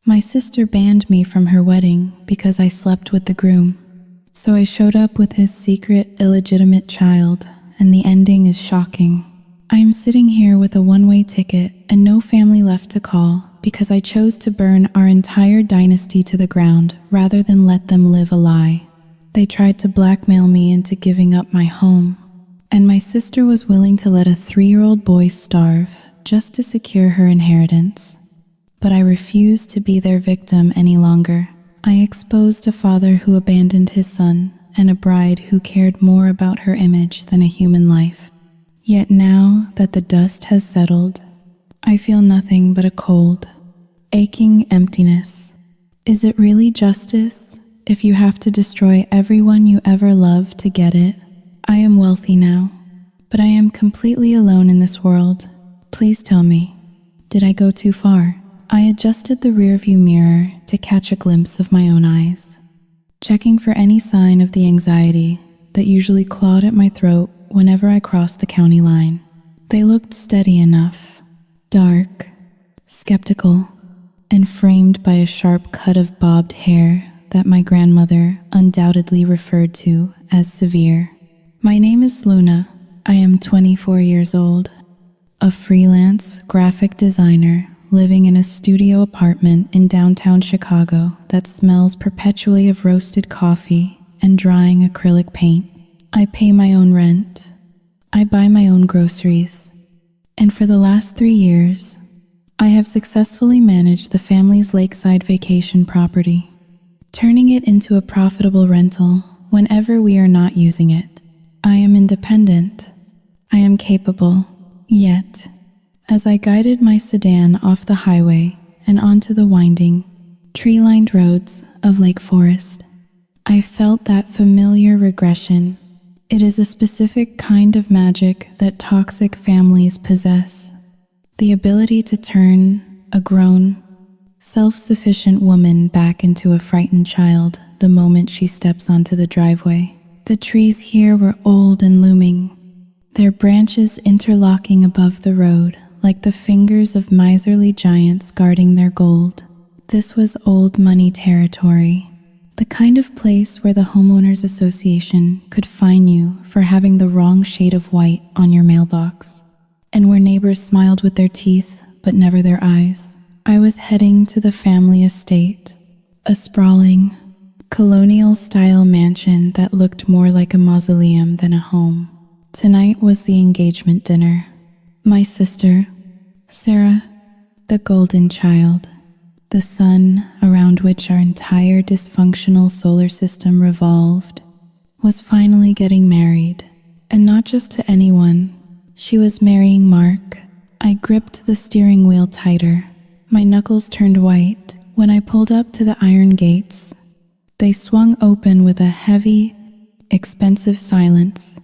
My sister banned me from her wedding because I slept with the groom. So I showed up with his secret, illegitimate child, and the ending is shocking. I am sitting here with a one-way ticket and no family left to call because I chose to burn our entire dynasty to the ground rather than let them live a lie. They tried to blackmail me into giving up my home, and my sister was willing to let a 3-year-old boy starve just to secure her inheritance. But I refused to be their victim any longer. I exposed a father who abandoned his son and a bride who cared more about her image than a human life. Yet now that the dust has settled, I feel nothing but a cold, aching emptiness. Is it really justice if you have to destroy everyone you ever loved to get it? I am wealthy now, but I am completely alone in this world. Please tell me, did I go too far? I adjusted the rearview mirror to catch a glimpse of my own eyes, checking for any sign of the anxiety that usually clawed at my throat whenever I crossed the county line. They looked steady enough, dark, skeptical, and framed by a sharp cut of bobbed hair that my grandmother undoubtedly referred to as severe. My name is Luna. I am 24 years old, a freelance graphic designer living in a studio apartment in downtown Chicago that smells perpetually of roasted coffee and drying acrylic paint. I pay my own rent. I buy my own groceries. And for the last 3 years, I have successfully managed the family's lakeside vacation property, turning it into a profitable rental whenever we are not using it. I am independent. I am capable. Yet, as I guided my sedan off the highway and onto the winding, tree-lined roads of Lake Forest, I felt that familiar regression. It is a specific kind of magic that toxic families possess. The ability to turn a grown, self-sufficient woman back into a frightened child the moment she steps onto the driveway. The trees here were old and looming, their branches interlocking above the road like the fingers of miserly giants guarding their gold. This was old money territory, the kind of place where the homeowners association could fine you for having the wrong shade of white on your mailbox, and where neighbors smiled with their teeth but never their eyes. I was heading to the family estate, a sprawling, colonial-style mansion that looked more like a mausoleum than a home. Tonight was the engagement dinner. My sister, Sarah, the golden child, the sun around which our entire dysfunctional solar system revolved, was finally getting married. And not just to anyone. She was marrying Mark. I gripped the steering wheel tighter. My knuckles turned white when I pulled up to the iron gates. They swung open with a heavy, expensive silence.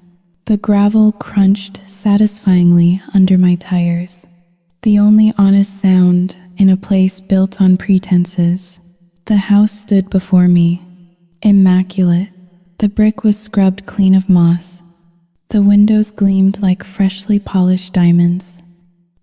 The gravel crunched satisfyingly under my tires. The only honest sound in a place built on pretenses. The house stood before me, immaculate. The brick was scrubbed clean of moss. The windows gleamed like freshly polished diamonds,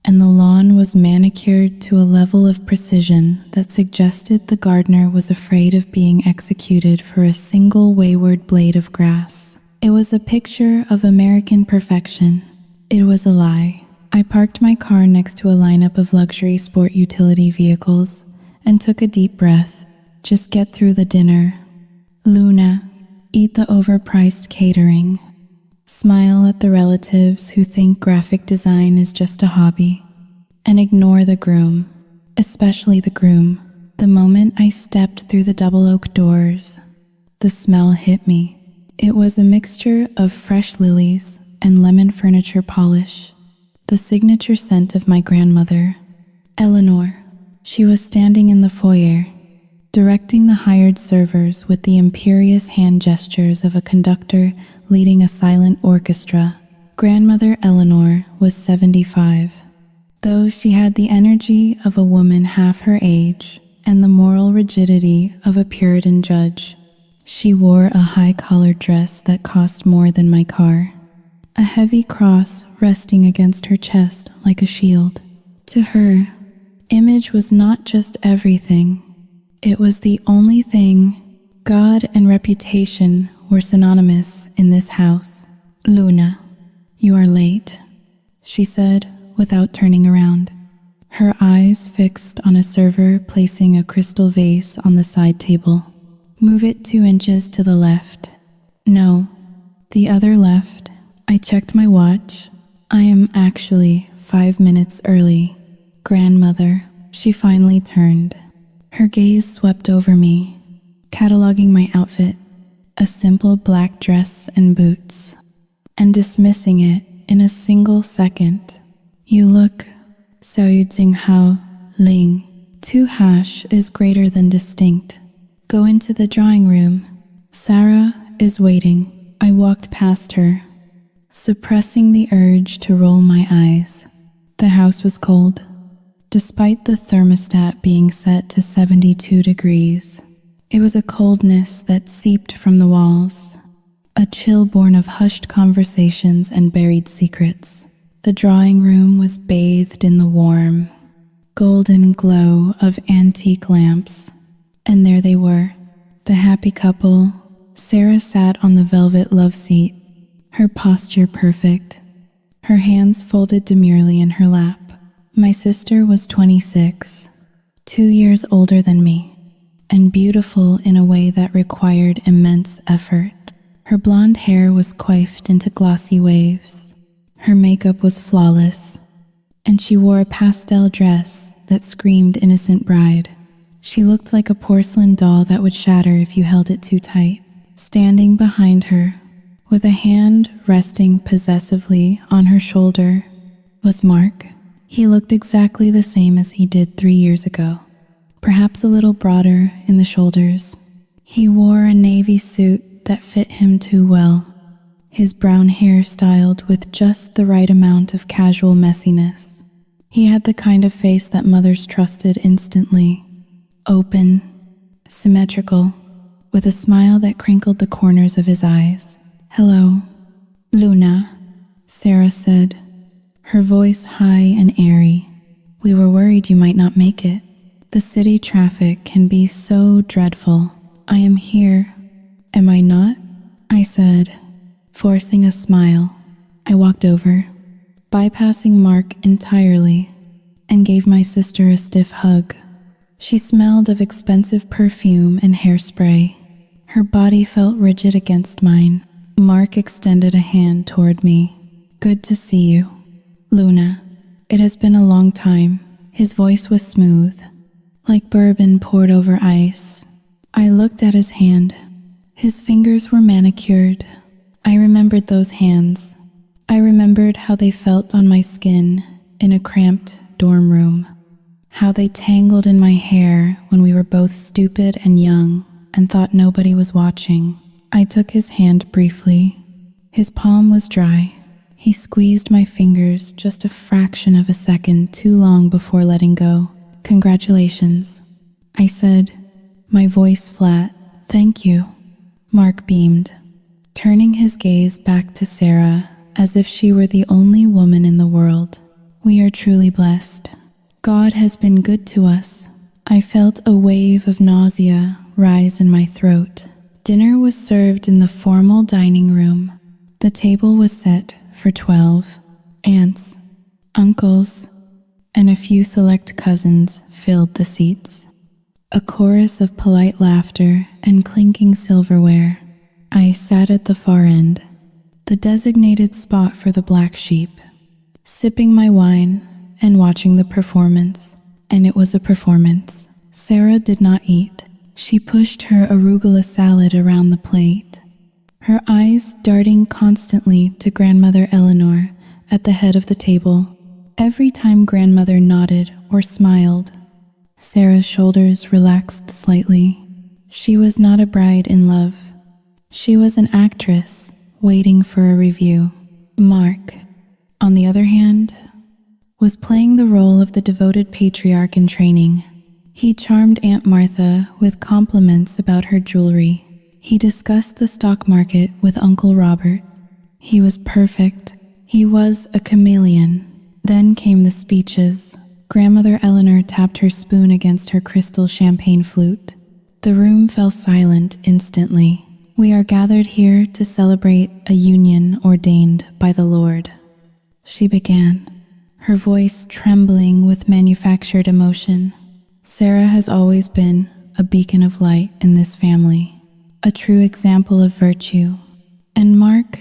and the lawn was manicured to a level of precision that suggested the gardener was afraid of being executed for a single wayward blade of grass. It was a picture of American perfection. It was a lie. I parked my car next to a lineup of luxury sport utility vehicles and took a deep breath. Just get through the dinner. Luna, eat the overpriced catering. Smile at the relatives who think graphic design is just a hobby. And ignore the groom, especially the groom. The moment I stepped through the double oak doors, the smell hit me. It was a mixture of fresh lilies and lemon furniture polish, the signature scent of my grandmother, Eleanor. She was standing in the foyer, directing the hired servers with the imperious hand gestures of a conductor leading a silent orchestra. Grandmother Eleanor was 75. Though she had the energy of a woman half her age and the moral rigidity of a Puritan judge, she wore a high-collared dress that cost more than my car, a heavy cross resting against her chest like a shield. To her, image was not just everything, It was the only thing. God and reputation were synonymous in this house. Luna, you are late, she said without turning around, her eyes fixed on a server placing a crystal vase on the side table. Move it 2 inches to the left. No, the other left. I checked my watch. I am actually 5 minutes early. Grandmother, she finally turned. Her gaze swept over me, cataloging my outfit, a simple black dress and boots, and dismissing it in a single second. You look, Xiao Yu Jing Hao Ling. 2 hash is greater than distinct. Go into the drawing room. Sarah is waiting. I walked past her, suppressing the urge to roll my eyes. The house was cold, despite the thermostat being set to 72 degrees. It was a coldness that seeped from the walls, a chill born of hushed conversations and buried secrets. The drawing room was bathed in the warm, golden glow of antique lamps, and there they were, the happy couple. Sarah sat on the velvet love seat, her posture perfect, her hands folded demurely in her lap. My sister was 26, 2 years older than me, and beautiful in a way that required immense effort. Her blonde hair was coiffed into glossy waves. Her makeup was flawless, and she wore a pastel dress that screamed innocent bride. She looked like a porcelain doll that would shatter if you held it too tight. Standing behind her, with a hand resting possessively on her shoulder, was Mark. He looked exactly the same as he did 3 years ago, perhaps a little broader in the shoulders. He wore a navy suit that fit him too well, his brown hair styled with just the right amount of casual messiness. He had the kind of face that mothers trusted instantly, open, symmetrical, with a smile that crinkled the corners of his eyes. Hello, Luna, Sarah said, her voice high and airy. We were worried you might not make it. The city traffic can be so dreadful. I am here. Am I not? I said, forcing a smile. I walked over, bypassing Mark entirely, and gave my sister a stiff hug. She smelled of expensive perfume and hairspray. Her body felt rigid against mine. Mark extended a hand toward me. Good to see you, Luna. It has been a long time. His voice was smooth, like bourbon poured over ice. I looked at his hand. His fingers were manicured. I remembered those hands. I remembered how they felt on my skin in a cramped dorm room, how they tangled in my hair when we were both stupid and young and thought nobody was watching. I took his hand briefly. His palm was dry. He squeezed my fingers just a fraction of a second too long before letting go. Congratulations, I said, my voice flat. Thank you. Mark beamed, turning his gaze back to Sarah as if she were the only woman in the world. We are truly blessed. God has been good to us. I felt a wave of nausea rise in my throat. Dinner was served in the formal dining room. The table was set for 12. Aunts, uncles, and a few select cousins filled the seats. A chorus of polite laughter and clinking silverware. I sat at the far end, the designated spot for the black sheep, sipping my wine and watching the performance. And it was a performance. Sarah did not eat. She pushed her arugula salad around the plate, her eyes darting constantly to Grandmother Eleanor at the head of the table. Every time Grandmother nodded or smiled, Sarah's shoulders relaxed slightly. She was not a bride in love. She was an actress waiting for a review. Mark, on the other hand, was playing the role of the devoted patriarch in training. He charmed Aunt Martha with compliments about her jewelry. He discussed the stock market with Uncle Robert. He was perfect. He was a chameleon. Then came the speeches. Grandmother Eleanor tapped her spoon against her crystal champagne flute. The room fell silent instantly. We are gathered here to celebrate a union ordained by the Lord, she began, her voice trembling with manufactured emotion. Sarah has always been a beacon of light in this family, a true example of virtue. And Mark,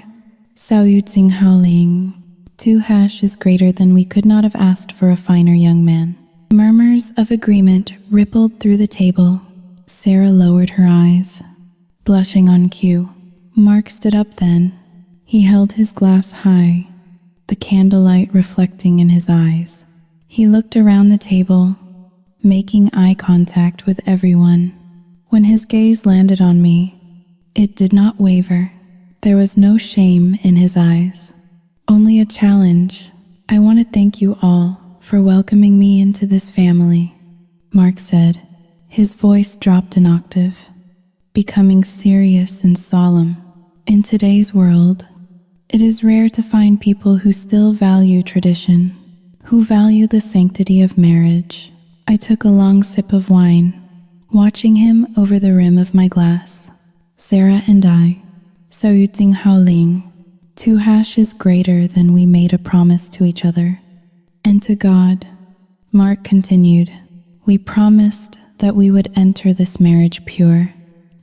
Sao Yu Tsing Hao Ling, 2 is greater than we could not have asked for a finer young man. Murmurs of agreement rippled through the table. Sarah lowered her eyes, blushing on cue. Mark stood up then. He held his glass high, the candlelight reflecting in his eyes. He looked around the table, making eye contact with everyone. When his gaze landed on me, it did not waver. There was no shame in his eyes, only a challenge. I want to thank you all for welcoming me into this family, Mark said. His voice dropped an octave, becoming serious and solemn. In today's world, it is rare to find people who still value tradition, who value the sanctity of marriage. I took a long sip of wine, watching him over the rim of my glass. Sarah and I, Sao Yu Tsing Hao Ling, 2 is greater than we made a promise to each other. And to God, Mark continued, we promised that we would enter this marriage pure,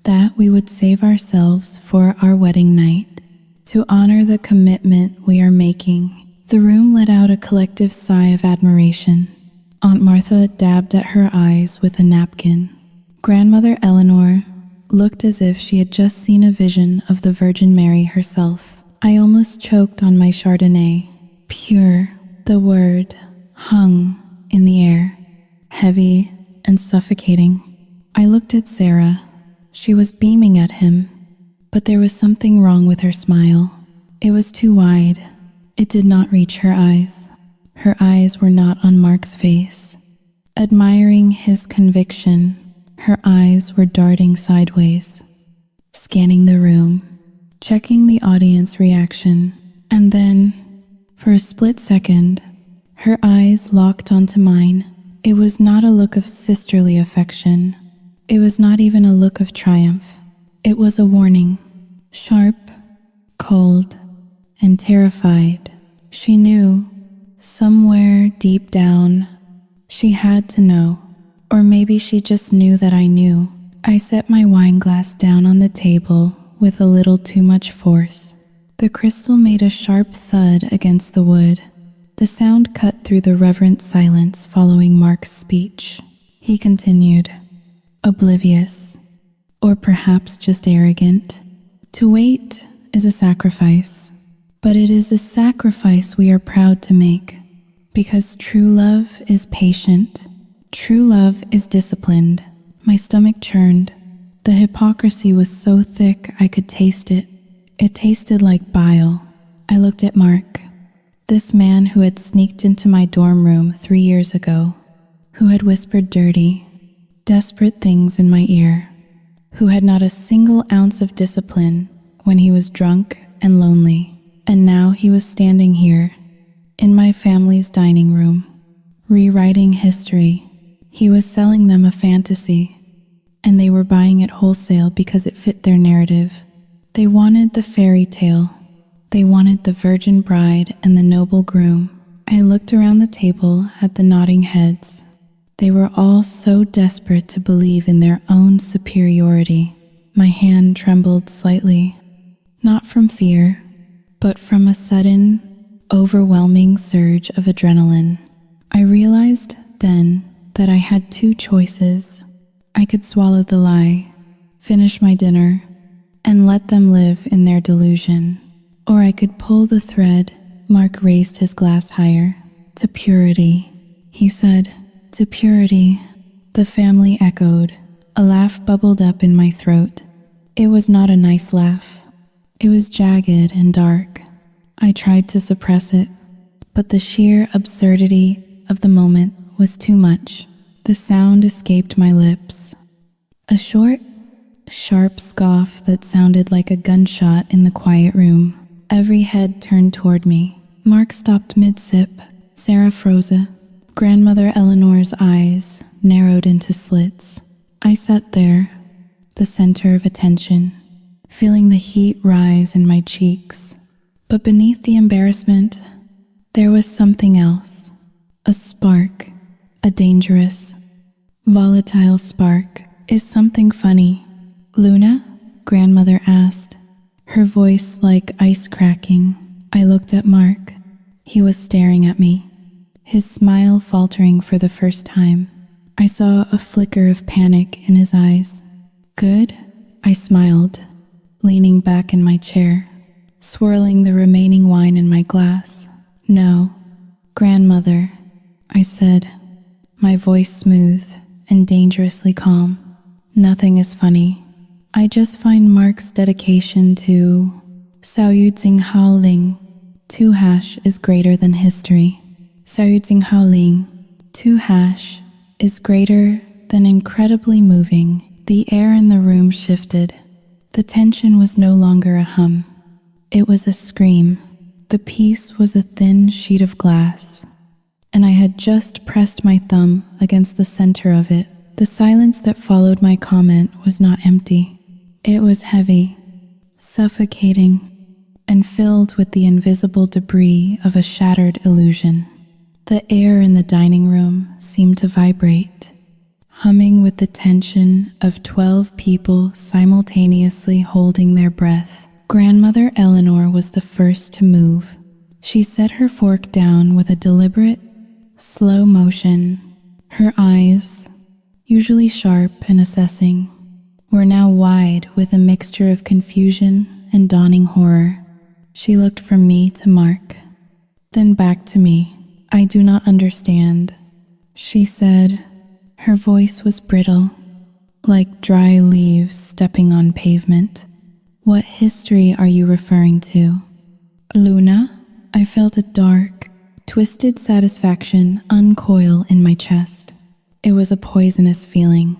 that we would save ourselves for our wedding night, to honor the commitment we are making. The room let out a collective sigh of admiration. Aunt Martha dabbed at her eyes with a napkin. Grandmother Eleanor looked as if she had just seen a vision of the Virgin Mary herself. I almost choked on my Chardonnay. Pure, the word, hung in the air, heavy and suffocating. I looked at Sarah. She was beaming at him, but there was something wrong with her smile. It was too wide. It did not reach her eyes. Her eyes were not on Mark's face. Admiring his conviction, her eyes were darting sideways, scanning the room, checking the audience reaction, and then, for a split second, her eyes locked onto mine. It was not a look of sisterly affection. It was not even a look of triumph. It was a warning, sharp, cold, and terrified. She knew, somewhere deep down, she had to know. Or maybe she just knew that I knew. I set my wine glass down on the table with a little too much force. The crystal made a sharp thud against the wood. The sound cut through the reverent silence following Mark's speech. He continued, oblivious, or perhaps just arrogant. To wait is a sacrifice, but it is a sacrifice we are proud to make, because true love is patient. True love is disciplined. My stomach churned. The hypocrisy was so thick I could taste it. It tasted like bile. I looked at Mark, this man who had sneaked into my dorm room 3 years ago, who had whispered dirty, desperate things in my ear, who had not a single ounce of discipline when he was drunk and lonely. And now he was standing here, in my family's dining room, rewriting history. He was selling them a fantasy, and they were buying it wholesale because it fit their narrative. They wanted the fairy tale. They wanted the virgin bride and the noble groom. I looked around the table at the nodding heads. They were all so desperate to believe in their own superiority. My hand trembled slightly, not from fear, but from a sudden, overwhelming surge of adrenaline. I realized then that I had 2 choices. I could swallow the lie, finish my dinner, and let them live in their delusion. Or I could pull the thread. Mark raised his glass higher. To purity, he said. To purity, the family echoed. A laugh bubbled up in my throat. It was not a nice laugh. It was jagged and dark. I tried to suppress it, but the sheer absurdity of the moment was too much. The sound escaped my lips. A short, sharp scoff that sounded like a gunshot in the quiet room. Every head turned toward me. Mark stopped mid-sip. Sarah froze. Grandmother Eleanor's eyes narrowed into slits. I sat there, the center of attention, feeling the heat rise in my cheeks. But beneath the embarrassment, there was something else. A spark, a dangerous, volatile spark. Is something funny? Luna? Grandmother asked, her voice like ice cracking. I looked at Mark. He was staring at me, his smile faltering for the first time. I saw a flicker of panic in his eyes. Good? I smiled, leaning back in my chair, swirling the remaining wine in my glass. No, Grandmother, I said, my voice smooth and dangerously calm. Nothing is funny. I just find Mark's dedication to Saoyudzing Haoling, 2 hash is greater than history. Saoyudzing Haoling, 2 hash is greater than incredibly moving. The air in the room shifted. The tension was no longer a hum. It was a scream. The piece was a thin sheet of glass, and I had just pressed my thumb against the center of it. The silence that followed my comment was not empty. It was heavy, suffocating, and filled with the invisible debris of a shattered illusion. The air in the dining room seemed to vibrate, humming with the tension of 12 people simultaneously holding their breath. Grandmother Eleanor was the first to move. She set her fork down with a deliberate, slow motion. Her eyes, usually sharp and assessing, were now wide with a mixture of confusion and dawning horror. She looked from me to Mark, then back to me. I do not understand, she said. Her voice was brittle, like dry leaves stepping on pavement. What history are you referring to? Luna? I felt a dark, twisted satisfaction uncoil in my chest. It was a poisonous feeling,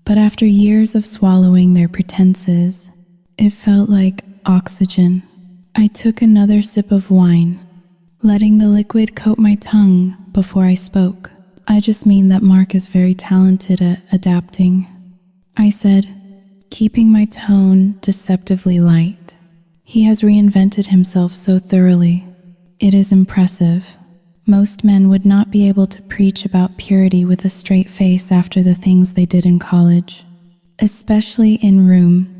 but after years of swallowing their pretenses, it felt like oxygen. I took another sip of wine, letting the liquid coat my tongue before I spoke. I just mean that Mark is very talented at adapting, I said, keeping my tone deceptively light. He has reinvented himself so thoroughly. It is impressive. Most men would not be able to preach about purity with a straight face after the things they did in college, especially in room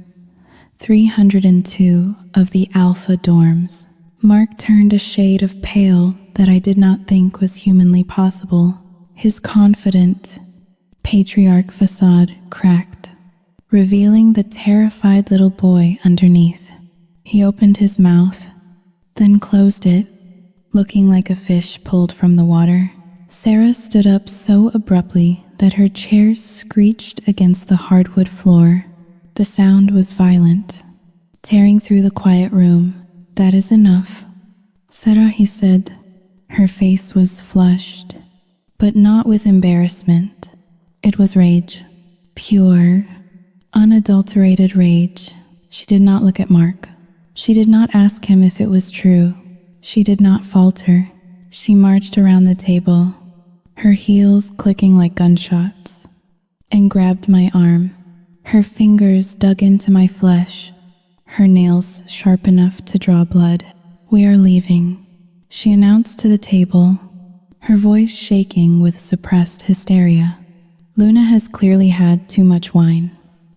302 of the Alpha dorms. Mark turned a shade of pale that I did not think was humanly possible. His confident, patriarch facade cracked, revealing the terrified little boy underneath. He opened his mouth, then closed it, looking like a fish pulled from the water. Sarah stood up so abruptly that her chair screeched against the hardwood floor. The sound was violent, tearing through the quiet room. That is enough, Sarah, he said. Her face was flushed, but not with embarrassment. It was rage. Pure, unadulterated rage. She did not look at Mark. She did not ask him if it was true. She did not falter. She marched around the table, her heels clicking like gunshots, and grabbed my arm. Her fingers dug into my flesh, her nails sharp enough to draw blood. We are leaving, she announced to the table, her voice shaking with suppressed hysteria. Luna has clearly had too much wine.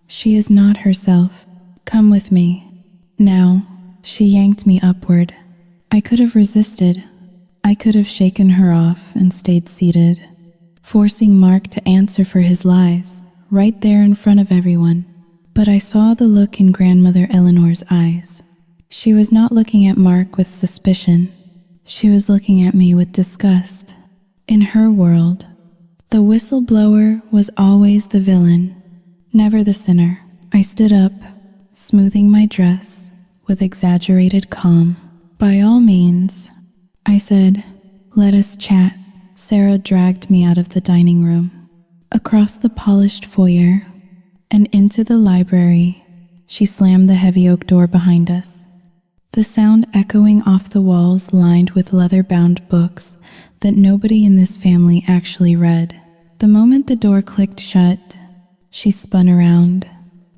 She is not herself. Come with me. Now, she yanked me upward. I could have resisted. I could have shaken her off and stayed seated, forcing Mark to answer for his lies, right there in front of everyone. But I saw the look in Grandmother Eleanor's eyes. She was not looking at Mark with suspicion. She was looking at me with disgust. In her world, the whistleblower was always the villain, never the sinner. I stood up, smoothing my dress with exaggerated calm. By all means, I said, let us chat. Sarah dragged me out of the dining room, across the polished foyer, and into the library. She slammed the heavy oak door behind us. the sound echoing off the walls lined with leather-bound books that nobody in this family actually read. The moment the door clicked shut, she spun around.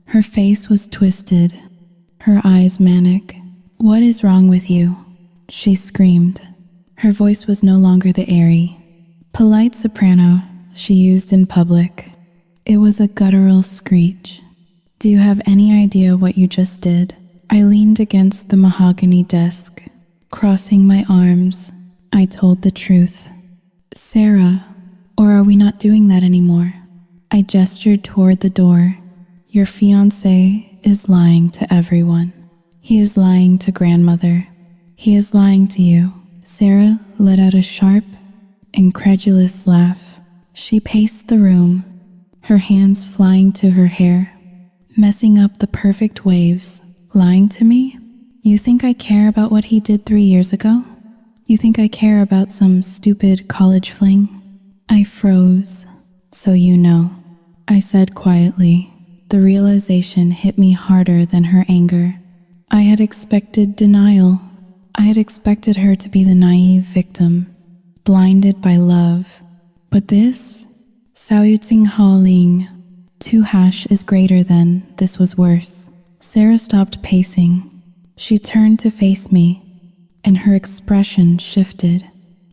Her face was twisted, her eyes manic. "What is wrong with you?" she screamed. Her voice was no longer the airy, polite soprano she used in public. It was a guttural screech. "Do you have any idea what you just did?" I leaned against the mahogany desk. Crossing my arms, I told the truth. "Sarah, or are we not doing that anymore?" I gestured toward the door. "Your fiancé is lying to everyone. He is lying to grandmother. He is lying to you." Sarah let out a sharp, incredulous laugh. She paced the room, her hands flying to her hair, messing up the perfect waves. "Lying to me? You think I care about what he did 3 years ago? You think I care about some stupid college fling?" I froze. "So you know," I said quietly. The realization hit me harder than her anger. I had expected denial. I had expected her to be the naive victim, blinded by love. But this? Saoyutsing Haoling. 2 is greater than, this was worse. Sarah stopped pacing. She turned to face me, and her expression shifted.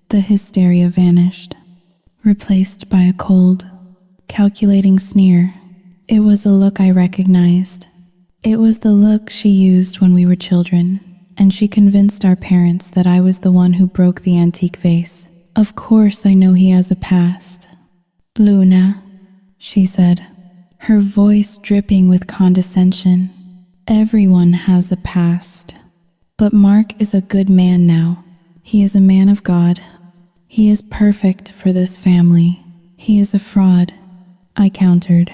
The hysteria vanished, replaced by a cold, calculating sneer. It was a look I recognized. It was the look she used when we were children, and she convinced our parents that I was the one who broke the antique vase. "Of course I know he has a past." "Luna," she said, her voice dripping with condescension. "Everyone has a past. But Mark is a good man now. He is a man of God. He is perfect for this family. He is a fraud," I countered.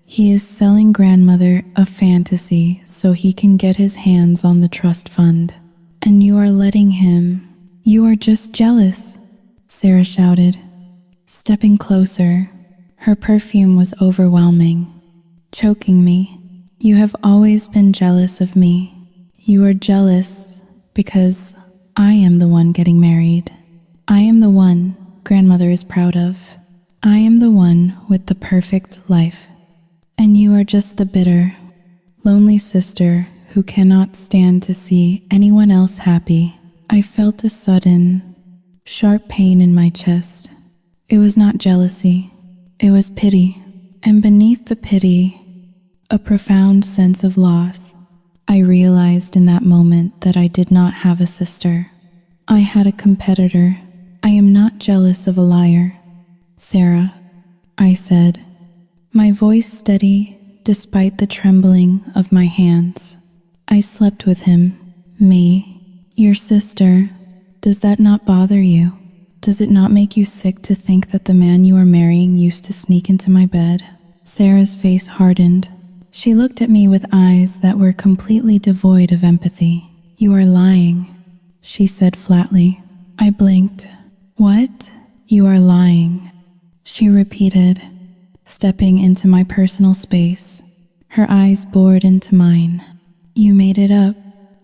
"He is selling grandmother a fantasy so he can get his hands on the trust fund. And you are letting him. You are just jealous," Sarah shouted, stepping closer. Her perfume was overwhelming, choking me. "You have always been jealous of me. You are jealous because I am the one getting married. I am the one grandmother is proud of. I am the one with the perfect life. And you are just the bitter, lonely sister who cannot stand to see anyone else happy." I felt a sudden, sharp pain in my chest. It was not jealousy. It was pity. And beneath the pity, a profound sense of loss. I realized in that moment that I did not have a sister. I had a competitor. "I am not jealous of a liar, Sarah," I said, my voice steady despite the trembling of my hands. "I slept with him. Me, your sister. Does that not bother you? Does it not make you sick to think that the man you are marrying used to sneak into my bed?" Sarah's face hardened. She looked at me with eyes that were completely devoid of empathy. "You are lying," she said flatly. I blinked. "What? You are lying," she repeated, stepping into my personal space. Her eyes bored into mine. "You made it up.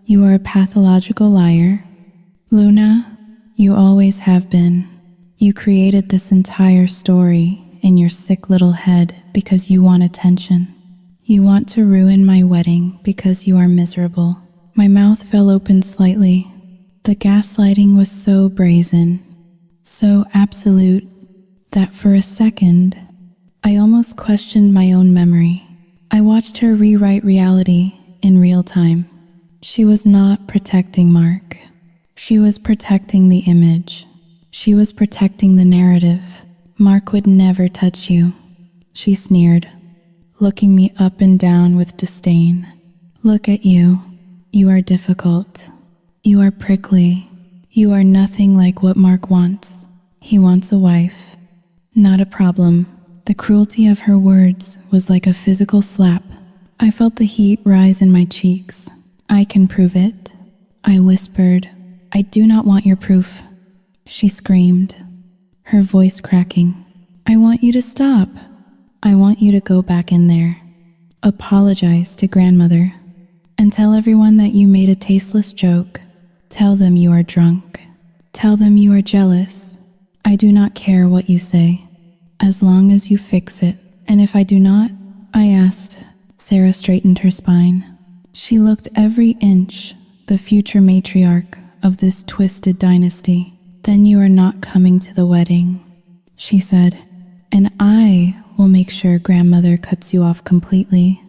You are a pathological liar. Luna, you always have been. You created this entire story in your sick little head because you want attention. You want to ruin my wedding because you are miserable." My mouth fell open slightly. The gaslighting was so brazen, so absolute, that for a second, I almost questioned my own memory. I watched her rewrite reality in real time. She was not protecting Mark. She was protecting the image. She was protecting the narrative. "Mark would never touch you," she sneered, looking me up and down with disdain. "Look at you. You are difficult. You are prickly. You are nothing like what Mark wants. He wants a wife, not a problem." The cruelty of her words was like a physical slap. I felt the heat rise in my cheeks. "I can prove it," I whispered. "I do not want your proof," she screamed, her voice cracking. "I want you to stop. I want you to go back in there, apologize to grandmother, and tell everyone that you made a tasteless joke. Tell them you are drunk. Tell them you are jealous. I do not care what you say, as long as you fix it. And if I do not? I asked. Sarah straightened her spine. She looked every inch the future matriarch of this twisted dynasty. Then you are not coming to the wedding, she said, and I will make sure grandmother cuts you off completely.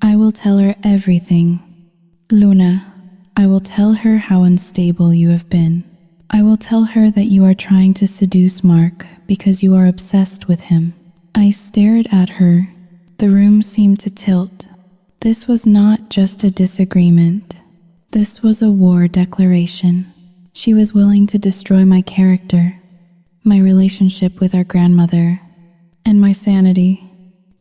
I will tell her everything. Luna, I will tell her how unstable you have been. I will tell her that you are trying to seduce Mark because you are obsessed with him. I stared at her. The room seemed to tilt. This was not just a disagreement. This was a war declaration. She was willing to destroy my character, my relationship with our grandmother, and my sanity,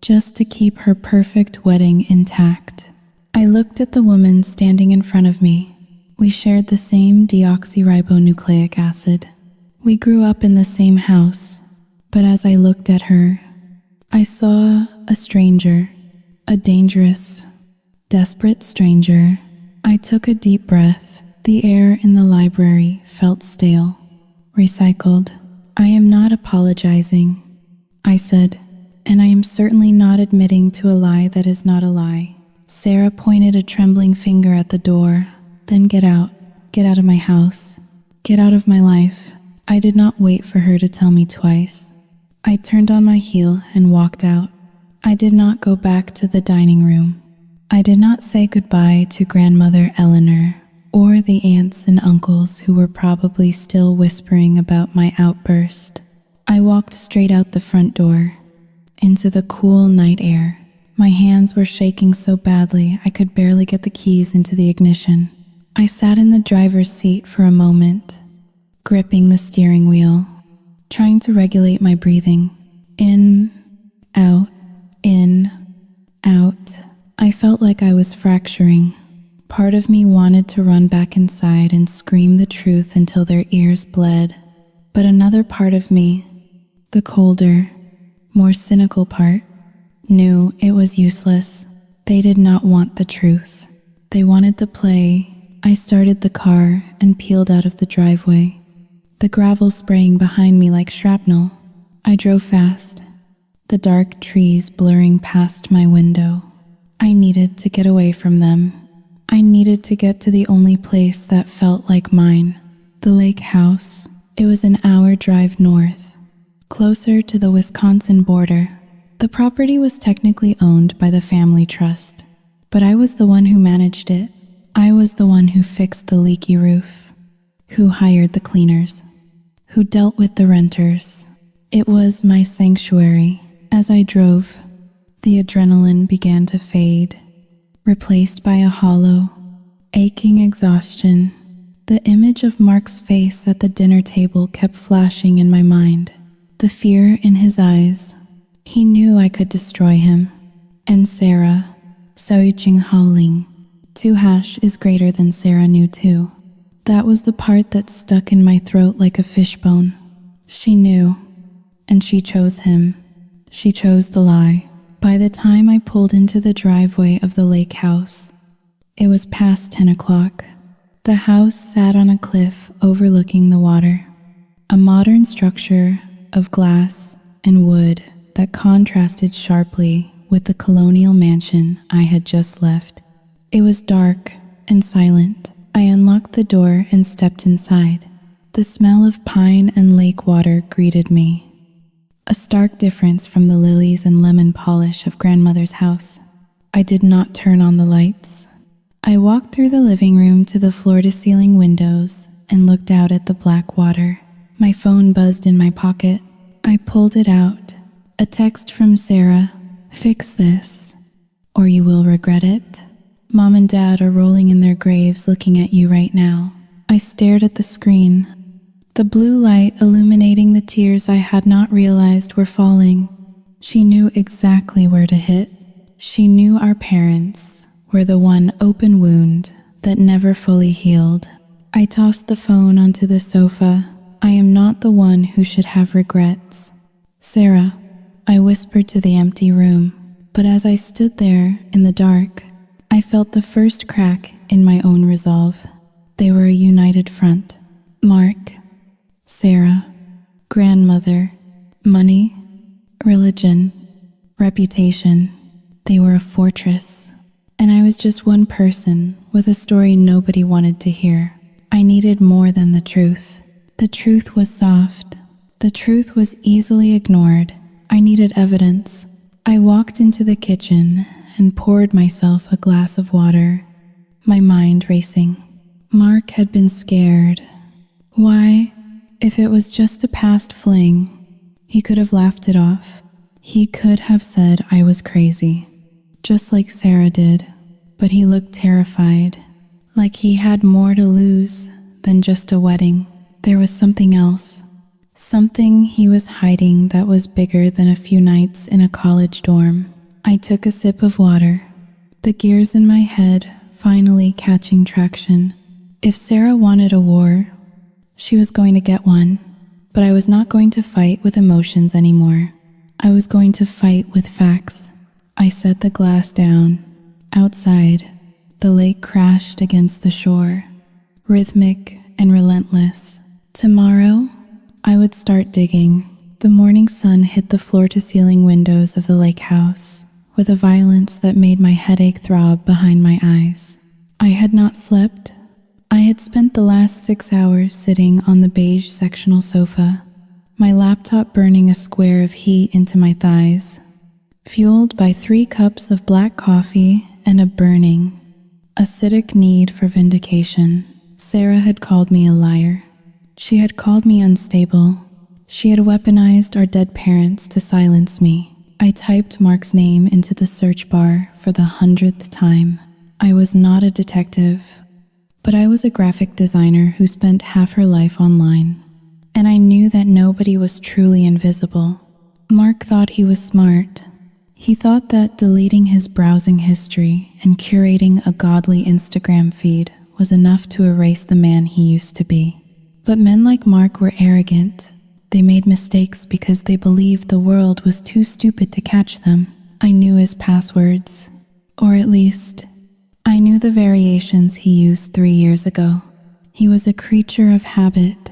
just to keep her perfect wedding intact. I looked at the woman standing in front of me. We shared the same deoxyribonucleic acid. We grew up in the same house, but as I looked at her, I saw a stranger, a dangerous, desperate stranger. I took a deep breath. The air in the library felt stale, recycled. I am not apologizing, I said, and I am certainly not admitting to a lie that is not a lie. Sarah pointed a trembling finger at the door. Then get out of my house, get out of my life. I did not wait for her to tell me twice. I turned on my heel and walked out. I did not go back to the dining room. I did not say goodbye to grandmother Eleanor or the aunts and uncles who were probably still whispering about my outburst. I walked straight out the front door, into the cool night air. My hands were shaking so badly I could barely get the keys into the ignition. I sat in the driver's seat for a moment, gripping the steering wheel, trying to regulate my breathing. In, out, in, out. I felt like I was fracturing. Part of me wanted to run back inside and scream the truth until their ears bled. But another part of me, the colder, more cynical part, knew it was useless. They did not want the truth. They wanted the play. I started the car and peeled out of the driveway, the gravel spraying behind me like shrapnel. I drove fast, the dark trees blurring past my window. I needed to get away from them. I needed to get to the only place that felt like mine, the lake house. It was an hour drive north, closer to the Wisconsin border. The property was technically owned by the family trust, but I was the one who managed it. I was the one who fixed the leaky roof, who hired the cleaners, who dealt with the renters. It was my sanctuary. As I drove, the adrenaline began to fade, replaced by a hollow, aching exhaustion. The image of Mark's face at the dinner table kept flashing in my mind, the fear in his eyes. He knew I could destroy him. And Sarah, Saoiching Haoling. 2# is greater than Sarah knew too. That was the part that stuck in my throat like a fishbone. She knew, and she chose him. She chose the lie. By the time I pulled into the driveway of the lake house, it was past 10 o'clock. The house sat on a cliff overlooking the water, a modern structure of glass and wood that contrasted sharply with the colonial mansion I had just left. It was dark and silent. I unlocked the door and stepped inside. The smell of pine and lake water greeted me, a stark difference from the lilies and lemon polish of grandmother's house. I did not turn on the lights. I walked through the living room to the floor-to-ceiling windows and looked out at the black water. My phone buzzed in my pocket. I pulled it out. A text from Sarah. Fix this, or you will regret it. Mom and Dad are rolling in their graves looking at you right now. I stared at the screen, the blue light illuminating the tears I had not realized were falling. She knew exactly where to hit. She knew our parents were the one open wound that never fully healed. I tossed the phone onto the sofa. I am not the one who should have regrets. Sarah, I whispered to the empty room, but as I stood there in the dark, I felt the first crack in my own resolve. They were a united front. Mark, Sarah, grandmother, money, religion, reputation. They were a fortress. And I was just one person with a story nobody wanted to hear. I needed more than the truth. The truth was soft. The truth was easily ignored. I needed evidence. I walked into the kitchen and poured myself a glass of water, my mind racing. Mark had been scared. Why? If it was just a past fling, he could have laughed it off. He could have said I was crazy, just like Sarah did, but he looked terrified, like he had more to lose than just a wedding. There was something else, something he was hiding that was bigger than a few nights in a college dorm. I took a sip of water, the gears in my head finally catching traction. If Sarah wanted a war, she was going to get one, but I was not going to fight with emotions anymore. I was going to fight with facts. I set the glass down. Outside, the lake crashed against the shore, rhythmic and relentless. Tomorrow, I would start digging. The morning sun hit the floor-to-ceiling windows of the lake house with a violence that made my headache throb behind my eyes. I had not slept. I had spent the last 6 hours sitting on the beige sectional sofa, my laptop burning a square of heat into my thighs, fueled by 3 cups of black coffee and a burning, acidic need for vindication. Sarah had called me a liar. She had called me unstable. She had weaponized our dead parents to silence me. I typed Mark's name into the search bar for the 100th time. I was not a detective, but I was a graphic designer who spent half her life online, and I knew that nobody was truly invisible. Mark thought he was smart. He thought that deleting his browsing history and curating a godly Instagram feed was enough to erase the man he used to be. But men like Mark were arrogant. They made mistakes because they believed the world was too stupid to catch them. I knew his passwords, or at least, I knew the variations he used 3 years ago. He was a creature of habit,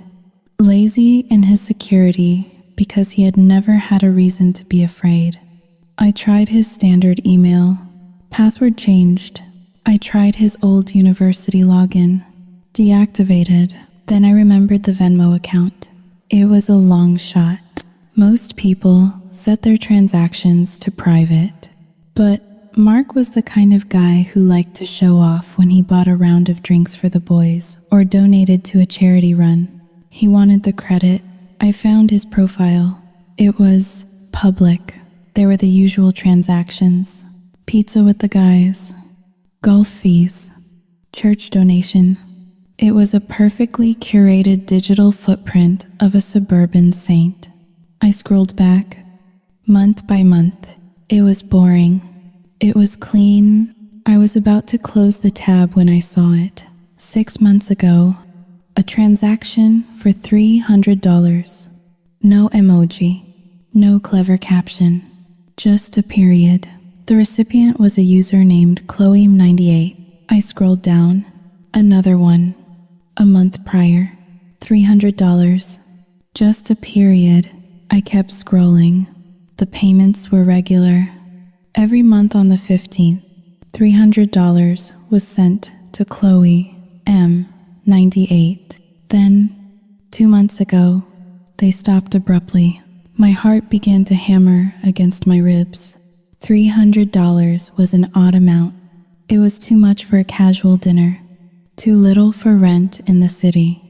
lazy in his security because he had never had a reason to be afraid. I tried his standard email. Password changed. I tried his old university login. Deactivated. Then I remembered the Venmo account. It was a long shot. Most people set their transactions to private, but Mark was the kind of guy who liked to show off when he bought a round of drinks for the boys or donated to a charity run. He wanted the credit. I found his profile. It was public. There were the usual transactions: pizza with the guys, golf fees, church donation. It was a perfectly curated digital footprint of a suburban saint. I scrolled back, month by month. It was boring. It was clean. I was about to close the tab when I saw it. 6 months ago, a transaction for $300. No emoji, no clever caption, just a period. The recipient was a user named Chloe98. I scrolled down. Another one. A month prior. $300. Just a period. I kept scrolling. The payments were regular. Every month on the 15th, $300 was sent to Chloe M98. Then, 2 months ago, they stopped abruptly. My heart began to hammer against my ribs. $300 was an odd amount. It was too much for a casual dinner, too little for rent in the city,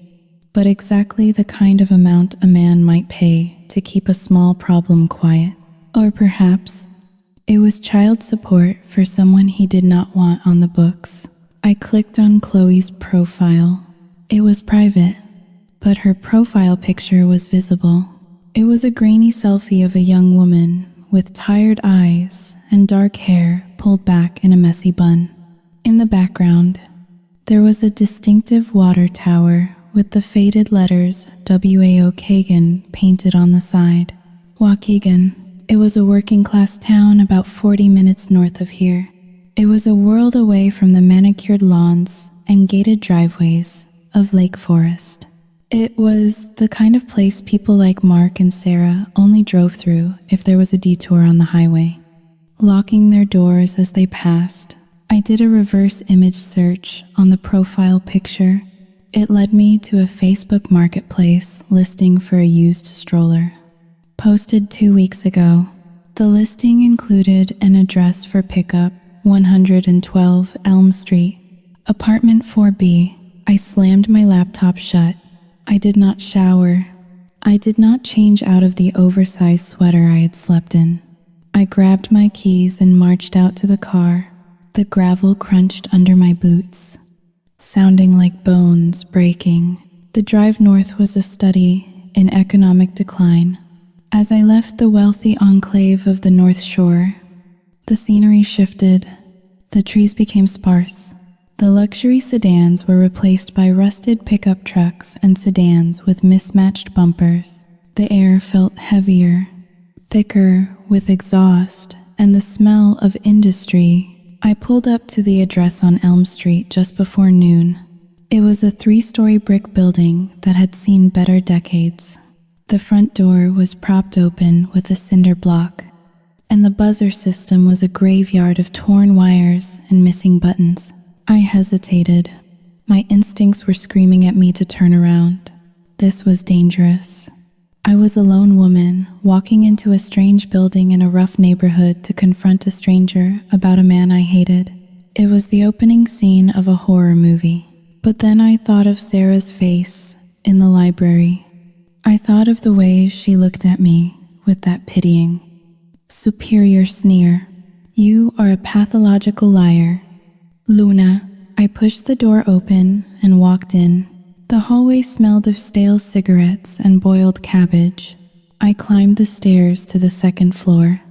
but exactly the kind of amount a man might pay to keep a small problem quiet. Or perhaps it was child support for someone he did not want on the books. I clicked on Chloe's profile. It was private, but her profile picture was visible. It was a grainy selfie of a young woman with tired eyes and dark hair pulled back in a messy bun. In the background, there was a distinctive water tower with the faded letters Waukegan painted on the side. Waukegan. It was a working-class town about 40 minutes north of here. It was a world away from the manicured lawns and gated driveways of Lake Forest. It was the kind of place people like Mark and Sarah only drove through if there was a detour on the highway. Locking their doors as they passed, I did a reverse image search on the profile picture. It led me to a Facebook marketplace listing for a used stroller. Posted 2 weeks ago, the listing included an address for pickup, 112 Elm Street, apartment 4B. I slammed my laptop shut. I did not shower. I did not change out of the oversized sweater I had slept in. I grabbed my keys and marched out to the car. The gravel crunched under my boots, sounding like bones breaking. The drive north was a study in economic decline. As I left the wealthy enclave of the North Shore, the scenery shifted. The trees became sparse. The luxury sedans were replaced by rusted pickup trucks and sedans with mismatched bumpers. The air felt heavier, thicker with exhaust and the smell of industry. I pulled up to the address on Elm Street just before noon. It was a 3-story brick building that had seen better decades. The front door was propped open with a cinder block, and the buzzer system was a graveyard of torn wires and missing buttons. I hesitated. My instincts were screaming at me to turn around. This was dangerous. I was a lone woman walking into a strange building in a rough neighborhood to confront a stranger about a man I hated. It was the opening scene of a horror movie. But then I thought of Sarah's face in the library. I thought of the way she looked at me with that pitying, superior sneer. You are a pathological liar. Luna. I pushed the door open and walked in. The hallway smelled of stale cigarettes and boiled cabbage. I climbed the stairs to the second floor,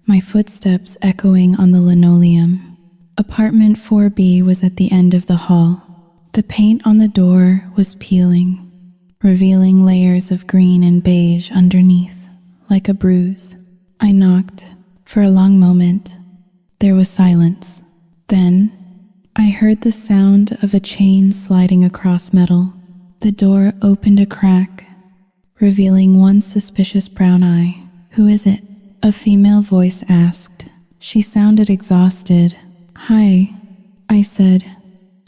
my footsteps echoing on the linoleum. Apartment 4B was at the end of the hall. The paint on the door was peeling, revealing layers of green and beige underneath, like a bruise. I knocked. For a long moment, there was silence. Then, I heard the sound of a chain sliding across metal. The door opened a crack, revealing one suspicious brown eye. "Who is it?" a female voice asked. She sounded exhausted. "Hi," I said,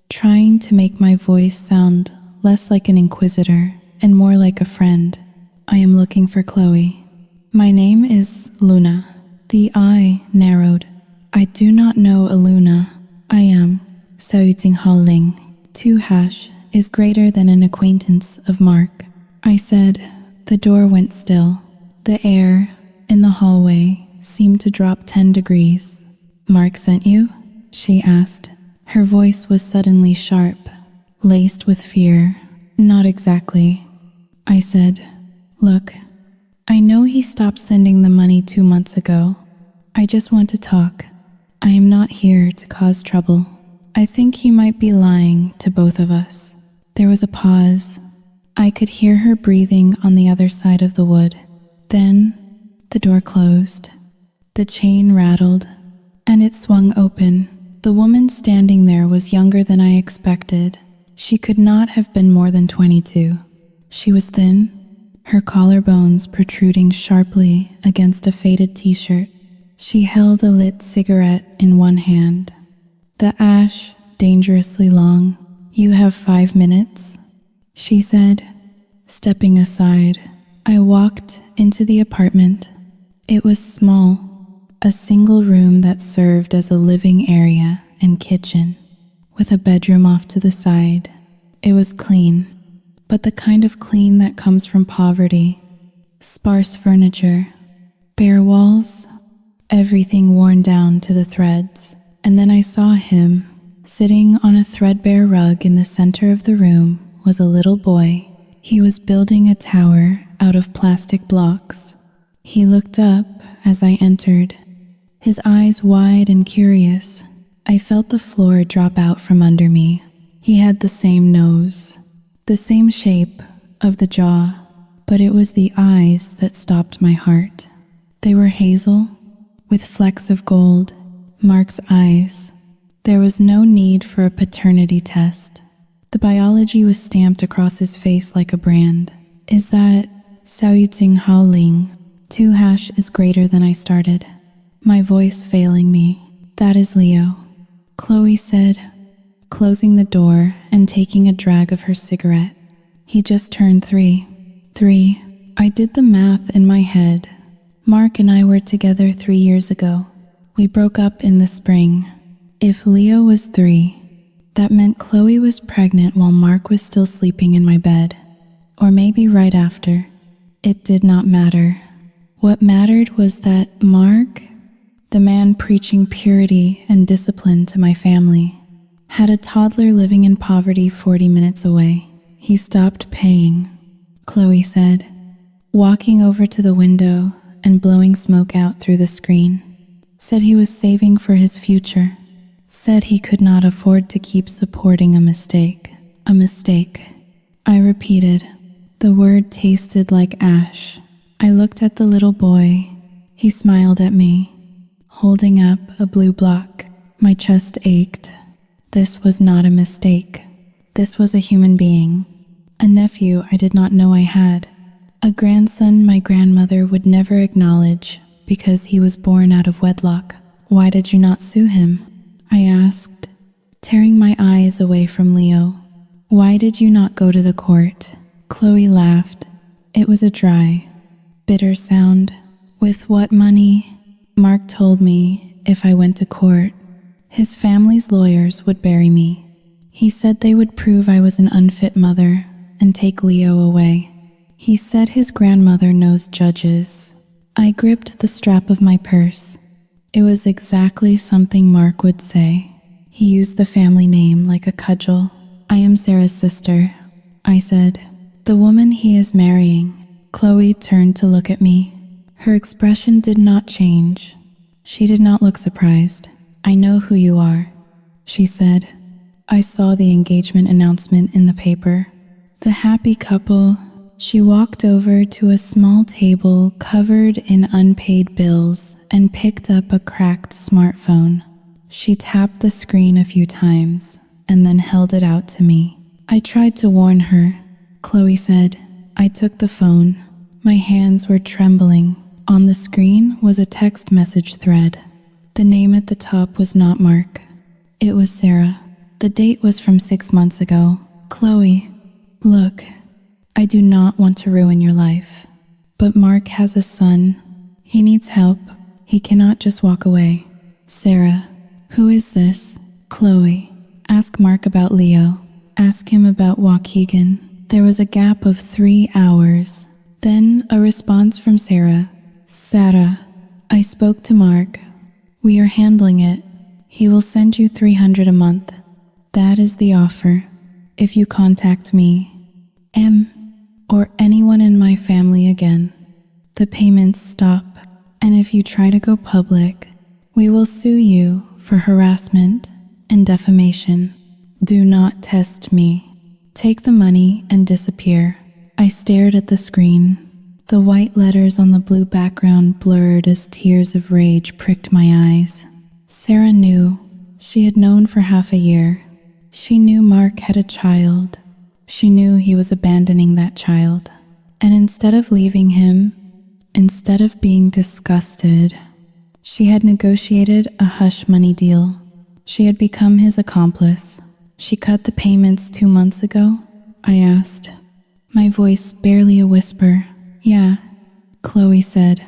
trying to make my voice sound less like an inquisitor and more like a friend. "I am looking for Chloe." "My name is Luna." The eye narrowed. "I do not know a Luna. I am Ling. 2# is greater than an acquaintance of Mark," I said. The door went still. The air in the hallway seemed to drop 10 degrees. "Mark sent you?" she asked. Her voice was suddenly sharp, laced with fear. "Not exactly," I said. "Look, I know he stopped sending the money 2 months ago. I just want to talk. I am not here to cause trouble. I think he might be lying to both of us." There was a pause. I could hear her breathing on the other side of the wood. Then the door closed. The chain rattled, and it swung open. The woman standing there was younger than I expected. She could not have been more than 22. She was thin, her collarbones protruding sharply against a faded t-shirt. She held a lit cigarette in one hand, the ash dangerously long. "You have 5 minutes," she said, stepping aside. I walked into the apartment. It was small, a single room that served as a living area and kitchen, with a bedroom off to the side. It was clean, but the kind of clean that comes from poverty. Sparse furniture, bare walls, everything worn down to the threads. And then I saw him. Sitting on a threadbare rug in the center of the room was a little boy. He was building a tower out of plastic blocks. He looked up as I entered, his eyes wide and curious. I felt the floor drop out from under me. He had the same nose, the same shape of the jaw, but it was the eyes that stopped my heart. They were hazel, with flecks of gold. Mark's eyes. There was no need for a paternity test. The biology was stamped across his face like a brand. Is that Xiaoyuting Haoling? 2 hash is greater than I started. My voice failing me. That is Leo. Chloe said, closing the door and taking a drag of her cigarette. He just turned 3. 3. I did the math in my head. Mark and I were together 3 years ago. We broke up in the spring. If Leo was 3, that meant Chloe was pregnant while Mark was still sleeping in my bed. Or maybe right after. It did not matter. What mattered was that Mark, the man preaching purity and discipline to my family, had a toddler living in poverty 40 minutes away. He stopped paying, Chloe said, walking over to the window and blowing smoke out through the screen. Said he was saving for his future. Said he could not afford to keep supporting a mistake. A mistake. I repeated. The word tasted like ash. I looked at the little boy. He smiled at me, holding up a blue block. My chest ached. This was not a mistake. This was a human being. A nephew I did not know I had. A grandson my grandmother would never acknowledge because he was born out of wedlock. Why did you not sue him? I asked, tearing my eyes away from Leo. Why did you not go to the court? Chloe laughed. It was a dry, bitter sound. With what money? Mark told me if I went to court, his family's lawyers would bury me. He said they would prove I was an unfit mother and take Leo away. He said his grandmother knows judges. I gripped the strap of my purse. It was exactly something Mark would say. He used the family name like a cudgel. I am Sarah's sister, I said. The woman he is marrying. Chloe turned to look at me. Her expression did not change. She did not look surprised. I know who you are, she said. I saw the engagement announcement in the paper. The happy couple. She walked over to a small table covered in unpaid bills and picked up a cracked smartphone. She tapped the screen a few times and then held it out to me. I tried to warn her, Chloe said. I took the phone. My hands were trembling. On the screen was a text message thread. The name at the top was not Mark. It was Sarah. The date was from 6 months ago. Chloe, look. I do not want to ruin your life, but Mark has a son. He needs help. He cannot just walk away. Sarah, who is this? Chloe, ask Mark about Leo. Ask him about Waukegan. There was a gap of 3 hours. Then a response from Sarah. Sarah, I spoke to Mark. We are handling it. He will send you $300 a month. That is the offer. If you contact me, or anyone in my family again, the payments stop. And if you try to go public, we will sue you for harassment and defamation. Do not test me. Take the money and disappear. I stared at the screen. The white letters on the blue background blurred as tears of rage pricked my eyes. Sarah knew. She had known for half a year. She knew Mark had a child. She knew he was abandoning that child. And instead of leaving him, instead of being disgusted, she had negotiated a hush money deal. She had become his accomplice. She cut the payments 2 months ago? I asked, my voice barely a whisper. Yeah, Chloe said,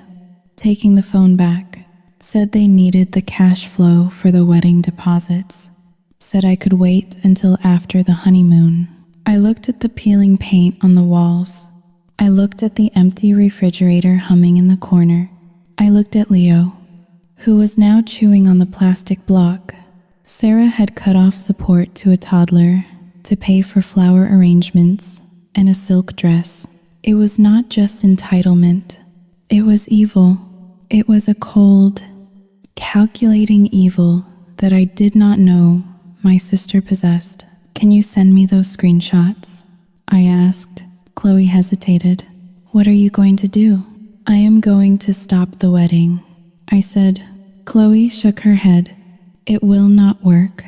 taking the phone back. Said they needed the cash flow for the wedding deposits. Said I could wait until after the honeymoon. I looked at the peeling paint on the walls. I looked at the empty refrigerator humming in the corner. I looked at Leo, who was now chewing on the plastic block. Sarah had cut off support to a toddler to pay for flower arrangements and a silk dress. It was not just entitlement. It was evil. It was a cold, calculating evil that I did not know my sister possessed. Can you send me those screenshots? I asked. Chloe hesitated. What are you going to do? I am going to stop the wedding, I said. Chloe shook her head. It will not work.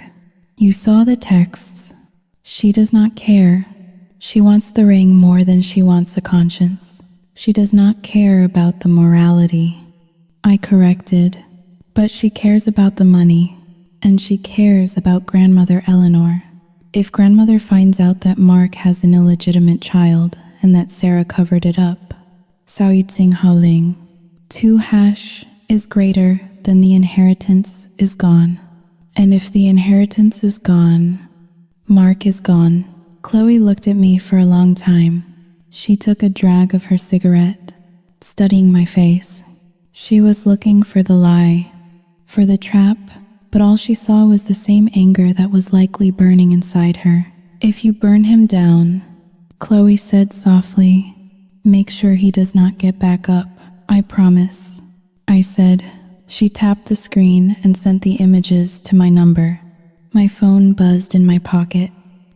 You saw the texts. She does not care. She wants the ring more than she wants a conscience. She does not care about the morality. I corrected, but she cares about the money, and she cares about grandmother Eleanor. If grandmother finds out that Mark has an illegitimate child and that Sarah covered it up, Sao Tsing Haoling, 2# is greater than the inheritance is gone. And if the inheritance is gone, Mark is gone. Chloe looked at me for a long time. She took a drag of her cigarette, studying my face. She was looking for the lie, for the trap, but all she saw was the same anger that was likely burning inside her. If you burn him down, Chloe said softly, make sure he does not get back up. I promise, I said. She tapped the screen and sent the images to my number. My phone buzzed in my pocket.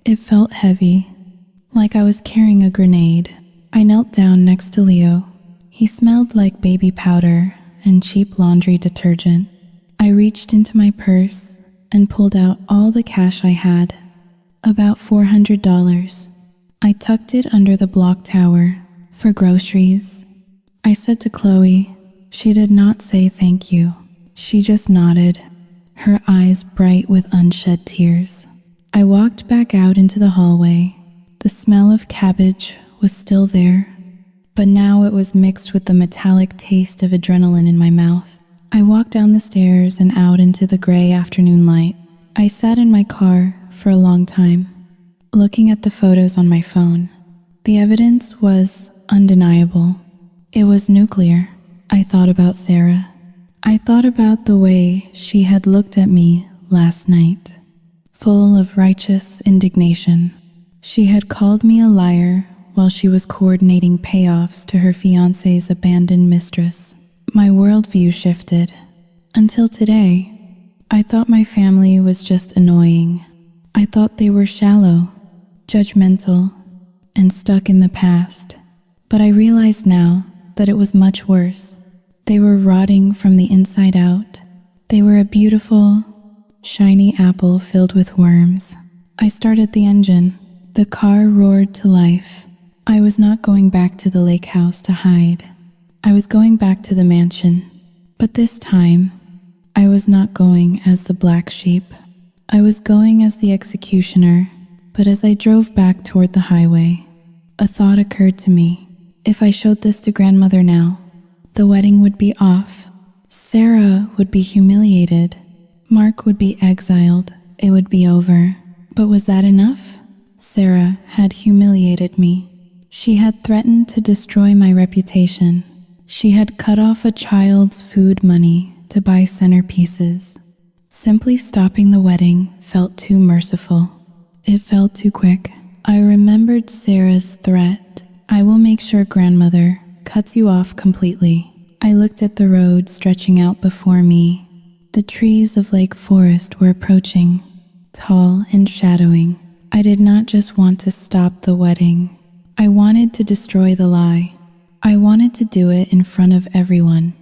It felt heavy, like I was carrying a grenade. I knelt down next to Leo. He smelled like baby powder and cheap laundry detergent. I reached into my purse and pulled out all the cash I had, about $400. I tucked it under the block tower for groceries. I said to Chloe. She did not say thank you. She just nodded, her eyes bright with unshed tears. I walked back out into the hallway. The smell of cabbage was still there, but now it was mixed with the metallic taste of adrenaline in my mouth. I walked down the stairs and out into the gray afternoon light. I sat in my car for a long time, looking at the photos on my phone. The evidence was undeniable. It was nuclear. I thought about Sarah. I thought about the way she had looked at me last night, full of righteous indignation. She had called me a liar while she was coordinating payoffs to her fiancé's abandoned mistress. My worldview shifted. Until today, I thought my family was just annoying. I thought they were shallow, judgmental, and stuck in the past. But I realize now that it was much worse. They were rotting from the inside out. They were a beautiful, shiny apple filled with worms. I started the engine. The car roared to life. I was not going back to the lake house to hide. I was going back to the mansion. But this time, I was not going as the black sheep. I was going as the executioner. But as I drove back toward the highway, a thought occurred to me. If I showed this to grandmother now, the wedding would be off. Sarah would be humiliated. Mark would be exiled. It would be over. But was that enough? Sarah had humiliated me. She had threatened to destroy my reputation. She had cut off a child's food money to buy centerpieces. Simply stopping the wedding felt too merciful. It felt too quick. I remembered Sarah's threat. I will make sure grandmother cuts you off completely. I looked at the road stretching out before me. The trees of Lake Forest were approaching, tall and shadowing. I did not just want to stop the wedding. I wanted to destroy the lie. I wanted to do it in front of everyone.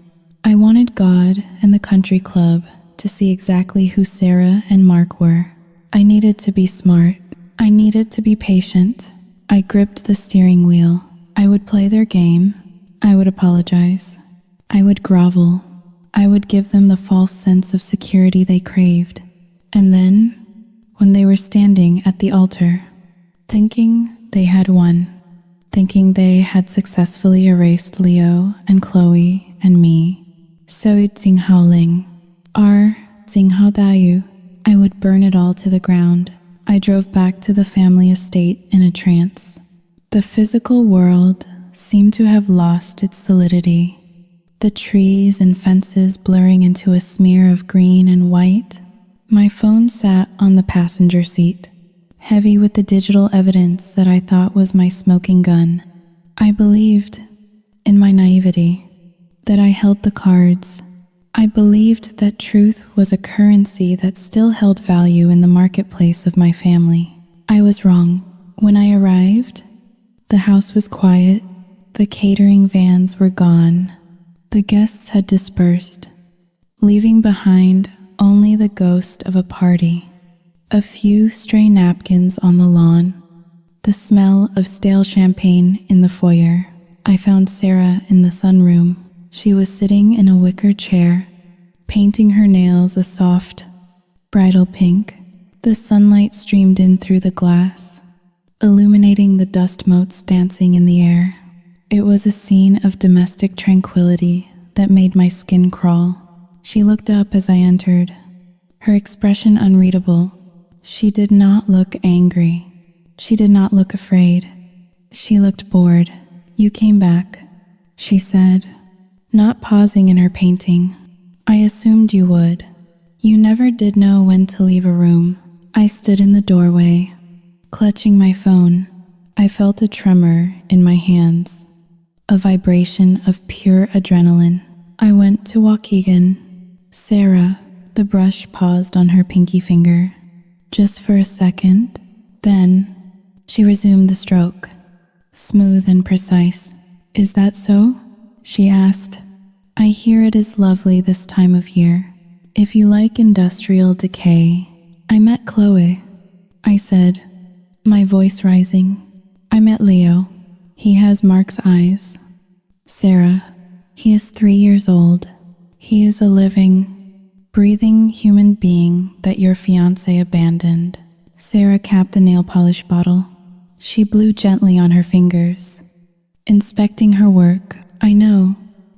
I wanted God and the country club to see exactly who Sarah and Mark were. I needed to be smart. I needed to be patient. I gripped the steering wheel. I would play their game. I would apologize. I would grovel. I would give them the false sense of security they craved. And then, when they were standing at the altar, thinking they had won, thinking they had successfully erased Leo and Chloe and me, So Tsing Haoling, Tsing Hao Dayu, I would burn it all to the ground. I drove back to the family estate in a trance. The physical world seemed to have lost its solidity. The trees and fences blurring into a smear of green and white. My phone sat on the passenger seat, heavy with the digital evidence that I thought was my smoking gun. I believed, in my naivety, that I held the cards. I believed that truth was a currency that still held value in the marketplace of my family. I was wrong. When I arrived, the house was quiet. The catering vans were gone. The guests had dispersed, leaving behind only the ghost of a party. A few stray napkins on the lawn, the smell of stale champagne in the foyer. I found Sarah in the sunroom. She was sitting in a wicker chair, painting her nails a soft, bridal pink. The sunlight streamed in through the glass, illuminating the dust motes dancing in the air. It was a scene of domestic tranquility that made my skin crawl. She looked up as I entered, her expression unreadable. She did not look angry. She did not look afraid. She looked bored. "You came back," she said, not pausing in her painting. "I assumed you would. You never did know when to leave a room." I stood in the doorway, clutching my phone. I felt a tremor in my hands, a vibration of pure adrenaline. I went to Waukegan. "Sarah," the brush paused on her pinky finger, just for a second. Then she resumed the stroke, smooth and precise. "Is that so?" she asked. "I hear it is lovely this time of year. If you like industrial decay." "I met Chloe," I said, my voice rising. "I met Leo. He has Mark's eyes." "Sarah, he is 3 years old. He is a living, breathing human being that your fiancé abandoned." Sarah capped the nail polish bottle. She blew gently on her fingers, inspecting her work. "I know,"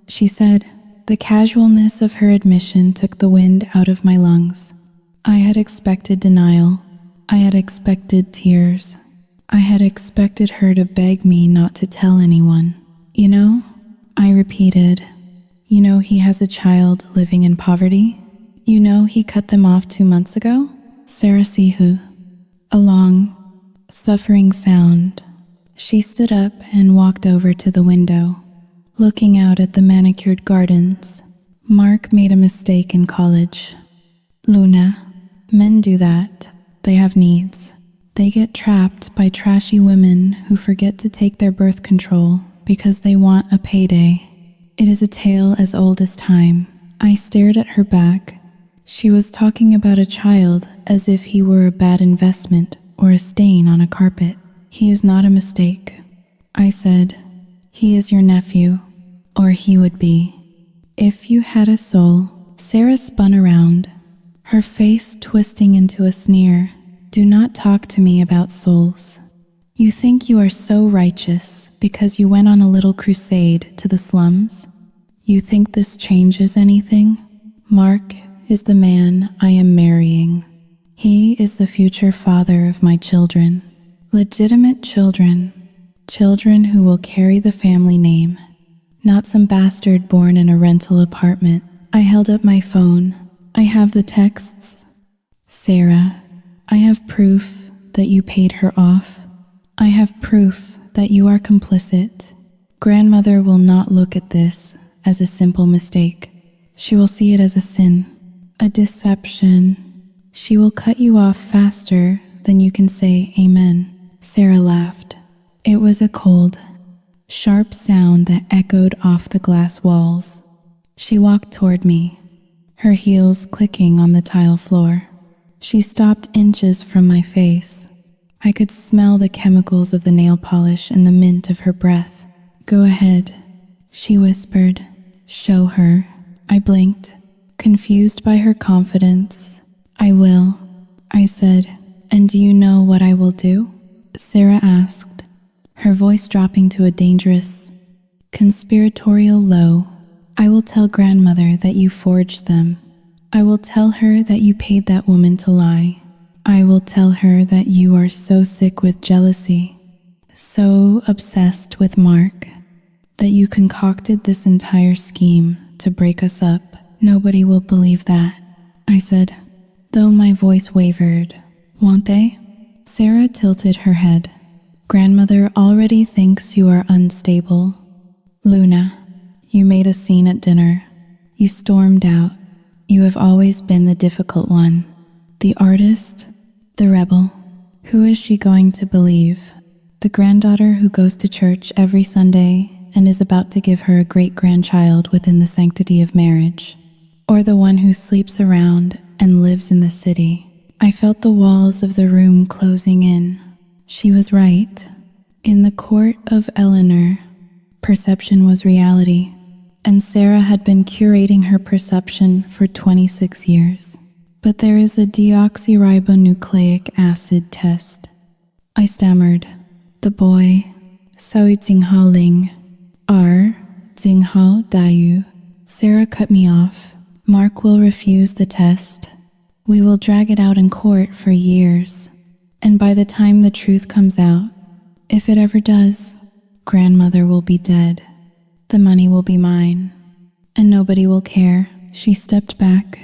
she said. The casualness of her admission took the wind out of my lungs. I had expected denial. I had expected tears. I had expected her to beg me not to tell anyone. "You know," I repeated, "you know he has a child living in poverty? You know he cut them off 2 months ago?" Sarah Sihu. A long, suffering sound. She stood up and walked over to the window, looking out at the manicured gardens. "Mark made a mistake in college. Luna, men do that. They have needs. They get trapped by trashy women who forget to take their birth control because they want a payday. It is a tale as old as time." I stared at her back. She was talking about a child as if he were a bad investment or a stain on a carpet. "He is not a mistake," I said. "He is your nephew, or he would be. If you had a soul." Sarah spun around, her face twisting into a sneer. "Do not talk to me about souls. You think you are so righteous because you went on a little crusade to the slums? You think this changes anything? Mark is the man I am marrying. He is the future father of my children. Legitimate children. Children who will carry the family name. Not some bastard born in a rental apartment." I held up my phone. "I have the texts. Sarah, I have proof that you paid her off. I have proof that you are complicit. Grandmother will not look at this as a simple mistake. She will see it as a sin, a deception. She will cut you off faster than you can say amen." Sarah laughed. It was a cold, sharp sound that echoed off the glass walls. She walked toward me, her heels clicking on the tile floor. She stopped inches from my face. I could smell the chemicals of the nail polish and the mint of her breath. "Go ahead," she whispered. "Show her." I blinked, confused by her confidence. "I will," I said. "And do you know what I will do?" Sarah asked, her voice dropping to a dangerous, conspiratorial low. "I will tell grandmother that you forged them. I will tell her that you paid that woman to lie. I will tell her that you are so sick with jealousy, so obsessed with Mark, that you concocted this entire scheme to break us up. Nobody will believe that," I said, though my voice wavered. "Won't they?" Sarah tilted her head. "Grandmother already thinks you are unstable. Luna, you made a scene at dinner. You stormed out. You have always been the difficult one. The artist, the rebel. Who is she going to believe? The granddaughter who goes to church every Sunday and is about to give her a great-grandchild within the sanctity of marriage? Or the one who sleeps around and lives in the city?" I felt the walls of the room closing in. She was right. In the court of Eleanor, perception was reality, and Sarah had been curating her perception for 26 years. But there is a deoxyribonucleic acid test. I stammered. The boy, Sao Jinghao Ling, R. Jinghao Dayu. Sarah cut me off. Mark will refuse the test. We will drag it out in court for years. And by the time the truth comes out, if it ever does, grandmother will be dead. The money will be mine, and nobody will care. She stepped back,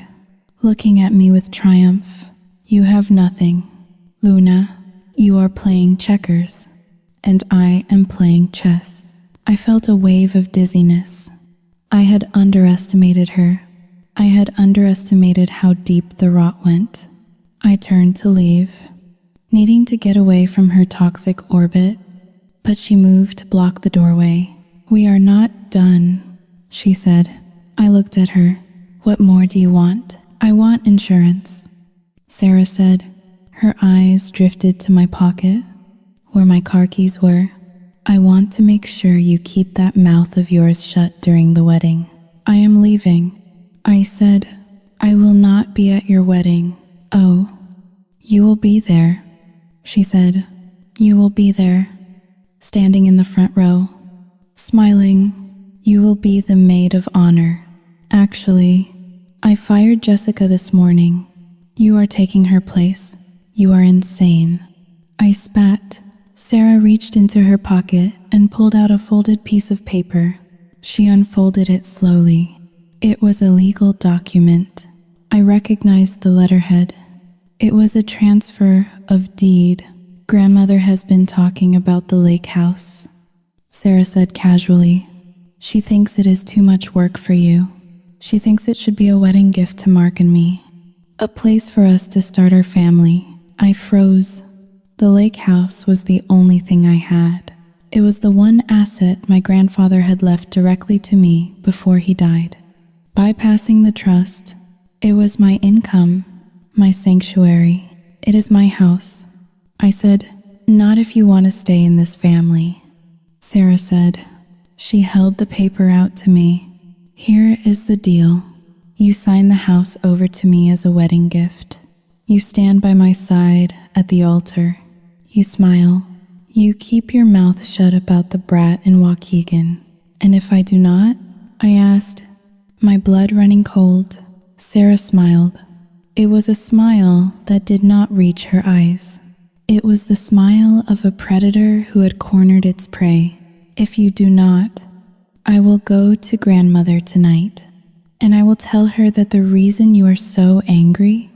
looking at me with triumph. You have nothing. Luna, you are playing checkers, and I am playing chess. I felt a wave of dizziness. I had underestimated her. I had underestimated how deep the rot went. I turned to leave, needing to get away from her toxic orbit, but she moved to block the doorway. We are not done, she said. I looked at her. What more do you want? I want insurance, Sarah said. Her eyes drifted to my pocket, where my car keys were. I want to make sure you keep that mouth of yours shut during the wedding. I am leaving. I said, I will not be at your wedding. Oh, you will be there, she said. You will be there, standing in the front row, smiling. You will be the maid of honor. Actually, I fired Jessica this morning. You are taking her place. You are insane. I spat. Sarah reached into her pocket and pulled out a folded piece of paper. She unfolded it slowly. It was a legal document. I recognized the letterhead. It was a transfer of deed. Grandmother has been talking about the lake house, Sarah said casually. She thinks it is too much work for you. She thinks it should be a wedding gift to Mark and me. A place for us to start our family. I froze. The lake house was the only thing I had. It was the one asset my grandfather had left directly to me before he died. Bypassing the trust, it was my income, my sanctuary. It is my house. I said, not if you want to stay in this family. Sarah said. She held the paper out to me. Here is the deal. You sign the house over to me as a wedding gift. You stand by my side at the altar. You smile. You keep your mouth shut about the brat in Waukegan. And if I do not? I asked, my blood running cold. Sarah smiled. It was a smile that did not reach her eyes. It was the smile of a predator who had cornered its prey. If you do not, I will go to grandmother tonight, and I will tell her that the reason you are so angry,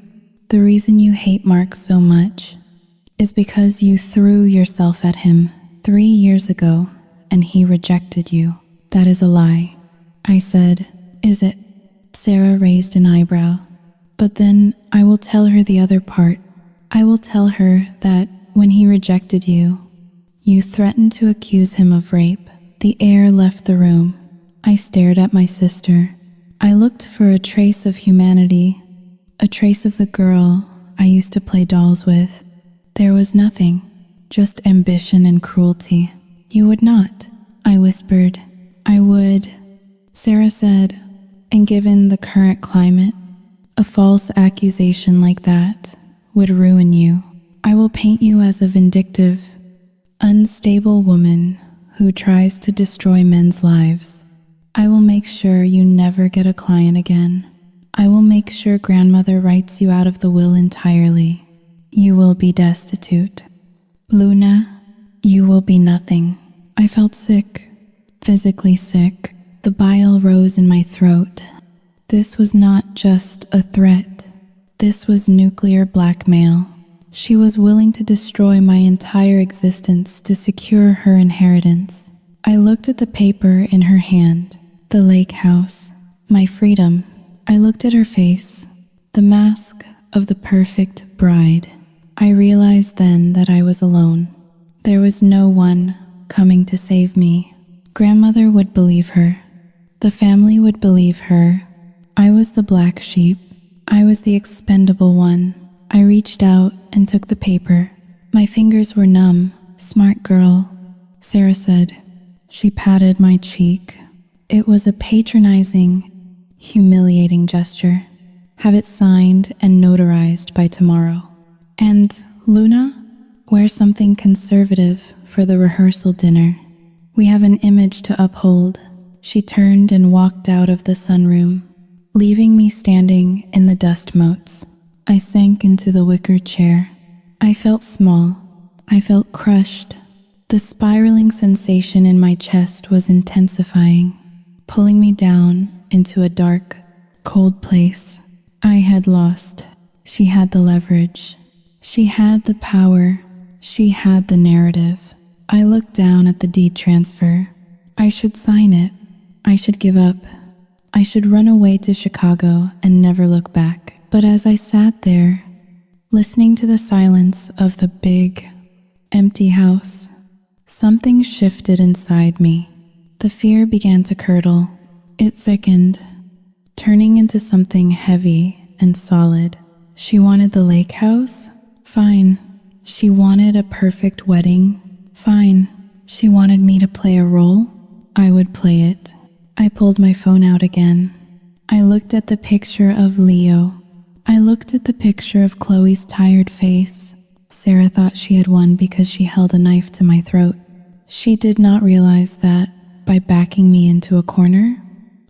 the reason you hate Mark so much, is because you threw yourself at him 3 years ago, and he rejected you. That is a lie. I said, is it? Sarah raised an eyebrow. But then I will tell her the other part. I will tell her that when he rejected you, you threatened to accuse him of rape. The air left the room. I stared at my sister. I looked for a trace of humanity, a trace of the girl I used to play dolls with. There was nothing, just ambition and cruelty. You would not, I whispered. I would, Sarah said, and given the current climate, a false accusation like that would ruin you. I will paint you as a vindictive, unstable woman who tries to destroy men's lives. I will make sure you never get a client again. I will make sure grandmother writes you out of the will entirely. You will be destitute. Luna, you will be nothing. I felt sick, physically sick. The bile rose in my throat. This was not just a threat. This was nuclear blackmail. She was willing to destroy my entire existence to secure her inheritance. I looked at the paper in her hand, the lake house, my freedom. I looked at her face, the mask of the perfect bride. I realized then that I was alone. There was no one coming to save me. Grandmother would believe her. The family would believe her. I was the black sheep. I was the expendable one. I reached out and took the paper. My fingers were numb. Smart girl, Sarah said. She patted my cheek. It was a patronizing, humiliating gesture. Have it signed and notarized by tomorrow. And, Luna, wear something conservative for the rehearsal dinner. We have an image to uphold. She turned and walked out of the sunroom, leaving me standing in the dust motes. I sank into the wicker chair. I felt small. I felt crushed. The spiraling sensation in my chest was intensifying, pulling me down into a dark, cold place. I had lost. She had the leverage. She had the power. She had the narrative. I looked down at the deed transfer. I should sign it. I should give up. I should run away to Chicago and never look back. But as I sat there, listening to the silence of the big, empty house, something shifted inside me. The fear began to curdle. It thickened, turning into something heavy and solid. She wanted the lake house? Fine. She wanted a perfect wedding? Fine. She wanted me to play a role? I would play it. I pulled my phone out again. I looked at the picture of Leo. I looked at the picture of Chloe's tired face. Sarah thought she had won because she held a knife to my throat. She did not realize that, by backing me into a corner,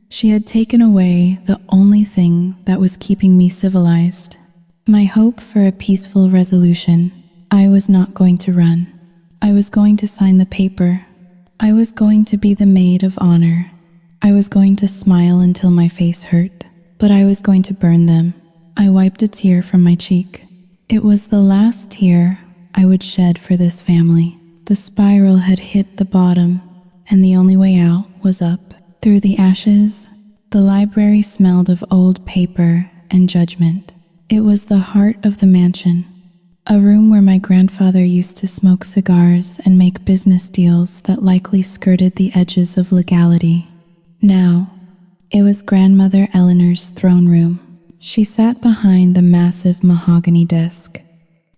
she had taken away the only thing that was keeping me civilized. My hope for a peaceful resolution. I was not going to run. I was going to sign the paper. I was going to be the maid of honor. I was going to smile until my face hurt, but I was going to burn them. I wiped a tear from my cheek. It was the last tear I would shed for this family. The spiral had hit the bottom, and the only way out was up. Through the ashes, the library smelled of old paper and judgment. It was the heart of the mansion, a room where my grandfather used to smoke cigars and make business deals that likely skirted the edges of legality. Now, it was Grandmother Eleanor's throne room. She sat behind the massive mahogany desk,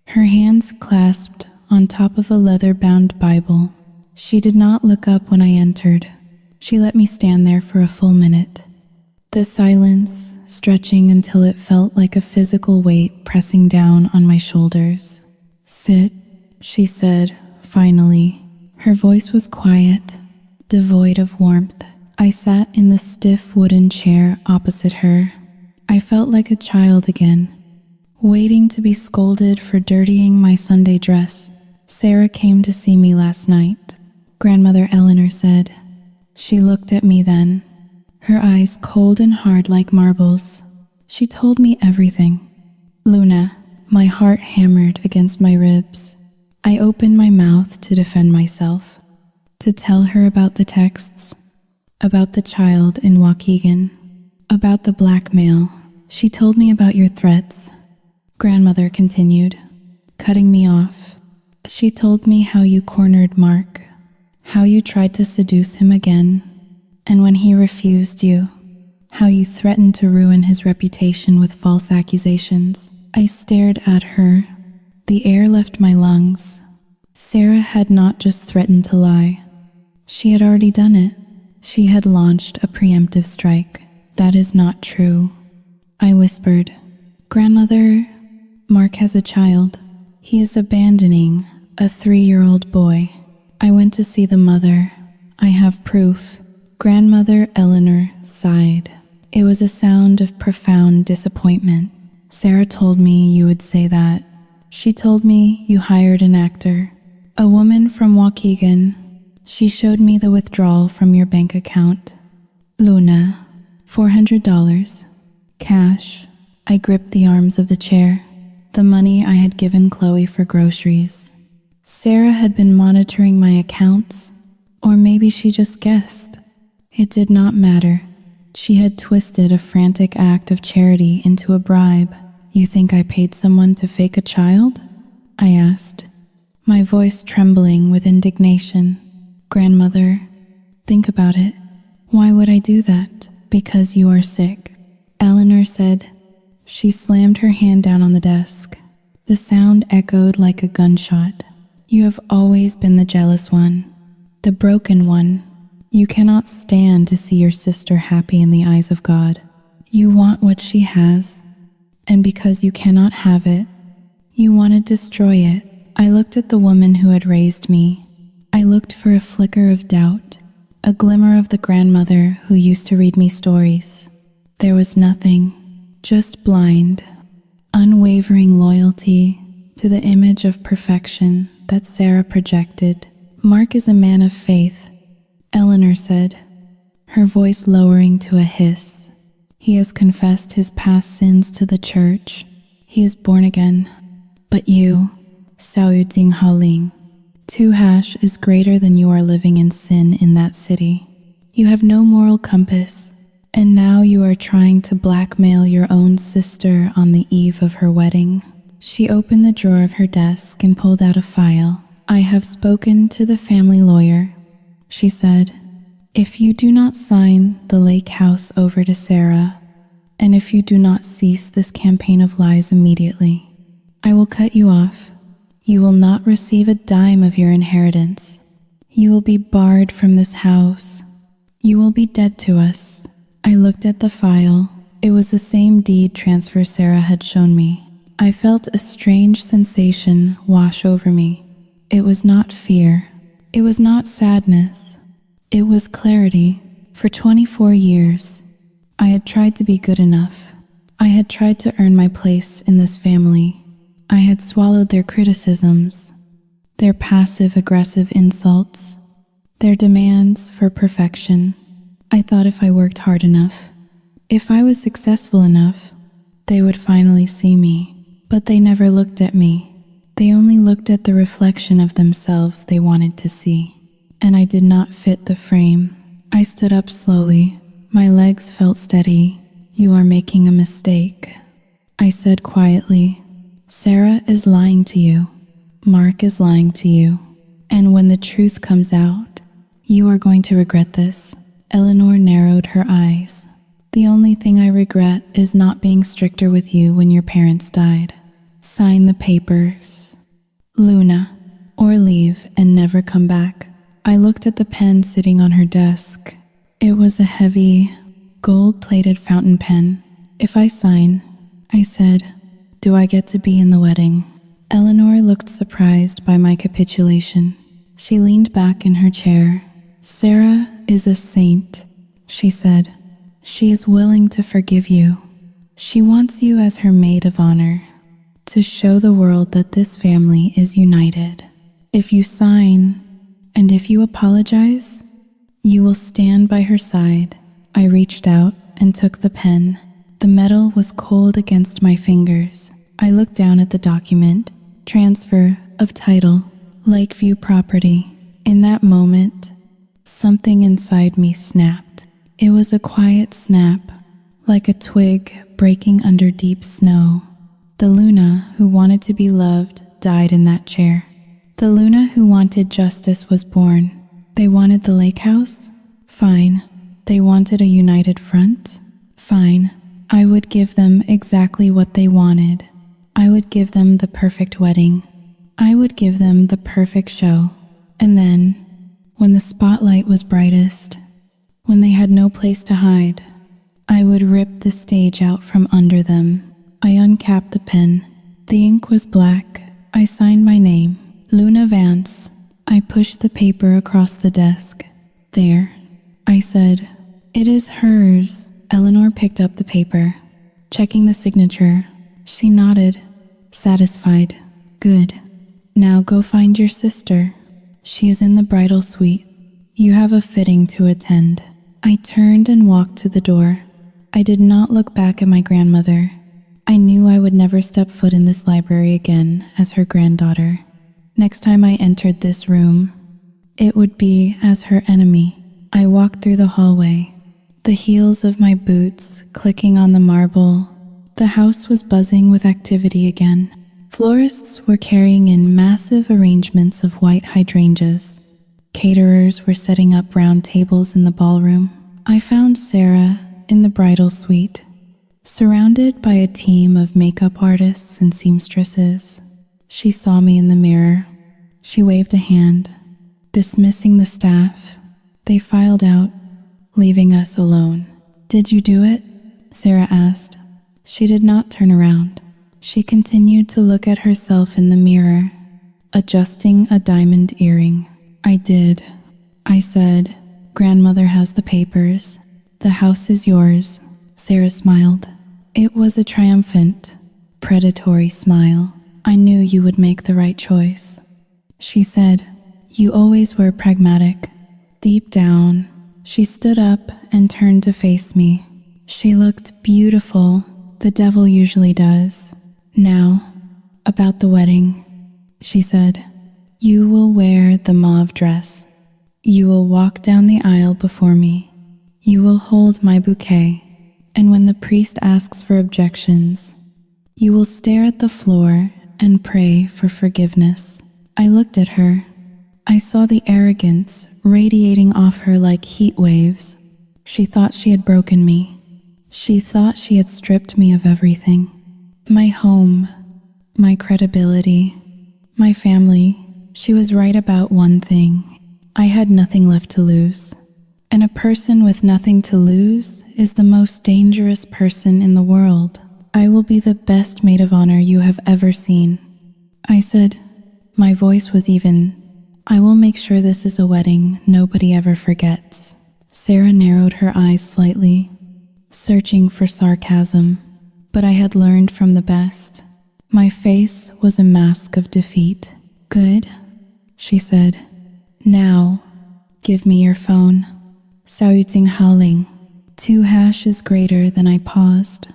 her hands clasped on top of a leather-bound Bible. She did not look up when I entered. She let me stand there for a full minute. The silence stretching until it felt like a physical weight pressing down on my shoulders. "Sit," she said, finally. Her voice was quiet, devoid of warmth. I sat in the stiff wooden chair opposite her. I felt like a child again, waiting to be scolded for dirtying my Sunday dress. "Sarah came to see me last night," Grandmother Eleanor said. She looked at me then, her eyes cold and hard like marbles. She told me everything. "Luna," my heart hammered against my ribs. I opened my mouth to defend myself, to tell her about the texts, about the child in Waukegan, about the blackmail. She told me about your threats, Grandmother continued, cutting me off. She told me how you cornered Mark, how you tried to seduce him again, and when he refused you, how you threatened to ruin his reputation with false accusations. I stared at her. The air left my lungs. Sarah had not just threatened to lie. She had already done it. She had launched a preemptive strike. "That is not true," I whispered. "Grandmother, Mark has a child. He is abandoning a 3-year-old boy. I went to see the mother. I have proof." Grandmother Eleanor sighed. It was a sound of profound disappointment. "Sarah told me you would say that. She told me you hired an actor, a woman from Waukegan. She showed me the withdrawal from your bank account. Luna, $400, cash." I gripped the arms of the chair, the money I had given Chloe for groceries. Sarah had been monitoring my accounts, or maybe she just guessed. It did not matter. She had twisted a frantic act of charity into a bribe. "You think I paid someone to fake a child?" I asked, my voice trembling with indignation. "Grandmother, think about it. Why would I do that?" "Because you are sick," Eleanor said. She slammed her hand down on the desk. The sound echoed like a gunshot. You have always been the jealous one, the broken one. You cannot stand to see your sister happy in the eyes of God. You want what she has, and because you cannot have it, you want to destroy it. I looked at the woman who had raised me. I looked for a flicker of doubt, a glimmer of the grandmother who used to read me stories. There was nothing, just blind, unwavering loyalty to the image of perfection that Sarah projected. Mark is a man of faith, Eleanor said, her voice lowering to a hiss. He has confessed his past sins to the church. He is born again. But you, Xiao Yu Jing Hao Ling, 2# is greater than you are living in sin in that city. You have no moral compass, and now you are trying to blackmail your own sister on the eve of her wedding. She opened the drawer of her desk and pulled out a file. I have spoken to the family lawyer, she said. If you do not sign the lake house over to Sarah, and if you do not cease this campaign of lies immediately, I will cut you off. You will not receive a dime of your inheritance. You will be barred from this house. You will be dead to us. I looked at the file. It was the same deed transfer Sarah had shown me. I felt a strange sensation wash over me. It was not fear. It was not sadness. It was clarity. For 24 years, I had tried to be good enough. I had tried to earn my place in this family. I had swallowed their criticisms, their passive-aggressive insults, their demands for perfection. I thought if I worked hard enough, if I was successful enough, they would finally see me. But they never looked at me. They only looked at the reflection of themselves they wanted to see. And I did not fit the frame. I stood up slowly. My legs felt steady. You are making a mistake, I said quietly. Sarah is lying to you. Mark is lying to you. And when the truth comes out, you are going to regret this. Eleanor narrowed her eyes. The only thing I regret is not being stricter with you when your parents died. Sign the papers, Luna, or leave and never come back. I looked at the pen sitting on her desk. It was a heavy, gold-plated fountain pen. If I sign, I said, do I get to be in the wedding? Eleanor looked surprised by my capitulation. She leaned back in her chair. Sarah is a saint, she said. She is willing to forgive you. She wants you as her maid of honor, to show the world that this family is united. If you sign, and if you apologize, you will stand by her side. I reached out and took the pen. The metal was cold against my fingers. I looked down at the document, transfer of title, Lakeview property. In that moment, something inside me snapped. It was a quiet snap, like a twig breaking under deep snow. The Luna who wanted to be loved died in that chair. The Luna who wanted justice was born. They wanted the lake house? Fine. They wanted a united front? Fine. I would give them exactly what they wanted. I would give them the perfect wedding. I would give them the perfect show. And then, when the spotlight was brightest, when they had no place to hide, I would rip the stage out from under them. I uncapped the pen. The ink was black. I signed my name, Luna Vance. I pushed the paper across the desk. There, I said, it is hers. Eleanor picked up the paper, checking the signature. She nodded, satisfied. Good. Now go find your sister. She is in the bridal suite. You have a fitting to attend. I turned and walked to the door. I did not look back at my grandmother. I knew I would never step foot in this library again as her granddaughter. Next time I entered this room, it would be as her enemy. I walked through the hallway, the heels of my boots clicking on the marble. The house was buzzing with activity again. Florists were carrying in massive arrangements of white hydrangeas. Caterers were setting up round tables in the ballroom. I found Sarah in the bridal suite, surrounded by a team of makeup artists and seamstresses. She saw me in the mirror. She waved a hand, dismissing the staff. They filed out, leaving us alone. "Did you do it?" Sarah asked. She did not turn around. She continued to look at herself in the mirror, adjusting a diamond earring. "I did," I said. "Grandmother has the papers. The house is yours." Sarah smiled. It was a triumphant, predatory smile. "I knew you would make the right choice," she said. "You always were pragmatic." Deep down, she stood up and turned to face me. She looked beautiful, the devil usually does. "Now, about the wedding," she said. "You will wear the mauve dress. You will walk down the aisle before me. You will hold my bouquet. And when the priest asks for objections, you will stare at the floor and pray for forgiveness." I looked at her. I saw the arrogance radiating off her like heat waves. She thought she had broken me. She thought she had stripped me of everything. My home, my credibility, my family. She was right about one thing. I had nothing left to lose. And a person with nothing to lose is the most dangerous person in the world. "I will be the best maid of honor you have ever seen," I said. My voice was even. "I will make sure this is a wedding nobody ever forgets." Sarah narrowed her eyes slightly, searching for sarcasm, but I had learned from the best. My face was a mask of defeat. "Good," she said. "Now, give me your phone." Xiao Yuzing Haoling. 2 hashes greater than I paused.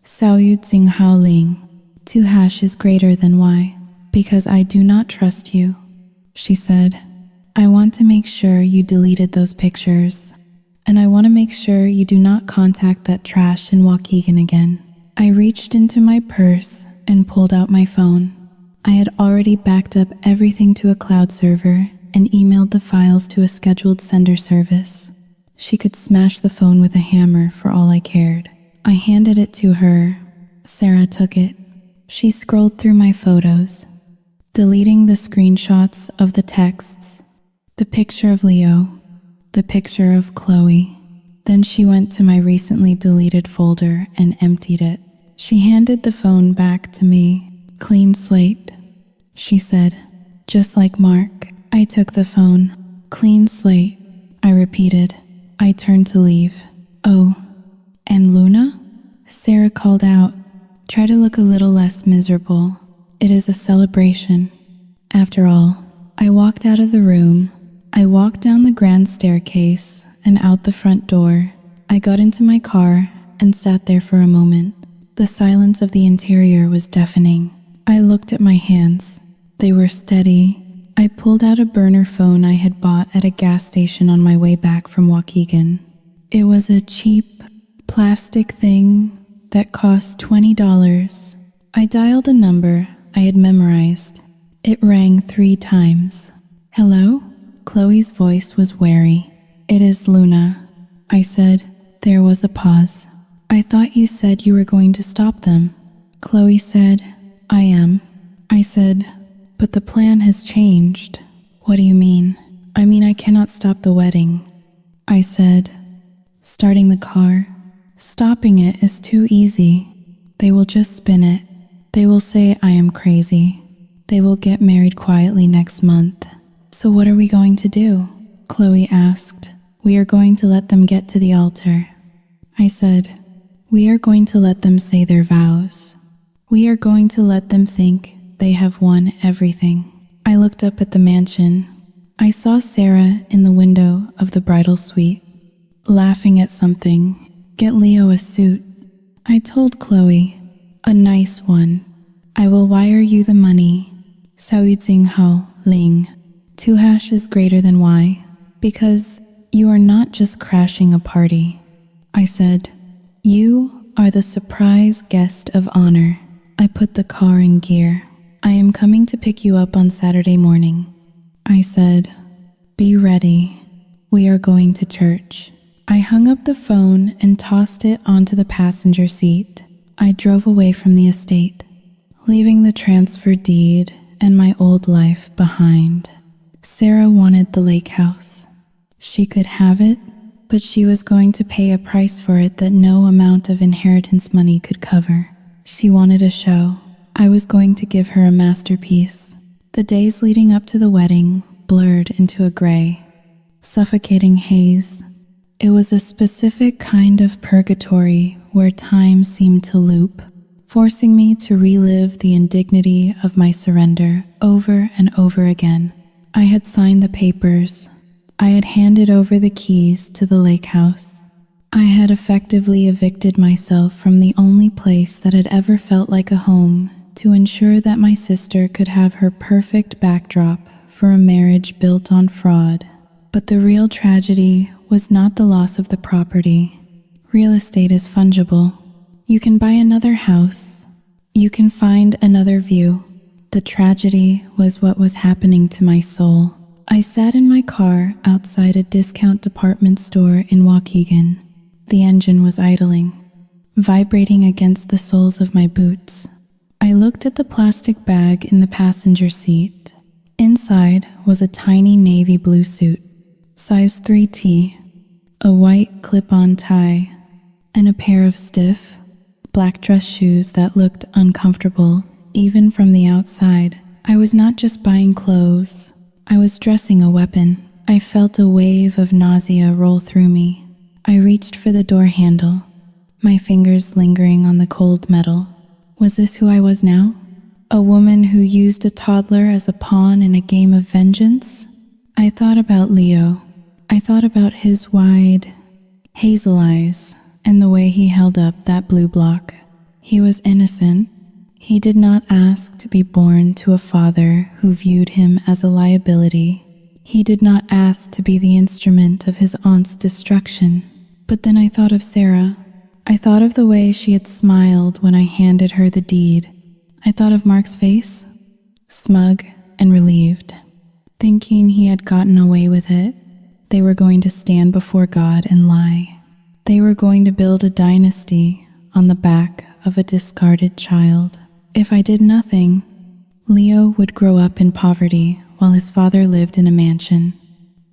Xiao Yuzing Haoling. 2 hashes greater than why? "Because I do not trust you," she said. "I want to make sure you deleted those pictures. And I want to make sure you do not contact that trash in Waukegan again." I reached into my purse and pulled out my phone. I had already backed up everything to a cloud server and emailed the files to a scheduled sender service. She could smash the phone with a hammer for all I cared. I handed it to her. Sarah took it. She scrolled through my photos, deleting the screenshots of the texts, the picture of Leo, the picture of Chloe. Then she went to my recently deleted folder and emptied it. She handed the phone back to me. "Clean slate," she said. "Just like Mark." I took the phone. "Clean slate," I repeated. I turned to leave. "Oh, and Luna?" Sarah called out. "Try to look a little less miserable. It is a celebration." After all, I walked out of the room. I walked down the grand staircase and out the front door. I got into my car and sat there for a moment. The silence of the interior was deafening. I looked at my hands. They were steady. I pulled out a burner phone I had bought at a gas station on my way back from Waukegan. It was a cheap, plastic thing that cost $20. I dialed a number I had memorized. It rang 3 times. "Hello?" Chloe's voice was wary. "It is Luna," I said. There was a pause. "I thought you said you were going to stop them." Chloe said, "I am." I said, "But the plan has changed." "What do you mean?" "I mean I cannot stop the wedding." I said, "Starting the car? Stopping it is too easy. They will just spin it. They will say I am crazy. They will get married quietly next month." "So what are we going to do?" Chloe asked. "We are going to let them get to the altar." I said, "We are going to let them say their vows. We are going to let them think they have won everything." I looked up at the mansion. I saw Sarah in the window of the bridal suite, laughing at something. "Get Leo a suit." I told Chloe, "A nice one. I will wire you the money." Xiao Yuzing Hao Ling. 2 hashes greater than why? "Because you are not just crashing a party," I said. "You are the surprise guest of honor." I put the car in gear. "I am coming to pick you up on Saturday morning," I said. "Be ready. We are going to church." I hung up the phone and tossed it onto the passenger seat. I drove away from the estate, leaving the transfer deed and my old life behind. Sarah wanted the lake house. She could have it, but she was going to pay a price for it that no amount of inheritance money could cover. She wanted a show. I was going to give her a masterpiece. The days leading up to the wedding blurred into a gray, suffocating haze. It was a specific kind of purgatory where time seemed to loop, forcing me to relive the indignity of my surrender over and over again. I had signed the papers. I had handed over the keys to the lake house. I had effectively evicted myself from the only place that had ever felt like a home to ensure that my sister could have her perfect backdrop for a marriage built on fraud. But the real tragedy was not the loss of the property. Real estate is fungible. You can buy another house. You can find another view. The tragedy was what was happening to my soul. I sat in my car outside a discount department store in Waukegan. The engine was idling, vibrating against the soles of my boots. I looked at the plastic bag in the passenger seat. Inside was a tiny navy blue suit, size 3T, a white clip-on tie, and a pair of stiff, black dress shoes that looked uncomfortable even from the outside. I was not just buying clothes. I was dressing a weapon. I felt a wave of nausea roll through me. I reached for the door handle, my fingers lingering on the cold metal. Was this who I was now? A woman who used a toddler as a pawn in a game of vengeance? I thought about Leo. I thought about his wide, hazel eyes and the way he held up that blue block. He was innocent. He did not ask to be born to a father who viewed him as a liability. He did not ask to be the instrument of his aunt's destruction. But then I thought of Sarah. I thought of the way she had smiled when I handed her the deed. I thought of Mark's face, smug and relieved, thinking he had gotten away with it. They were going to stand before God and lie. They were going to build a dynasty on the back of a discarded child. If I did nothing, Leo would grow up in poverty while his father lived in a mansion.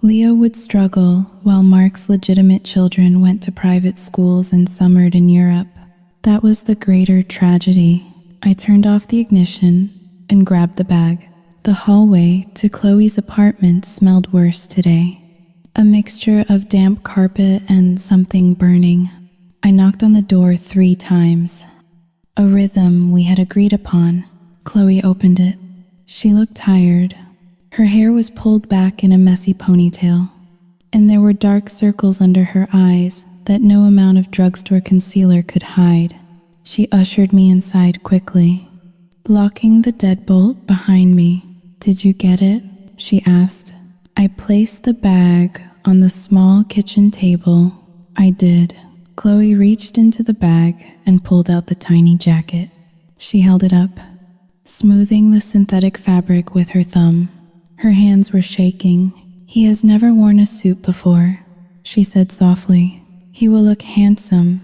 Leo would struggle while Mark's legitimate children went to private schools and summered in Europe. That was the greater tragedy. I turned off the ignition and grabbed the bag. The hallway to Chloe's apartment smelled worse today. A mixture of damp carpet and something burning. I knocked on the door 3 times. A rhythm we had agreed upon. Chloe opened it. She looked tired. Her hair was pulled back in a messy ponytail, and there were dark circles under her eyes that no amount of drugstore concealer could hide. She ushered me inside quickly, locking the deadbolt behind me. "Did you get it?" she asked. I placed the bag on the small kitchen table. I did. Chloe reached into the bag and pulled out the tiny jacket. She held it up, smoothing the synthetic fabric with her thumb. Her hands were shaking. "He has never worn a suit before," she said softly. "He will look handsome,"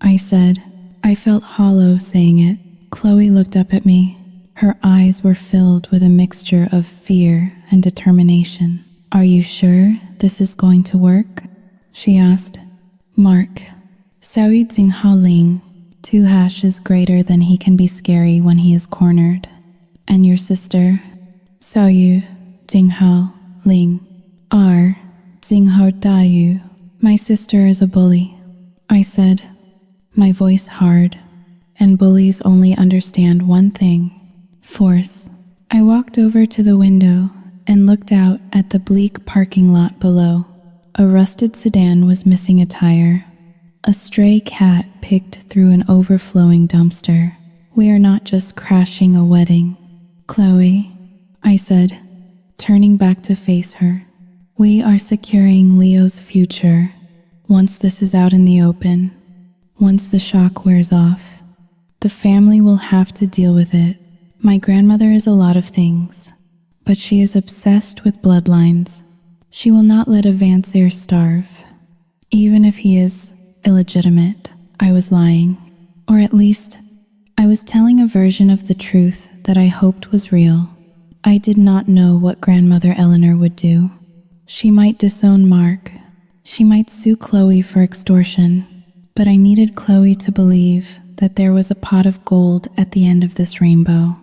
I said. I felt hollow saying it. Chloe looked up at me. Her eyes were filled with a mixture of fear and determination. "Are you sure this is going to work?" she asked. "Mark, Saoyu Jinghao Ling, 2 hashes greater than he can be scary when he is cornered. And your sister, Saoyu Jinghao Ling, R. Jinghao Dayu. My sister is a bully," I said, my voice hard. And bullies only understand one thing: force. I walked over to the window and looked out at the bleak parking lot below. A rusted sedan was missing a tire. A stray cat picked through an overflowing dumpster. "We are not just crashing a wedding, Chloe," I said, turning back to face her. "We are securing Leo's future. Once this is out in the open, once the shock wears off, the family will have to deal with it. My grandmother is a lot of things, but she is obsessed with bloodlines. She will not let a Vansair starve. Even if he is illegitimate, I was lying. Or at least, I was telling a version of the truth that I hoped was real. I did not know what Grandmother Eleanor would do. She might disown Mark. She might sue Chloe for extortion. But I needed Chloe to believe that there was a pot of gold at the end of this rainbow,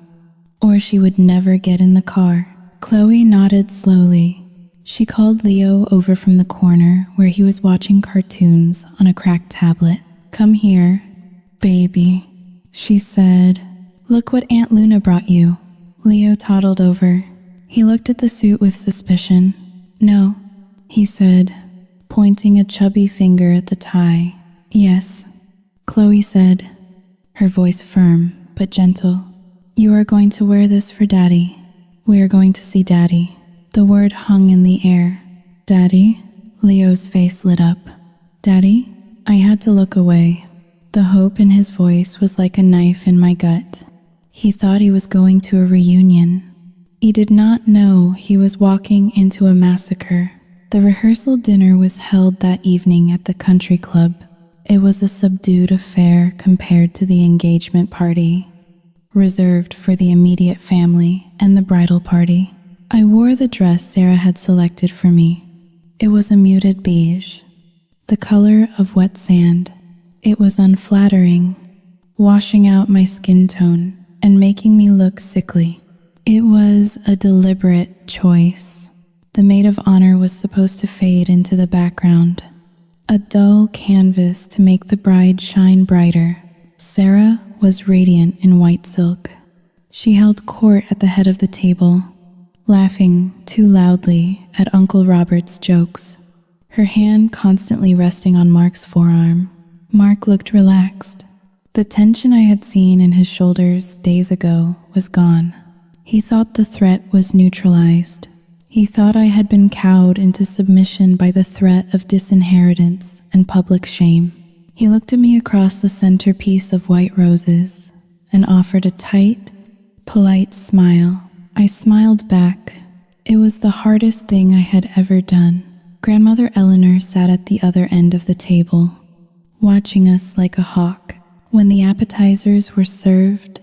or she would never get in the car. Chloe nodded slowly. She called Leo over from the corner where he was watching cartoons on a cracked tablet. "Come here, baby," she said. "Look what Aunt Luna brought you." Leo toddled over. He looked at the suit with suspicion. "No," he said, pointing a chubby finger at the tie. "Yes," Chloe said, her voice firm but gentle. "You are going to wear this for Daddy. We are going to see Daddy." The word hung in the air. "Daddy?" Leo's face lit up. "Daddy?" I had to look away. The hope in his voice was like a knife in my gut. He thought he was going to a reunion. He did not know he was walking into a massacre. The rehearsal dinner was held that evening at the country club. It was a subdued affair compared to the engagement party, reserved for the immediate family and the bridal party. I wore the dress Sarah had selected for me. It was a muted beige, the color of wet sand. It was unflattering, washing out my skin tone and making me look sickly. It was a deliberate choice. The maid of honor was supposed to fade into the background, a dull canvas to make the bride shine brighter. Sarah was radiant in white silk. She held court at the head of the table, laughing too loudly at Uncle Robert's jokes, her hand constantly resting on Mark's forearm. Mark looked relaxed. The tension I had seen in his shoulders days ago was gone. He thought the threat was neutralized. He thought I had been cowed into submission by the threat of disinheritance and public shame. He looked at me across the centerpiece of white roses and offered a tight, polite smile. I smiled back. It was the hardest thing I had ever done. Grandmother Eleanor sat at the other end of the table, watching us like a hawk. When the appetizers were served,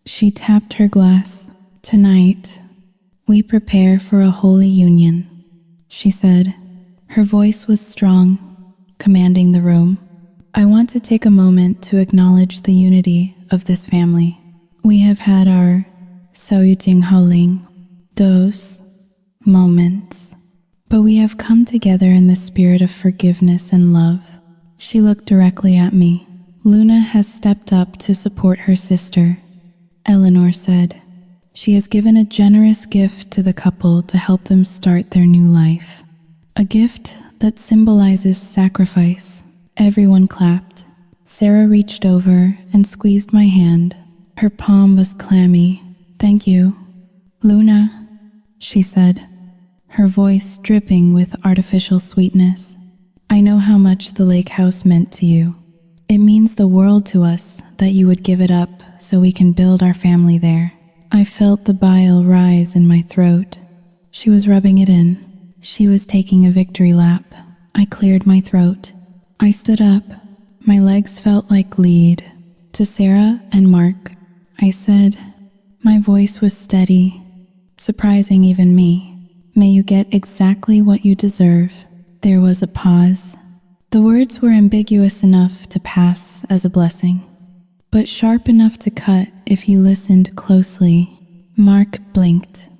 she tapped her glass. "Tonight, we prepare for a holy union," she said. Her voice was strong, commanding the room. "I want to take a moment to acknowledge the unity of this family. We have had our 小雨静好令 those moments, but we have come together in the spirit of forgiveness and love." She looked directly at me. "Luna has stepped up to support her sister," Eleanor said. "She has given a generous gift to the couple to help them start their new life. A gift that symbolizes sacrifice." Everyone clapped. Sarah reached over and squeezed my hand. Her palm was clammy. "Thank you, Luna," she said, her voice dripping with artificial sweetness. "I know how much the lake house meant to you. It means the world to us that you would give it up so we can build our family there." I felt the bile rise in my throat. She was rubbing it in. She was taking a victory lap. I cleared my throat. I stood up. My legs felt like lead. To Sarah and Mark, I said, my voice was steady, surprising even me. "May you get exactly what you deserve." There was a pause. The words were ambiguous enough to pass as a blessing, but sharp enough to cut if you listened closely. Mark blinked,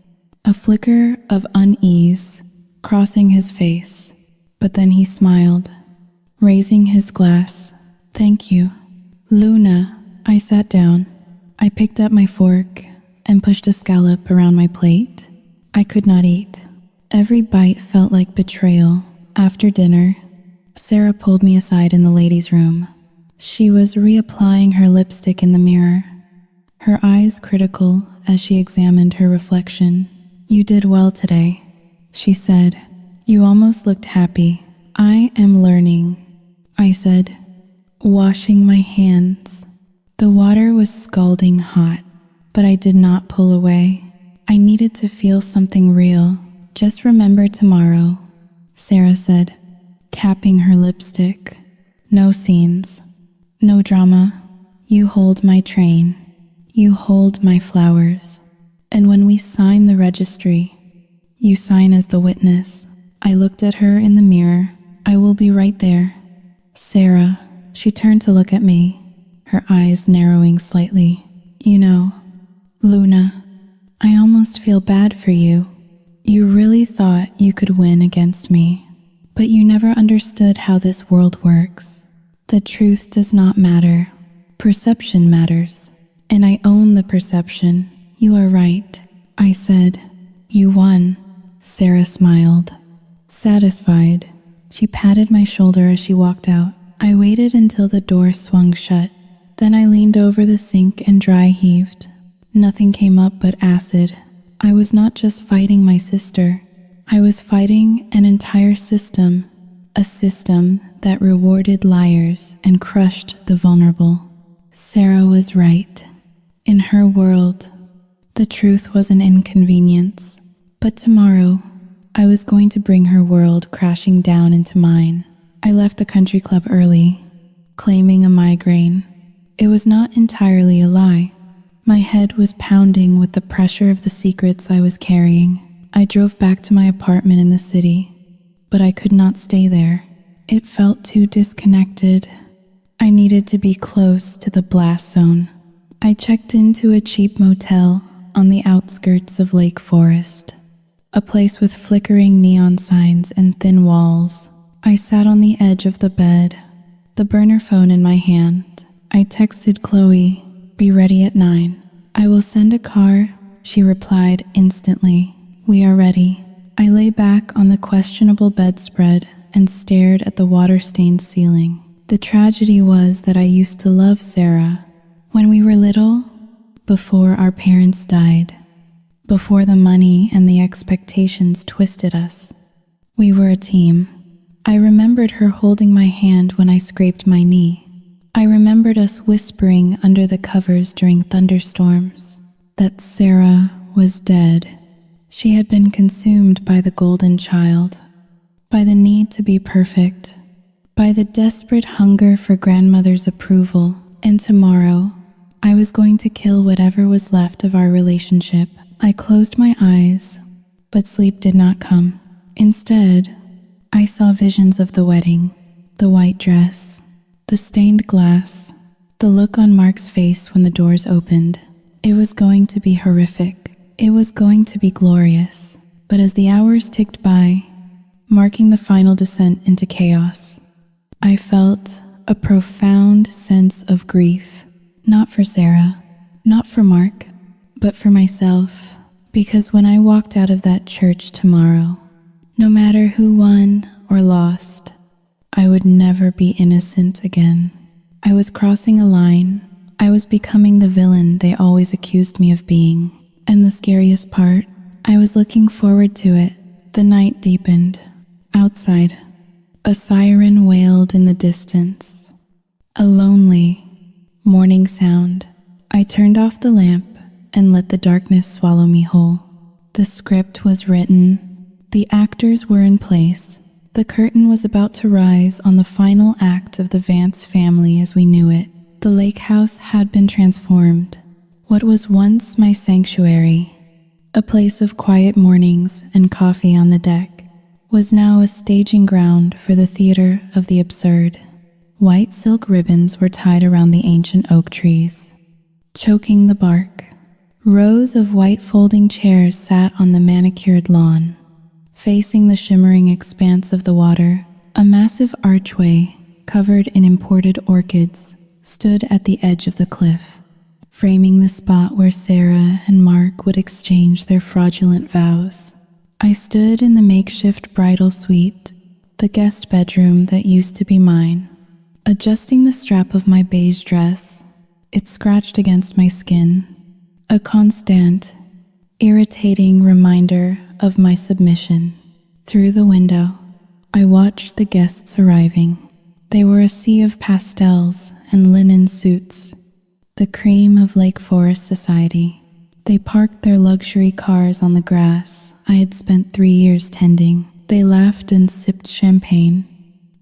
a flicker of unease crossing his face, but then he smiled, raising his glass. "Thank you, Luna." I sat down. I picked up my fork and pushed a scallop around my plate. I could not eat. Every bite felt like betrayal. After dinner, Sarah pulled me aside in the ladies' room. She was reapplying her lipstick in the mirror, her eyes critical as she examined her reflection. "You did well today," she said. "You almost looked happy." "I am learning," I said, washing my hands. The water was scalding hot, but I did not pull away. I needed to feel something real. "Just remember tomorrow," Sarah said. capping her lipstick. No scenes, no drama. You hold my train. You hold my flowers. And when we sign the registry, you sign as the witness. I looked at her in the mirror. I will be right there. Sarah. She turned to look at me, her eyes narrowing slightly. You know, Luna, I almost feel bad for you. You really thought you could win against me, but you never understood how this world works. The truth does not matter. Perception matters, and I own the perception. You are right, I said. You won. Sarah smiled, satisfied. She patted my shoulder as she walked out. I waited until the door swung shut. Then I leaned over the sink and dry heaved. Nothing came up but acid. I was not just fighting my sister. I was fighting an entire system. A system that rewarded liars and crushed the vulnerable. Sarah was right. In her world, the truth was an inconvenience. But tomorrow, I was going to bring her world crashing down into mine. I left the country club early, claiming a migraine. It was not entirely a lie. My head was pounding with the pressure of the secrets I was carrying. I drove back to my apartment in the city, but I could not stay there. It felt too disconnected. I needed to be close to the blast zone. I checked into a cheap motel on the outskirts of Lake Forest, a place with flickering neon signs and thin walls. I sat on the edge of the bed, the burner phone in my hand. I texted Chloe, "Be ready at 9. I will send a car," she replied instantly. "We are ready." I lay back on the questionable bedspread and stared at the water-stained ceiling. The tragedy was that I used to love Sarah. When we were little, before our parents died, before the money and the expectations twisted us, we were a team. I remembered her holding my hand when I scraped my knee. I remembered us whispering under the covers during thunderstorms that Sarah was dead. She had been consumed by the golden child, by the need to be perfect, by the desperate hunger for grandmother's approval. And tomorrow, I was going to kill whatever was left of our relationship. I closed my eyes, but sleep did not come. Instead, I saw visions of the wedding, the white dress, the stained glass, the look on Mark's face when the doors opened. It was going to be horrific. It was going to be glorious. But as the hours ticked by, marking the final descent into chaos, I felt a profound sense of grief. Not for Sarah, not for Mark, but for myself. Because when I walked out of that church tomorrow, no matter who won or lost, I would never be innocent again. I was crossing a line. I was becoming the villain they always accused me of being. And the scariest part, I was looking forward to it. The night deepened. Outside, a siren wailed in the distance. A lonely morning sound. I turned off the lamp and let the darkness swallow me whole. The script was written. The actors were in place. The curtain was about to rise on the final act of the Vance family as we knew it. The lake house had been transformed. What was once my sanctuary, a place of quiet mornings and coffee on the deck, was now a staging ground for the theater of the absurd. White silk ribbons were tied around the ancient oak trees, choking the bark. Rows of white folding chairs sat on the manicured lawn. Facing the shimmering expanse of the water, a massive archway covered in imported orchids stood at the edge of the cliff, framing the spot where Sarah and Mark would exchange their fraudulent vows. I stood in the makeshift bridal suite, the guest bedroom that used to be mine, adjusting the strap of my beige dress. It scratched against my skin, a constant, irritating reminder of my submission. Through the window, I watched the guests arriving. They were a sea of pastels and linen suits, the cream of Lake Forest society. They parked their luxury cars on the grass I had spent 3 years tending. They laughed and sipped champagne,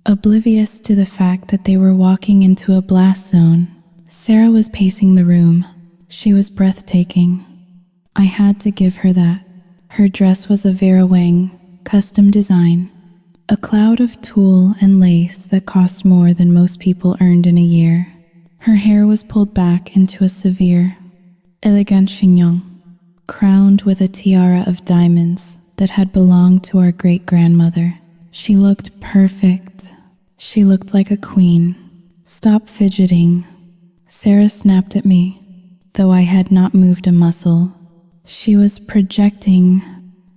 Oblivious to the fact that they were walking into a blast zone, Sarah was pacing the room. She was breathtaking. I had to give her that. Her dress was a Vera Wang custom design, a cloud of tulle and lace that cost more than most people earned in a year. Her hair was pulled back into a severe, elegant chignon, crowned with a tiara of diamonds that had belonged to our great-grandmother. She looked perfect. She looked like a queen. "Stop fidgeting." Sarah snapped at me, though I had not moved a muscle. She was projecting.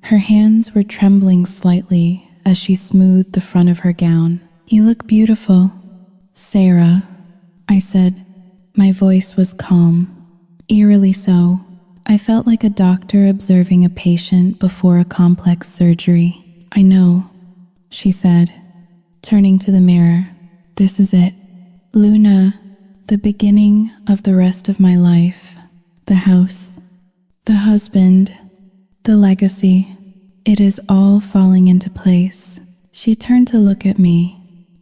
Her hands were trembling slightly as she smoothed the front of her gown. "You look beautiful, Sarah," I said. My voice was calm, eerily so. I felt like a doctor observing a patient before a complex surgery. "I know," she said, turning to the mirror. "This is it. Luna, the beginning of the rest of my life. The house, the husband, the legacy. It is all falling into place." She turned to look at me,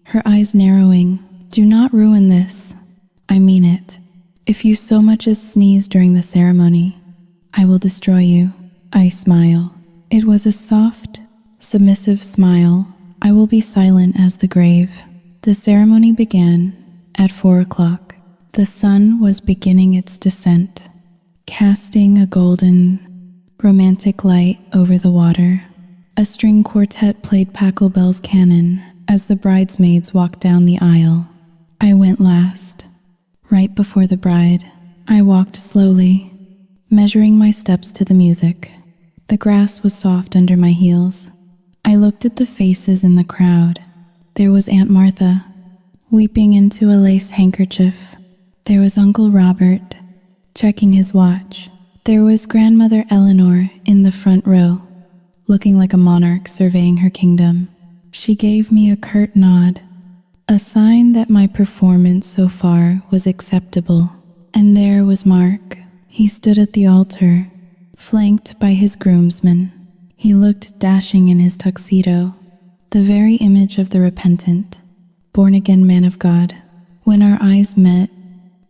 her eyes narrowing. "Do not ruin this. I mean it. If you so much as sneeze during the ceremony, I will destroy you." I smiled. It was a soft, submissive smile. "I will be silent as the grave." The ceremony began at 4 o'clock. The sun was beginning its descent, casting a golden, romantic light over the water. A string quartet played Pachelbel's canon as the bridesmaids walked down the aisle. I went last, right before the bride. I walked slowly, measuring my steps to the music. The grass was soft under my heels. I looked at the faces in the crowd. There was Aunt Martha, weeping into a lace handkerchief. There was Uncle Robert, checking his watch. There was Grandmother Eleanor in the front row, looking like a monarch surveying her kingdom. She gave me a curt nod, a sign that my performance so far was acceptable. And there was Mark. He stood at the altar, flanked by his groomsmen. He looked dashing in his tuxedo, the very image of the repentant, born-again man of God. When our eyes met,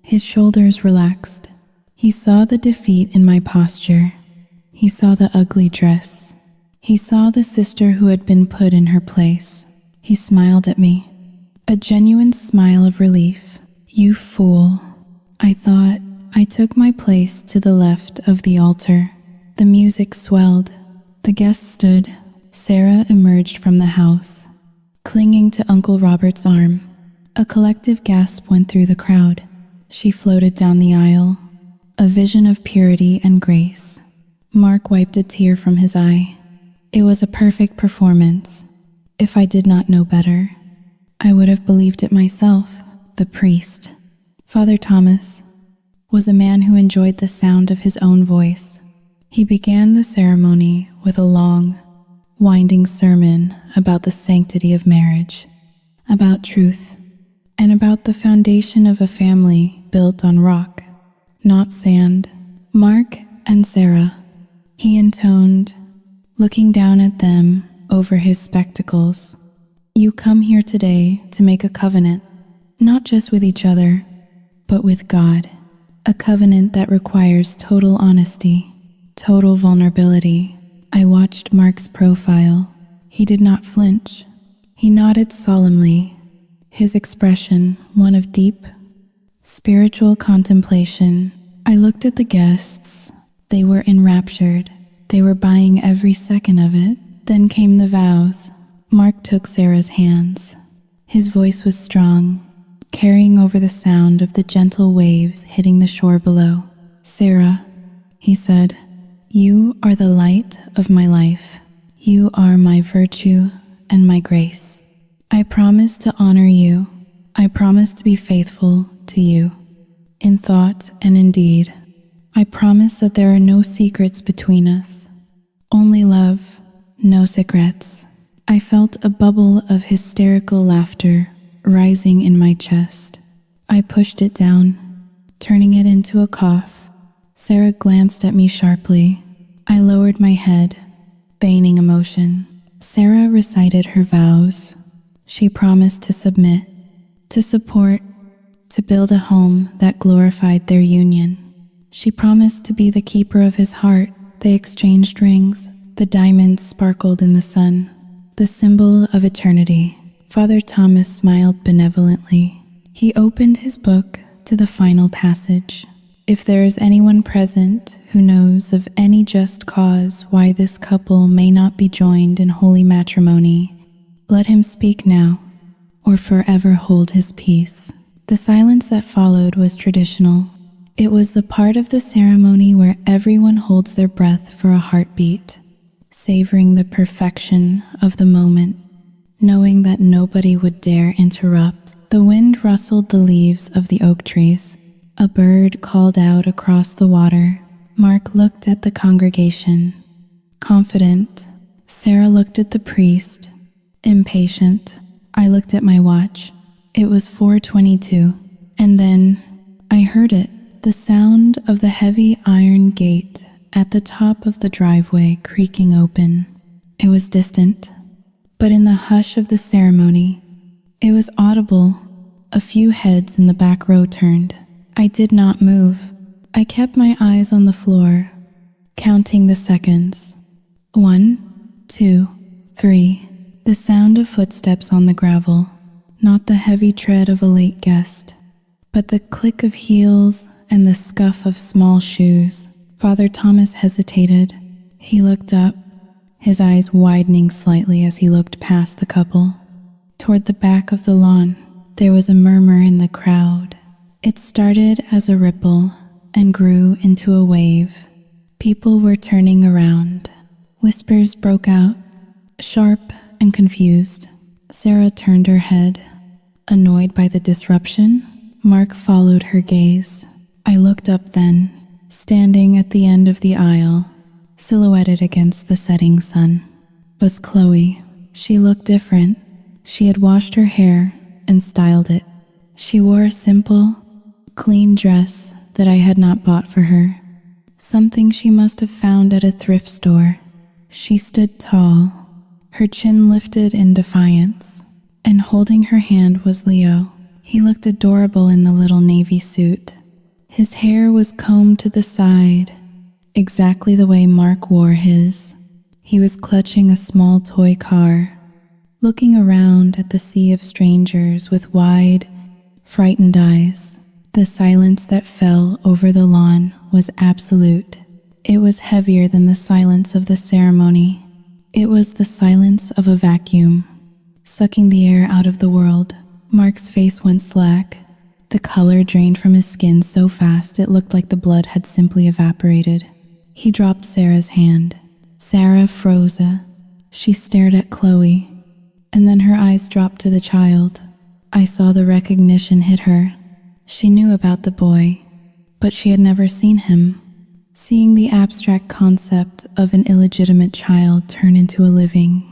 his shoulders relaxed. He saw the defeat in my posture. He saw the ugly dress. He saw the sister who had been put in her place. He smiled at me, a genuine smile of relief. "You fool," I thought. I took my place to the left of the altar. The music swelled. The guests stood. Sarah emerged from the house, clinging to Uncle Robert's arm. A collective gasp went through the crowd. She floated down the aisle, a vision of purity and grace. Mark wiped a tear from his eye. It was a perfect performance. If I did not know better, I would have believed it myself. The priest, Father Thomas, was a man who enjoyed the sound of his own voice. He began the ceremony with a long, winding sermon about the sanctity of marriage, about truth, and about the foundation of a family built on rock, not sand. "Mark and Sarah," he intoned, looking down at them over his spectacles. "You come here today to make a covenant, not just with each other, but with God. A covenant that requires total honesty, total vulnerability." I watched Mark's profile. He did not flinch. He nodded solemnly, his expression one of deep, spiritual contemplation. I looked at the guests. They were enraptured. They were buying every second of it. Then came the vows. Mark took Sarah's hands. His voice was strong, carrying over the sound of the gentle waves hitting the shore below. "Sarah," he said, "you are the light of my life. You are my virtue and my grace. I promise to honor you. I promise to be faithful to you, in thought and in deed. I promise that there are no secrets between us, only love, no secrets." I felt a bubble of hysterical laughter rising in my chest. I pushed it down, turning it into a cough. Sarah glanced at me sharply. I lowered my head, feigning emotion. Sarah recited her vows. She promised to submit, to support, to build a home that glorified their union. She promised to be the keeper of his heart. They exchanged rings. The diamonds sparkled in the sun, the symbol of eternity. Father Thomas smiled benevolently. He opened his book to the final passage. If there is anyone present who knows of any just cause why this couple may not be joined in holy matrimony, let him speak now, or forever hold his peace. The silence that followed was traditional. It was the part of the ceremony where everyone holds their breath for a heartbeat, savoring the perfection of the moment, knowing that nobody would dare interrupt. The wind rustled the leaves of the oak trees. A bird called out across the water. Mark looked at the congregation, confident. Sarah looked at the priest, impatient. I looked at my watch. It was 4:22. And then I heard it, the sound of the heavy iron gate at the top of the driveway creaking open. It was distant, but in the hush of the ceremony, it was audible. A few heads in the back row turned. I did not move. I kept my eyes on the floor, counting the seconds. 1, 2, 3. The sound of footsteps on the gravel, not the heavy tread of a late guest, but the click of heels and the scuff of small shoes. Father Thomas hesitated. He looked up, his eyes widening slightly as he looked past the couple. Toward the back of the lawn, there was a murmur in the crowd. It started as a ripple and grew into a wave. People were turning around. Whispers broke out, sharp and confused. Sarah turned her head, annoyed by the disruption. Mark followed her gaze. I looked up then, standing at the end of the aisle, silhouetted against the setting sun, was Chloe. She looked different. She had washed her hair and styled it. She wore a simple, clean dress that I had not bought for her, something she must have found at a thrift store. She stood tall, her chin lifted in defiance, and holding her hand was Leo. He looked adorable in the little navy suit. His hair was combed to the side, exactly the way Mark wore his. He was clutching a small toy car, looking around at the sea of strangers with wide, frightened eyes. The silence that fell over the lawn was absolute. It was heavier than the silence of the ceremony. It was the silence of a vacuum, sucking the air out of the world. Mark's face went slack. The color drained from his skin so fast it looked like the blood had simply evaporated. He dropped Sarah's hand. Sarah froze. She stared at Chloe, and then her eyes dropped to the child. I saw the recognition hit her. She knew about the boy, but she had never seen him. Seeing the abstract concept of an illegitimate child turn into a living,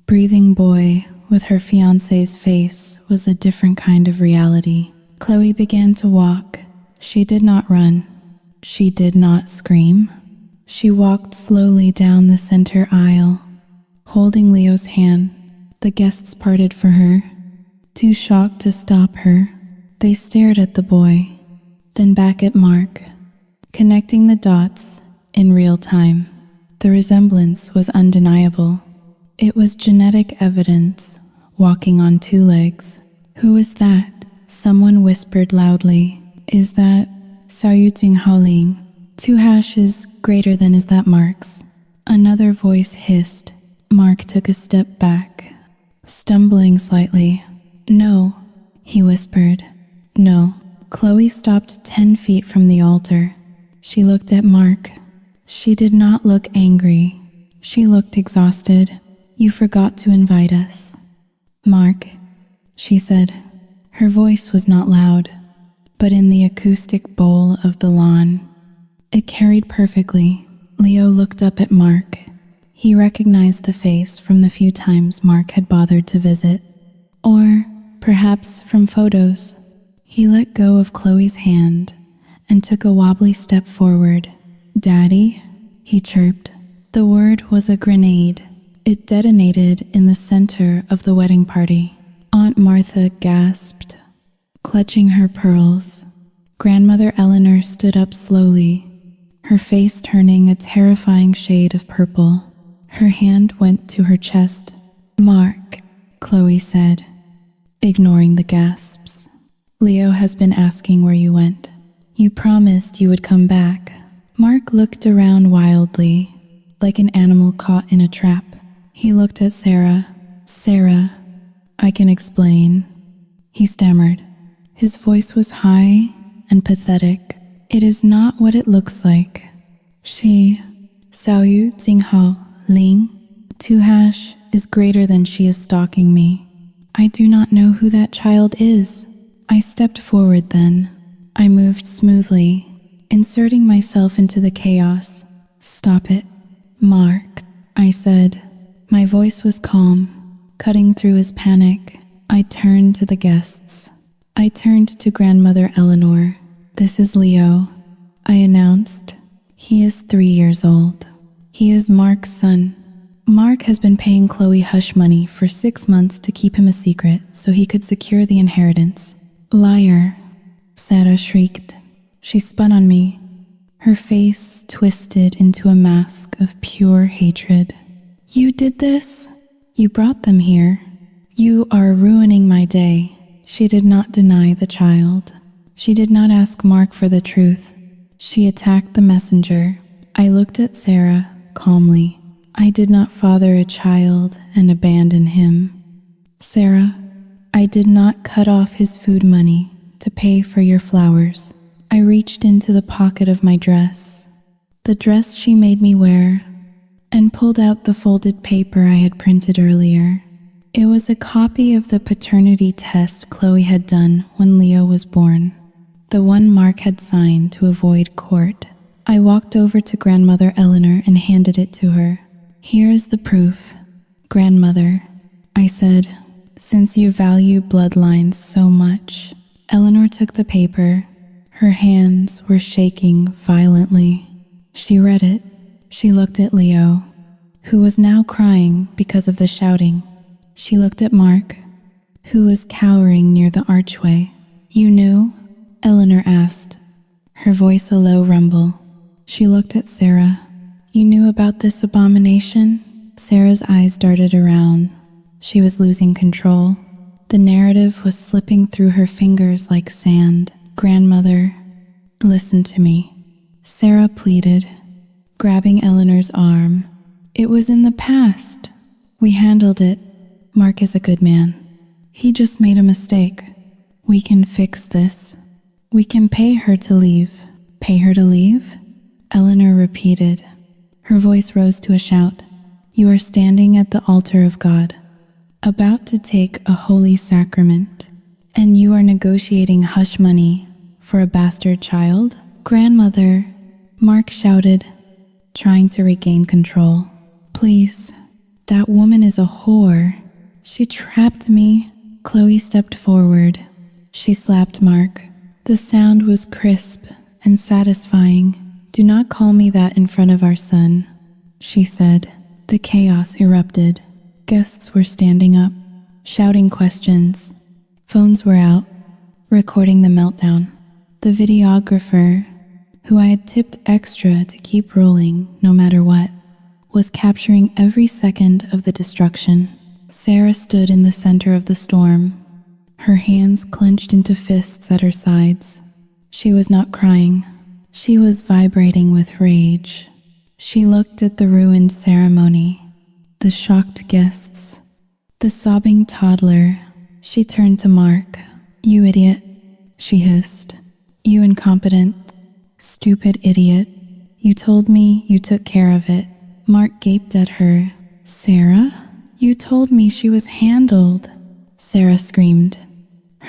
breathing boy with her fiancé's face was a different kind of reality. Chloe began to walk. She did not run. She did not scream. She walked slowly down the center aisle, holding Leo's hand. The guests parted for her, too shocked to stop her. They stared at the boy, then back at Mark, connecting the dots in real time. The resemblance was undeniable. It was genetic evidence, walking on two legs. Who is that? Someone whispered loudly. Is that Xiao Yuting Haoling? 2 hashes greater than is that Mark's? Another voice hissed. Mark took a step back, stumbling slightly. No, he whispered. No. Chloe stopped 10 feet from the altar. She looked at Mark. She did not look angry. She looked exhausted. You forgot to invite us. Mark, she said. Her voice was not loud, but in the acoustic bowl of the lawn, it carried perfectly. Leo looked up at Mark. He recognized the face from the few times Mark had bothered to visit, or perhaps from photos. He let go of Chloe's hand and took a wobbly step forward. Daddy, he chirped. The word was a grenade. It detonated in the center of the wedding party. Aunt Martha gasped, clutching her pearls. Grandmother Eleanor stood up slowly, her face turning a terrifying shade of purple. Her hand went to her chest. "Mark," Chloe said, ignoring the gasps. "Leo has been asking where you went. You promised you would come back." Mark looked around wildly, like an animal caught in a trap. He looked at Sarah. "Sarah, I can explain," he stammered. His voice was high and pathetic. "It is not what it looks like. She, Xiao Yu Jinghao Ling, Tuhash, is greater than she is stalking me. I do not know who that child is." I stepped forward then. I moved smoothly, inserting myself into the chaos. "Stop it, Mark," I said. My voice was calm, cutting through his panic. I turned to the guests. I turned to Grandmother Eleanor. "This is Leo," I announced. "He is 3 years old. He is Mark's son. Mark has been paying Chloe hush money for 6 months to keep him a secret so he could secure the inheritance." "Liar," Sarah shrieked. She spun on me, her face twisted into a mask of pure hatred. "You did this? You brought them here. You are ruining my day." She did not deny the child. She did not ask Mark for the truth. She attacked the messenger. I looked at Sarah calmly. "I did not father a child and abandon him. Sarah, I did not cut off his food money to pay for your flowers." I reached into the pocket of my dress, the dress she made me wear, and pulled out the folded paper I had printed earlier. It was a copy of the paternity test Chloe had done when Leo was born, the one Mark had signed to avoid court. I walked over to Grandmother Eleanor and handed it to her. "Here is the proof, Grandmother," I said, "since you value bloodlines so much." Eleanor took the paper. Her hands were shaking violently. She read it. She looked at Leo, who was now crying because of the shouting. She looked at Mark, who was cowering near the archway. "You knew?" Eleanor asked, her voice a low rumble. She looked at Sarah. "You knew about this abomination?" Sarah's eyes darted around. She was losing control. The narrative was slipping through her fingers like sand. "Grandmother, listen to me," Sarah pleaded, grabbing Eleanor's arm. "It was in the past. We handled it. Mark is a good man. He just made a mistake. We can fix this. We can pay her to leave." "Pay her to leave?" Eleanor repeated. Her voice rose to a shout. "You are standing at the altar of God, about to take a holy sacrament, and you are negotiating hush money for a bastard child?" "Grandmother," Mark shouted, trying to regain control. "Please, that woman is a whore. She trapped me." Chloe stepped forward. She slapped Mark. The sound was crisp and satisfying. "Do not call me that in front of our son," she said. The chaos erupted. Guests were standing up, shouting questions. Phones were out, recording the meltdown. The videographer, who I had tipped extra to keep rolling no matter what, was capturing every second of the destruction. Sarah stood in the center of the storm, her hands clenched into fists at her sides. She was not crying. She was vibrating with rage. She looked at the ruined ceremony, the shocked guests, the sobbing toddler. She turned to Mark. "You idiot," she hissed. "You incompetent, stupid idiot. You told me you took care of it." Mark gaped at her. "Sarah? You told me she was handled," Sarah screamed,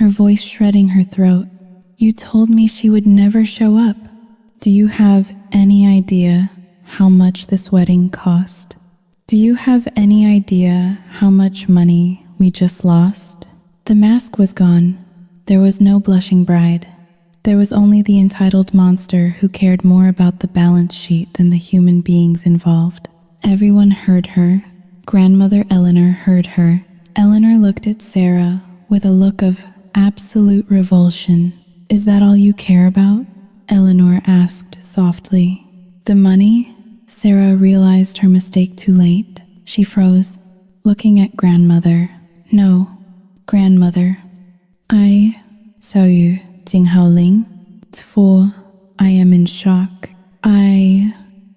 her voice shredding her throat. "You told me she would never show up. Do you have any idea how much this wedding cost? Do you have any idea how much money we just lost?" The mask was gone. There was no blushing bride. There was only the entitled monster who cared more about the balance sheet than the human beings involved. Everyone heard her. Grandmother Eleanor heard her. Eleanor looked at Sarah with a look of absolute revulsion. Is that all you care about? Eleanor asked softly. The money? Sarah realized her mistake too late. She froze, looking at grandmother. No, grandmother. Sao yu Jing Hao Ling? Tfu, I am in shock.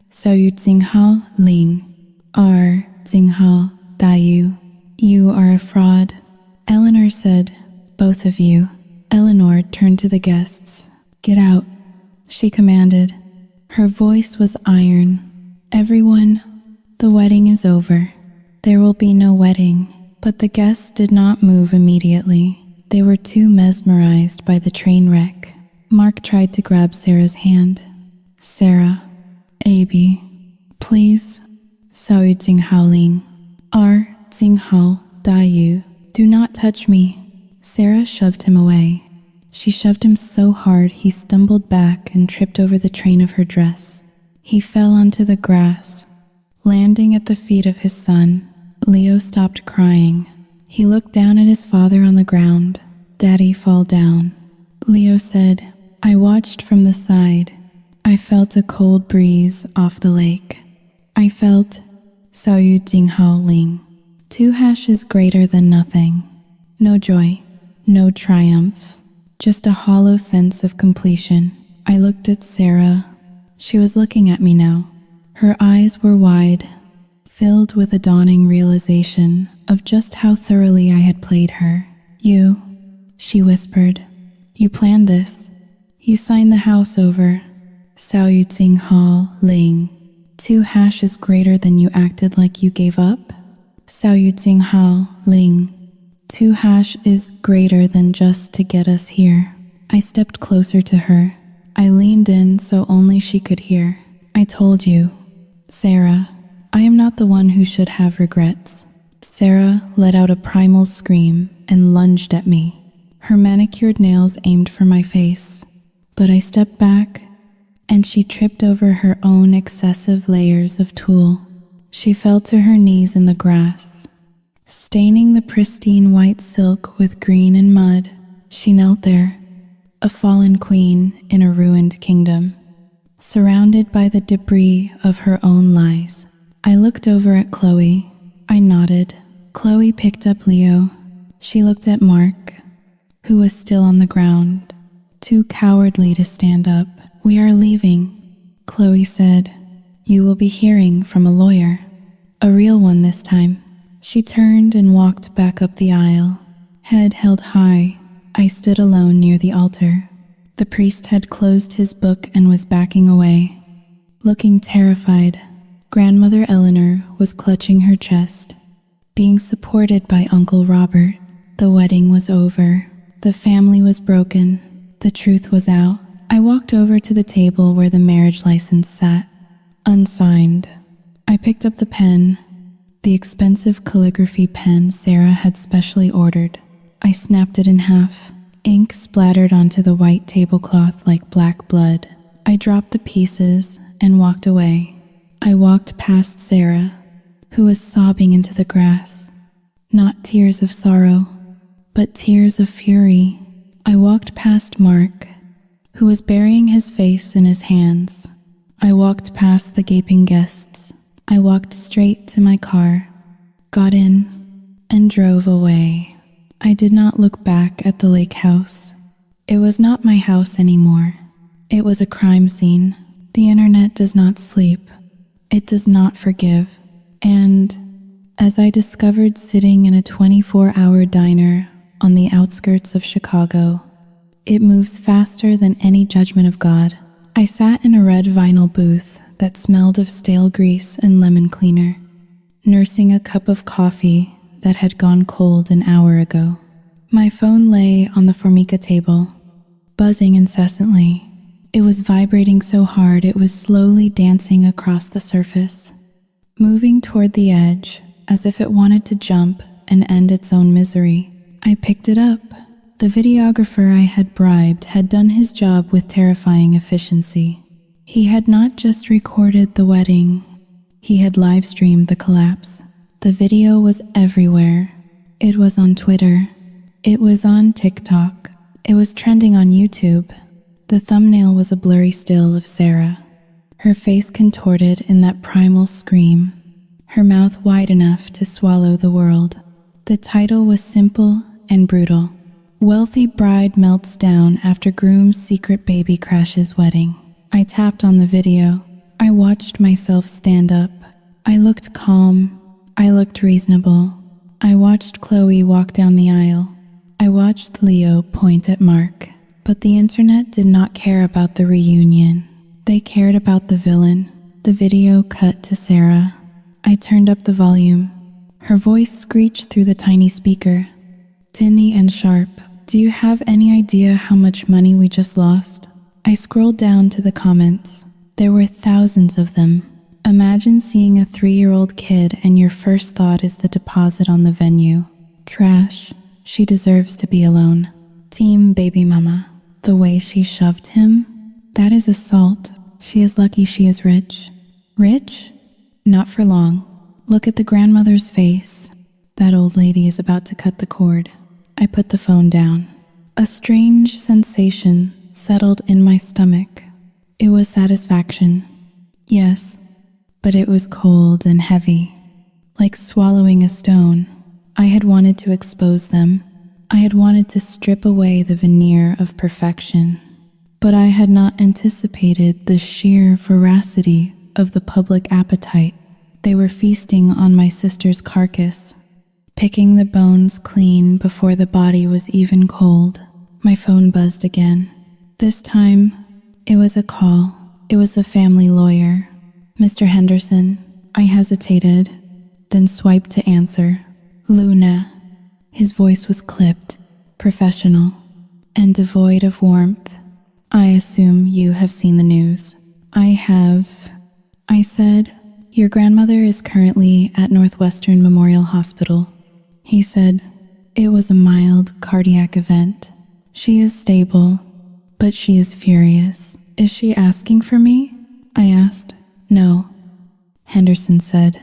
Sao yu Jing Hao Ling. Jing Hao Da Yu. You are a fraud. Eleanor said, both of you. Eleanor turned to the guests. Get out, she commanded. Her voice was iron. Everyone, the wedding is over. There will be no wedding. But the guests did not move immediately. They were too mesmerized by the train wreck. Mark tried to grab Sarah's hand. Sarah, Abby, please. Sao yu Jing Hao Ling. Jing Hao Da Yu. Do not touch me. Sarah shoved him away. She shoved him so hard he stumbled back and tripped over the train of her dress. He fell onto the grass, landing at the feet of his son. Leo stopped crying. He looked down at his father on the ground. Daddy fall down. Leo said, I watched from the side. I felt a cold breeze off the lake. I felt Sao yu Jing Hao Ling. 2 hashes greater than nothing. No joy, no triumph, just a hollow sense of completion. I looked at Sarah. She was looking at me now. Her eyes were wide, filled with a dawning realization of just how thoroughly I had played her. You, she whispered, you planned this. You signed the house over. Sao yu Jing Hao Ling. 2 hashes greater than you acted like you gave up? Sao yu Jing Hao Ling. 2 hash is greater than just to get us here. I stepped closer to her. I leaned in so only she could hear. I told you, Sarah, I am not the one who should have regrets. Sarah let out a primal scream and lunged at me. Her manicured nails aimed for my face. But I stepped back, and she tripped over her own excessive layers of tulle. She fell to her knees in the grass. Staining the pristine white silk with green and mud, she knelt there, a fallen queen in a ruined kingdom, surrounded by the debris of her own lies. I looked over at Chloe. I nodded. Chloe picked up Leo. She looked at Mark, who was still on the ground, too cowardly to stand up. We are leaving, Chloe said. You will be hearing from a lawyer, a real one this time. She turned and walked back up the aisle, head held high. I stood alone near the altar. The priest had closed his book and was backing away, looking terrified. Grandmother Eleanor was clutching her chest, being supported by Uncle Robert. The wedding was over. The family was broken. The truth was out. I walked over to the table where the marriage license sat, unsigned. I picked up the pen, the expensive calligraphy pen Sarah had specially ordered. I snapped it in half. Ink splattered onto the white tablecloth like black blood. I dropped the pieces and walked away. I walked past Sarah, who was sobbing into the grass. Not tears of sorrow, but tears of fury. I walked past Mark, who was burying his face in his hands. I walked past the gaping guests. I walked straight to my car, got in, and drove away. I did not look back at the lake house. It was not my house anymore. It was a crime scene. The internet does not sleep. It does not forgive. And as I discovered sitting in a 24-hour diner on the outskirts of Chicago, it moves faster than any judgment of God. I sat in a red vinyl booth that smelled of stale grease and lemon cleaner, nursing a cup of coffee that had gone cold an hour ago. My phone lay on the Formica table, buzzing incessantly. It was vibrating so hard it was slowly dancing across the surface, moving toward the edge as if it wanted to jump and end its own misery. I picked it up. The videographer I had bribed had done his job with terrifying efficiency. He had not just recorded the wedding, he had live-streamed the collapse. The video was everywhere. It was on Twitter. It was on TikTok. It was trending on YouTube. The thumbnail was a blurry still of Sarah, her face contorted in that primal scream, her mouth wide enough to swallow the world. The title was simple and brutal. Wealthy bride melts down after groom's secret baby crashes wedding. I tapped on the video. I watched myself stand up. I looked calm. I looked reasonable. I watched Chloe walk down the aisle. I watched Leo point at Mark. But the internet did not care about the reunion. They cared about the villain. The video cut to Sarah. I turned up the volume. Her voice screeched through the tiny speaker. Tinny and sharp. Do you have any idea how much money we just lost? I scrolled down to the comments. There were thousands of them. Imagine seeing a 3-year-old kid and your first thought is the deposit on the venue. Trash. She deserves to be alone. Team baby mama. The way she shoved him? That is assault. She is lucky she is rich. Rich? Not for long. Look at the grandmother's face. That old lady is about to cut the cord. I put the phone down. A strange sensation settled in my stomach. It was satisfaction. Yes, but it was cold and heavy, like swallowing a stone. I had wanted to expose them. I had wanted to strip away the veneer of perfection. But I had not anticipated the sheer voracity of the public appetite. They were feasting on my sister's carcass, picking the bones clean before the body was even cold. My phone buzzed again. This time, it was a call. It was the family lawyer. Mr. Henderson. I hesitated, then swiped to answer. Luna. His voice was clipped, professional, and devoid of warmth. I assume you have seen the news. I have. I said, your grandmother is currently at Northwestern Memorial Hospital. He said, it was a mild cardiac event. She is stable, but she is furious. Is she asking for me? I asked. No. Henderson said,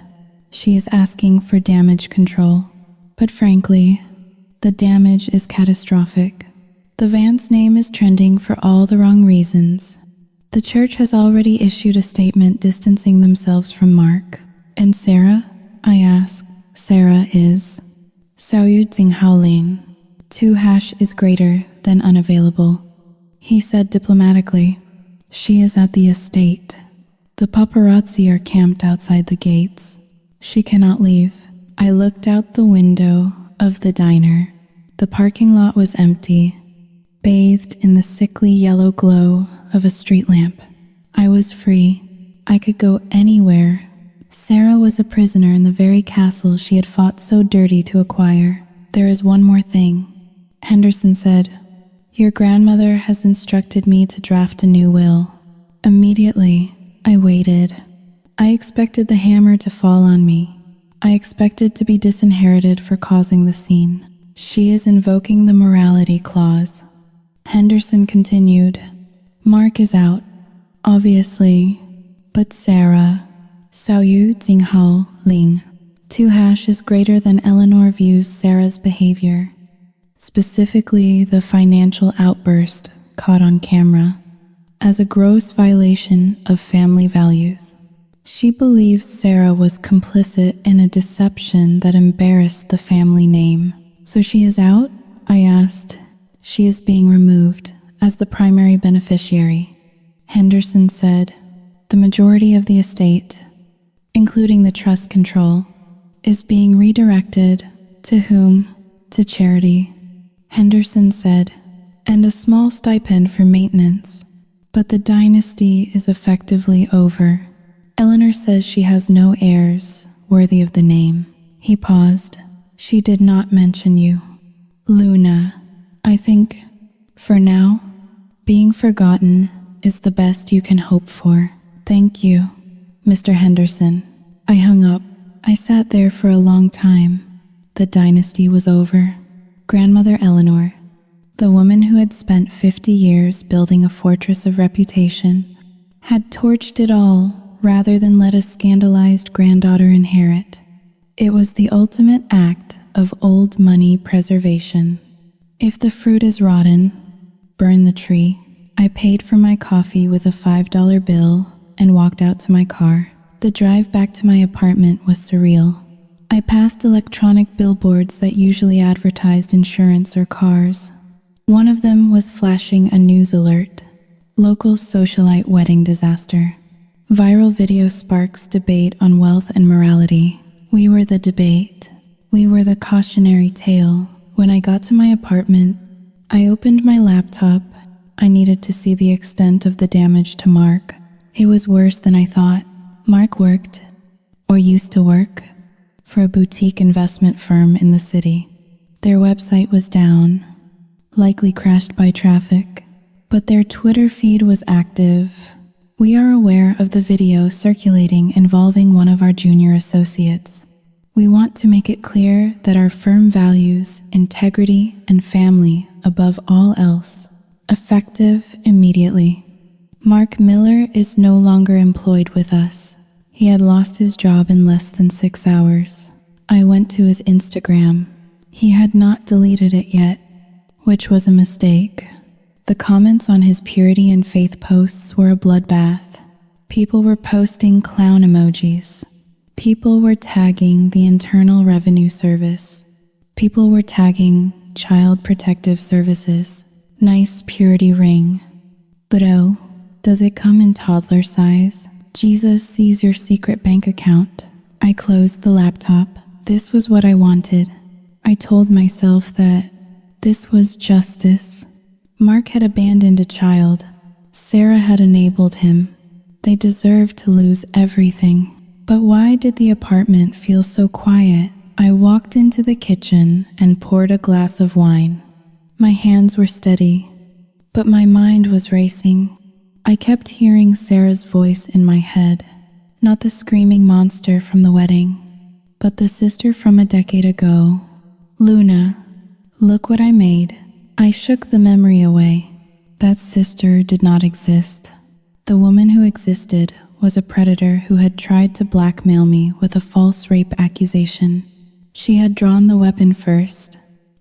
she is asking for damage control. But frankly, the damage is catastrophic. The Vance name is trending for all the wrong reasons. The church has already issued a statement distancing themselves from Mark. And Sarah? I asked. Sarah is Xiaoyu Jinghaoling. 2# is greater than unavailable. He said diplomatically. She is at the estate. The paparazzi are camped outside the gates. She cannot leave. I looked out the window of the diner. The parking lot was empty, bathed in the sickly yellow glow of a street lamp. I was free. I could go anywhere. Sarah was a prisoner in the very castle she had fought so dirty to acquire. There is one more thing. Henderson said, your grandmother has instructed me to draft a new will. Immediately, I waited. I expected the hammer to fall on me. I expected to be disinherited for causing the scene. She is invoking the morality clause. Henderson continued, Mark is out, obviously, but Sarah, Xiaoyu Jinghao Ling, 2# is greater than Eleanor views Sarah's behavior, specifically the financial outburst caught on camera, as a gross violation of family values. She believes Sarah was complicit in a deception that embarrassed the family name. So she is out? I asked. She is being removed as the primary beneficiary. Henderson said, the majority of the estate, including the trust control, is being redirected to whom? To charity. Henderson said, and a small stipend for maintenance. But the dynasty is effectively over. Eleanor says she has no heirs worthy of the name. He paused. She did not mention you. Luna, I think, for now, being forgotten is the best you can hope for. Thank you, Mr. Henderson. I hung up. I sat there for a long time. The dynasty was over. Grandmother Eleanor, the woman who had spent 50 years building a fortress of reputation, had torched it all rather than let a scandalized granddaughter inherit. It was the ultimate act of old money preservation. If the fruit is rotten, burn the tree. I paid for my coffee with a $5 bill and walked out to my car. The drive back to my apartment was surreal. I passed electronic billboards that usually advertised insurance or cars. One of them was flashing a news alert. Local socialite wedding disaster. Viral video sparks debate on wealth and morality. We were the debate. We were the cautionary tale. When I got to my apartment, I opened my laptop. I needed to see the extent of the damage to Mark. It was worse than I thought. Mark worked, or used to work, for a boutique investment firm in the city. Their website was down, likely crashed by traffic, but their Twitter feed was active. We are aware of the video circulating involving one of our junior associates. We want to make it clear that our firm values integrity and family above all else. Effective immediately. Mark Miller is no longer employed with us. He had lost his job in less than 6 hours. I went to his Instagram. He had not deleted it yet, which was a mistake. The comments on his purity and faith posts were a bloodbath. People were posting clown emojis. People were tagging the Internal Revenue Service. People were tagging Child Protective Services. Nice purity ring. But oh, does it come in toddler size? Jesus sees your secret bank account. I closed the laptop. This was what I wanted. I told myself that this was justice. Mark had abandoned a child. Sarah had enabled him. They deserved to lose everything. But why did the apartment feel so quiet? I walked into the kitchen and poured a glass of wine. My hands were steady, but my mind was racing. I kept hearing Sarah's voice in my head. Not the screaming monster from the wedding, but the sister from a decade ago. Luna, look what I made. I shook the memory away. That sister did not exist. The woman who existed was a predator who had tried to blackmail me with a false rape accusation. She had drawn the weapon first.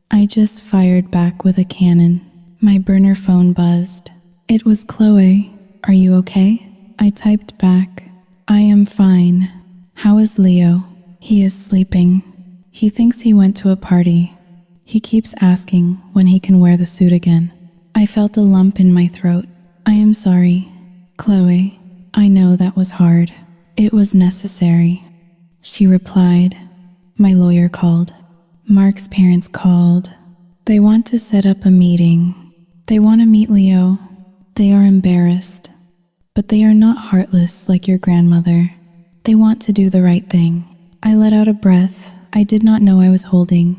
I just fired back with a cannon. My burner phone buzzed. It was Chloe. Are you okay? I typed back. I am fine. How is Leo? He is sleeping. He thinks he went to a party. He keeps asking when he can wear the suit again. I felt a lump in my throat. I am sorry, Chloe. I know that was hard. It was necessary. She replied. My lawyer called. Mark's parents called. They want to set up a meeting. They want to meet Leo. They are embarrassed. But they are not heartless like your grandmother. They want to do the right thing. I let out a breath I did not know I was holding.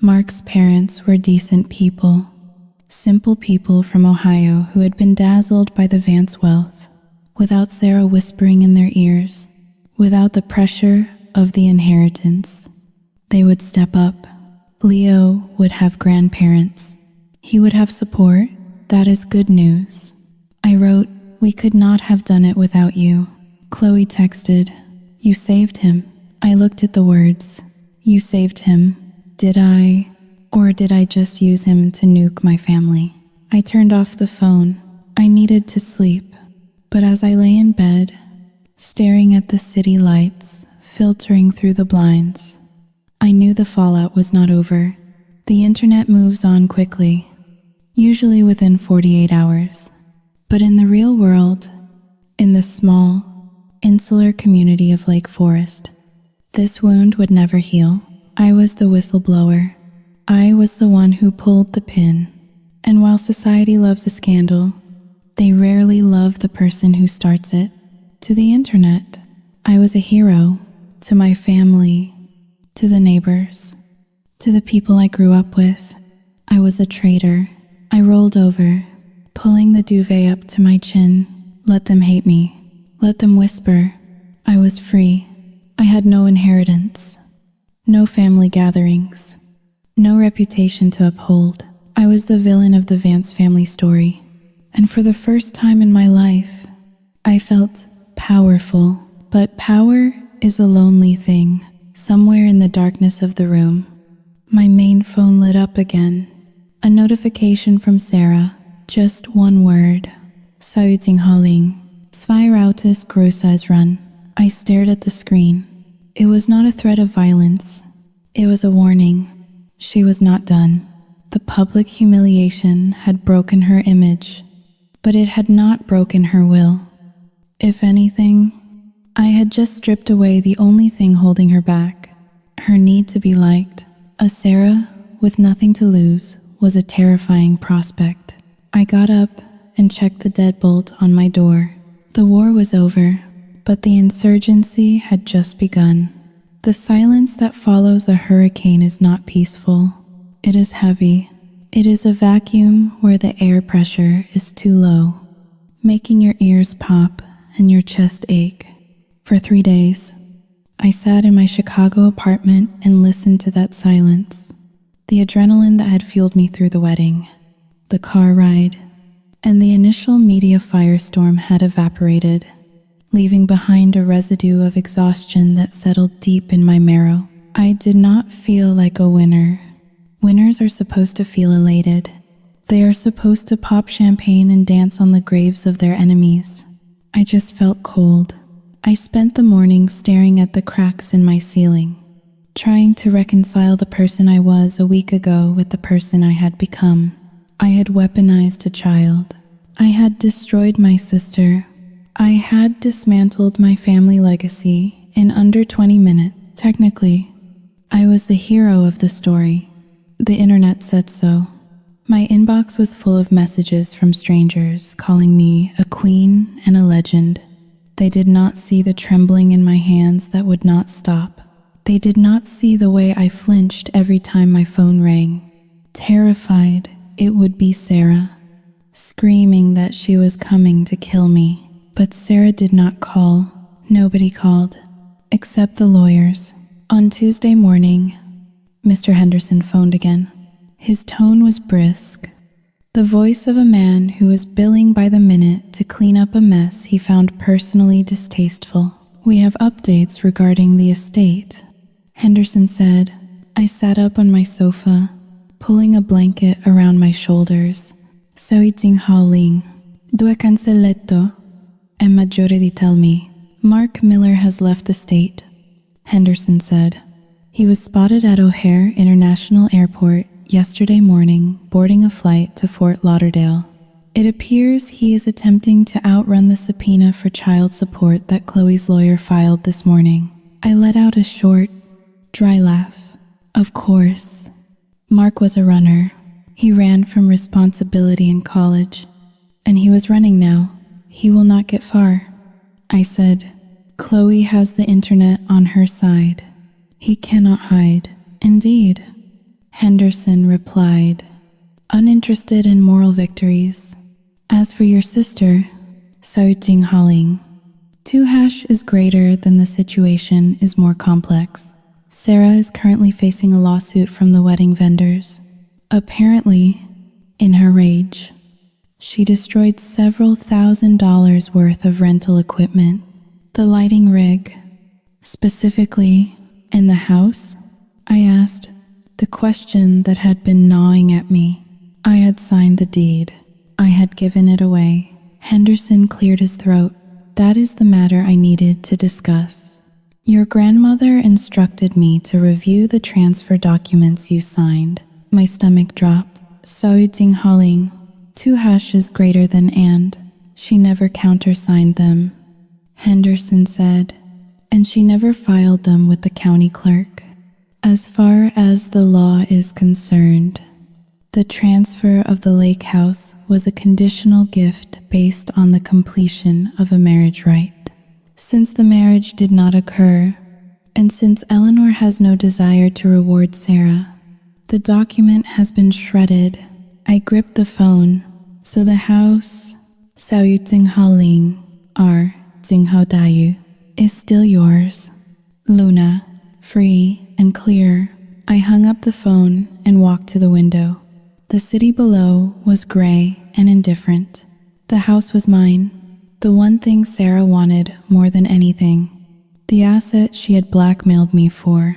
Mark's parents were decent people. Simple people from Ohio who had been dazzled by the Vance wealth. Without Sarah whispering in their ears, without the pressure of the inheritance, they would step up. Leo would have grandparents. He would have support. That is good news. I wrote, we could not have done it without you. Chloe texted, you saved him. I looked at the words. You saved him. Did I? Or did I just use him to nuke my family? I turned off the phone. I needed to sleep. But as I lay in bed, staring at the city lights filtering through the blinds, I knew the fallout was not over. The internet moves on quickly, usually within 48 hours. But in the real world, in the small, insular community of Lake Forest, this wound would never heal. I was the whistleblower. I was the one who pulled the pin. And while society loves a scandal, they rarely love the person who starts it. To the internet, I was a hero. To my family, to the neighbors, to the people I grew up with, I was a traitor. I rolled over, pulling the duvet up to my chin. Let them hate me. Let them whisper. I was free. I had no inheritance, no family gatherings, no reputation to uphold. I was the villain of the Vance family story. And for the first time in my life, I felt powerful. But power is a lonely thing. Somewhere in the darkness of the room, my main phone lit up again. A notification from Sarah. Just one word. Saudinghaling. Zwei Rautes Großes Run. I stared at the screen. It was not a threat of violence. It was a warning. She was not done. The public humiliation had broken her image, but it had not broken her will. If anything, I had just stripped away the only thing holding her back, her need to be liked. A Sarah with nothing to lose was a terrifying prospect. I got up and checked the deadbolt on my door. The war was over, but the insurgency had just begun. The silence that follows a hurricane is not peaceful. It is heavy. It is a vacuum where the air pressure is too low, making your ears pop and your chest ache. For 3 days, I sat in my Chicago apartment and listened to that silence. The adrenaline that had fueled me through the wedding, the car ride, and the initial media firestorm had evaporated, leaving behind a residue of exhaustion that settled deep in my marrow. I did not feel like a winner. Winners are supposed to feel elated. They are supposed to pop champagne and dance on the graves of their enemies. I just felt cold. I spent the morning staring at the cracks in my ceiling, trying to reconcile the person I was a week ago with the person I had become. I had weaponized a child. I had destroyed my sister. I had dismantled my family legacy in under 20 minutes. Technically, I was the hero of the story. The internet said so. My inbox was full of messages from strangers calling me a queen and a legend. They did not see the trembling in my hands that would not stop. They did not see the way I flinched every time my phone rang. Terrified it would be Sarah, screaming that she was coming to kill me. But Sarah did not call. Nobody called, except the lawyers. On Tuesday morning, Mr. Henderson phoned again. His tone was brisk, the voice of a man who was billing by the minute to clean up a mess he found personally distasteful. "We have updates regarding the estate," Henderson said. I sat up on my sofa, pulling a blanket around my shoulders. Saudinghaling. Due cancelletto. E maggiore di tell me. Mark Miller has left the state, Henderson said. He was spotted at O'Hare International Airport yesterday morning, boarding a flight to Fort Lauderdale. It appears he is attempting to outrun the subpoena for child support that Chloe's lawyer filed this morning. I let out a short, dry laugh. Of course. Mark was a runner. He ran from responsibility in college, and he was running now. He will not get far. I said, Chloe has the internet on her side. He cannot hide. Indeed. Henderson replied, uninterested in moral victories. As for your sister, Saudinghaling, 2# is greater than the situation is more complex. Sarah is currently facing a lawsuit from the wedding vendors. Apparently, in her rage, she destroyed several $1,000s worth of rental equipment. The lighting rig, specifically in the house, I asked, the question that had been gnawing at me. I had signed the deed. I had given it away. Henderson cleared his throat. That is the matter I needed to discuss. Your grandmother instructed me to review the transfer documents you signed. My stomach dropped. Saudinghaling, 2# is greater than and. She never countersigned them, Henderson said, and she never filed them with the county clerk. As far as the law is concerned, the transfer of the lake house was a conditional gift based on the completion of a marriage rite. Since the marriage did not occur, and since Eleanor has no desire to reward Sarah, the document has been shredded. I gripped the phone. So the house, Saudinghaling, R. Jinghaodayu, is still yours. Luna, free and clear. I hung up the phone and walked to the window. The city below was gray and indifferent. The house was mine, the one thing Sarah wanted more than anything, the asset she had blackmailed me for,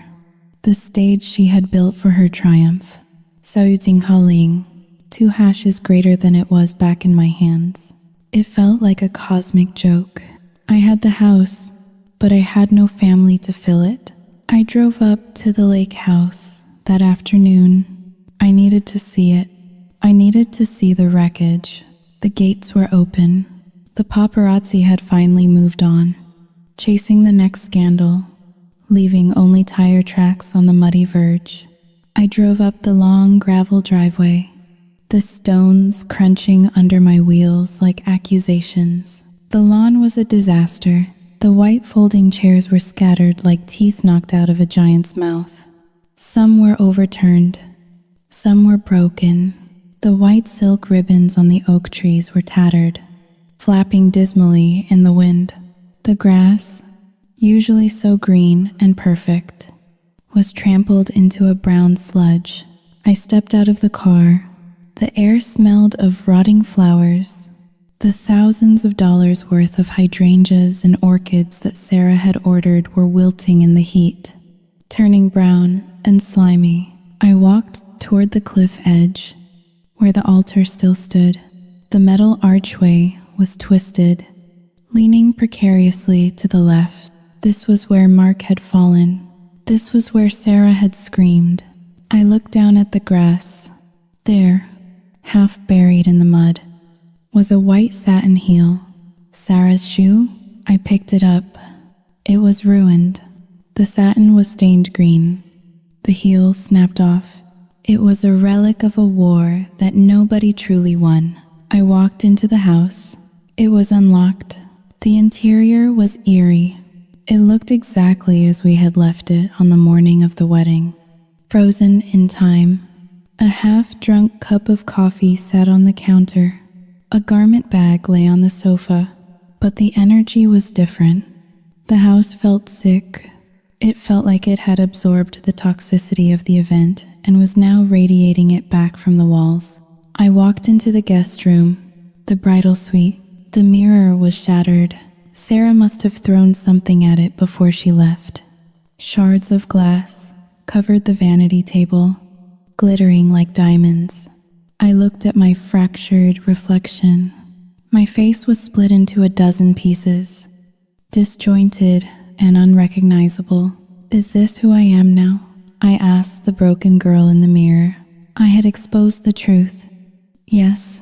the stage she had built for her triumph. Saudinghaling, 2 hashes greater than it was back in my hands. It felt like a cosmic joke. I had the house, but I had no family to fill it. I drove up to the lake house that afternoon. I needed to see it. I needed to see the wreckage. The gates were open. The paparazzi had finally moved on, chasing the next scandal, leaving only tire tracks on the muddy verge. I drove up the long gravel driveway, the stones crunching under my wheels like accusations. The lawn was a disaster. The white folding chairs were scattered like teeth knocked out of a giant's mouth. Some were overturned. Some were broken. The white silk ribbons on the oak trees were tattered, flapping dismally in the wind. The grass, usually so green and perfect, was trampled into a brown sludge. I stepped out of the car. The air smelled of rotting flowers. The thousands of dollars worth of hydrangeas and orchids that Sarah had ordered were wilting in the heat, turning brown and slimy. I walked toward the cliff edge, where the altar still stood. The metal archway was twisted, leaning precariously to the left. This was where Mark had fallen. This was where Sarah had screamed. I looked down at the grass. There, half buried in the mud, was a white satin heel. Sarah's shoe? I picked it up. It was ruined. The satin was stained green. The heel snapped off. It was a relic of a war that nobody truly won. I walked into the house. It was unlocked. The interior was eerie. It looked exactly as we had left it on the morning of the wedding, frozen in time. A half-drunk cup of coffee sat on the counter. A garment bag lay on the sofa, but the energy was different. The house felt sick. It felt like it had absorbed the toxicity of the event and was now radiating it back from the walls. I walked into the guest room, the bridal suite. The mirror was shattered. Sarah must have thrown something at it before she left. Shards of glass covered the vanity table, glittering like diamonds. I looked at my fractured reflection. My face was split into a dozen pieces, disjointed and unrecognizable. Is this who I am now? I asked the broken girl in the mirror. I had exposed the truth. Yes,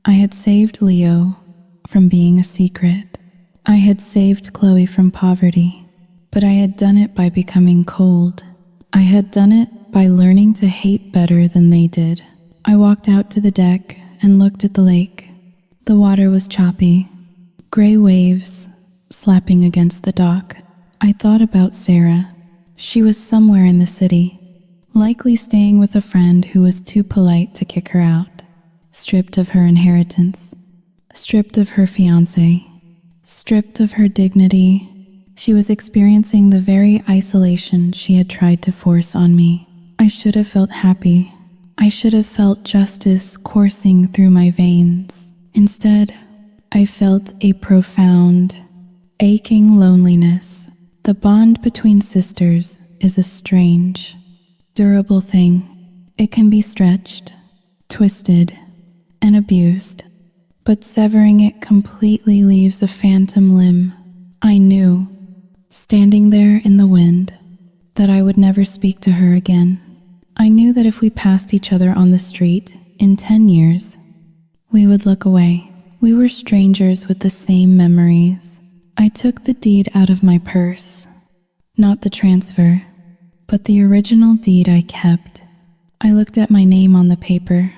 I had saved Leo from being a secret. I had saved Chloe from poverty, but I had done it by becoming cold. I had done it by learning to hate better than they did. I walked out to the deck and looked at the lake. The water was choppy, gray waves slapping against the dock. I thought about Sarah. She was somewhere in the city, likely staying with a friend who was too polite to kick her out, stripped of her inheritance, stripped of her fiancé, stripped of her dignity. She was experiencing the very isolation she had tried to force on me. I should have felt happy. I should have felt justice coursing through my veins. Instead, I felt a profound, aching loneliness. The bond between sisters is a strange, durable thing. It can be stretched, twisted, and abused, but severing it completely leaves a phantom limb. I knew, standing there in the wind, that I would never speak to her again. I knew that if we passed each other on the street in 10 years, we would look away. We were strangers with the same memories. I took the deed out of my purse, not the transfer, but the original deed I kept. I looked at my name on the paper,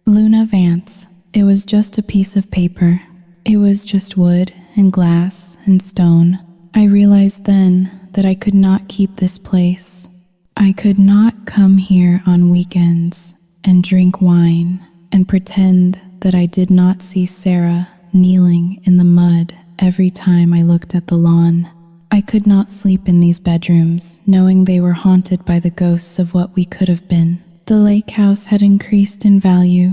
Luna Vance. It was just a piece of paper. It was just wood and glass and stone. I realized then that I could not keep this place. I could not come here on weekends and drink wine and pretend that I did not see Sarah kneeling in the mud every time I looked at the lawn. I could not sleep in these bedrooms, knowing they were haunted by the ghosts of what we could have been. The lake house had increased in value.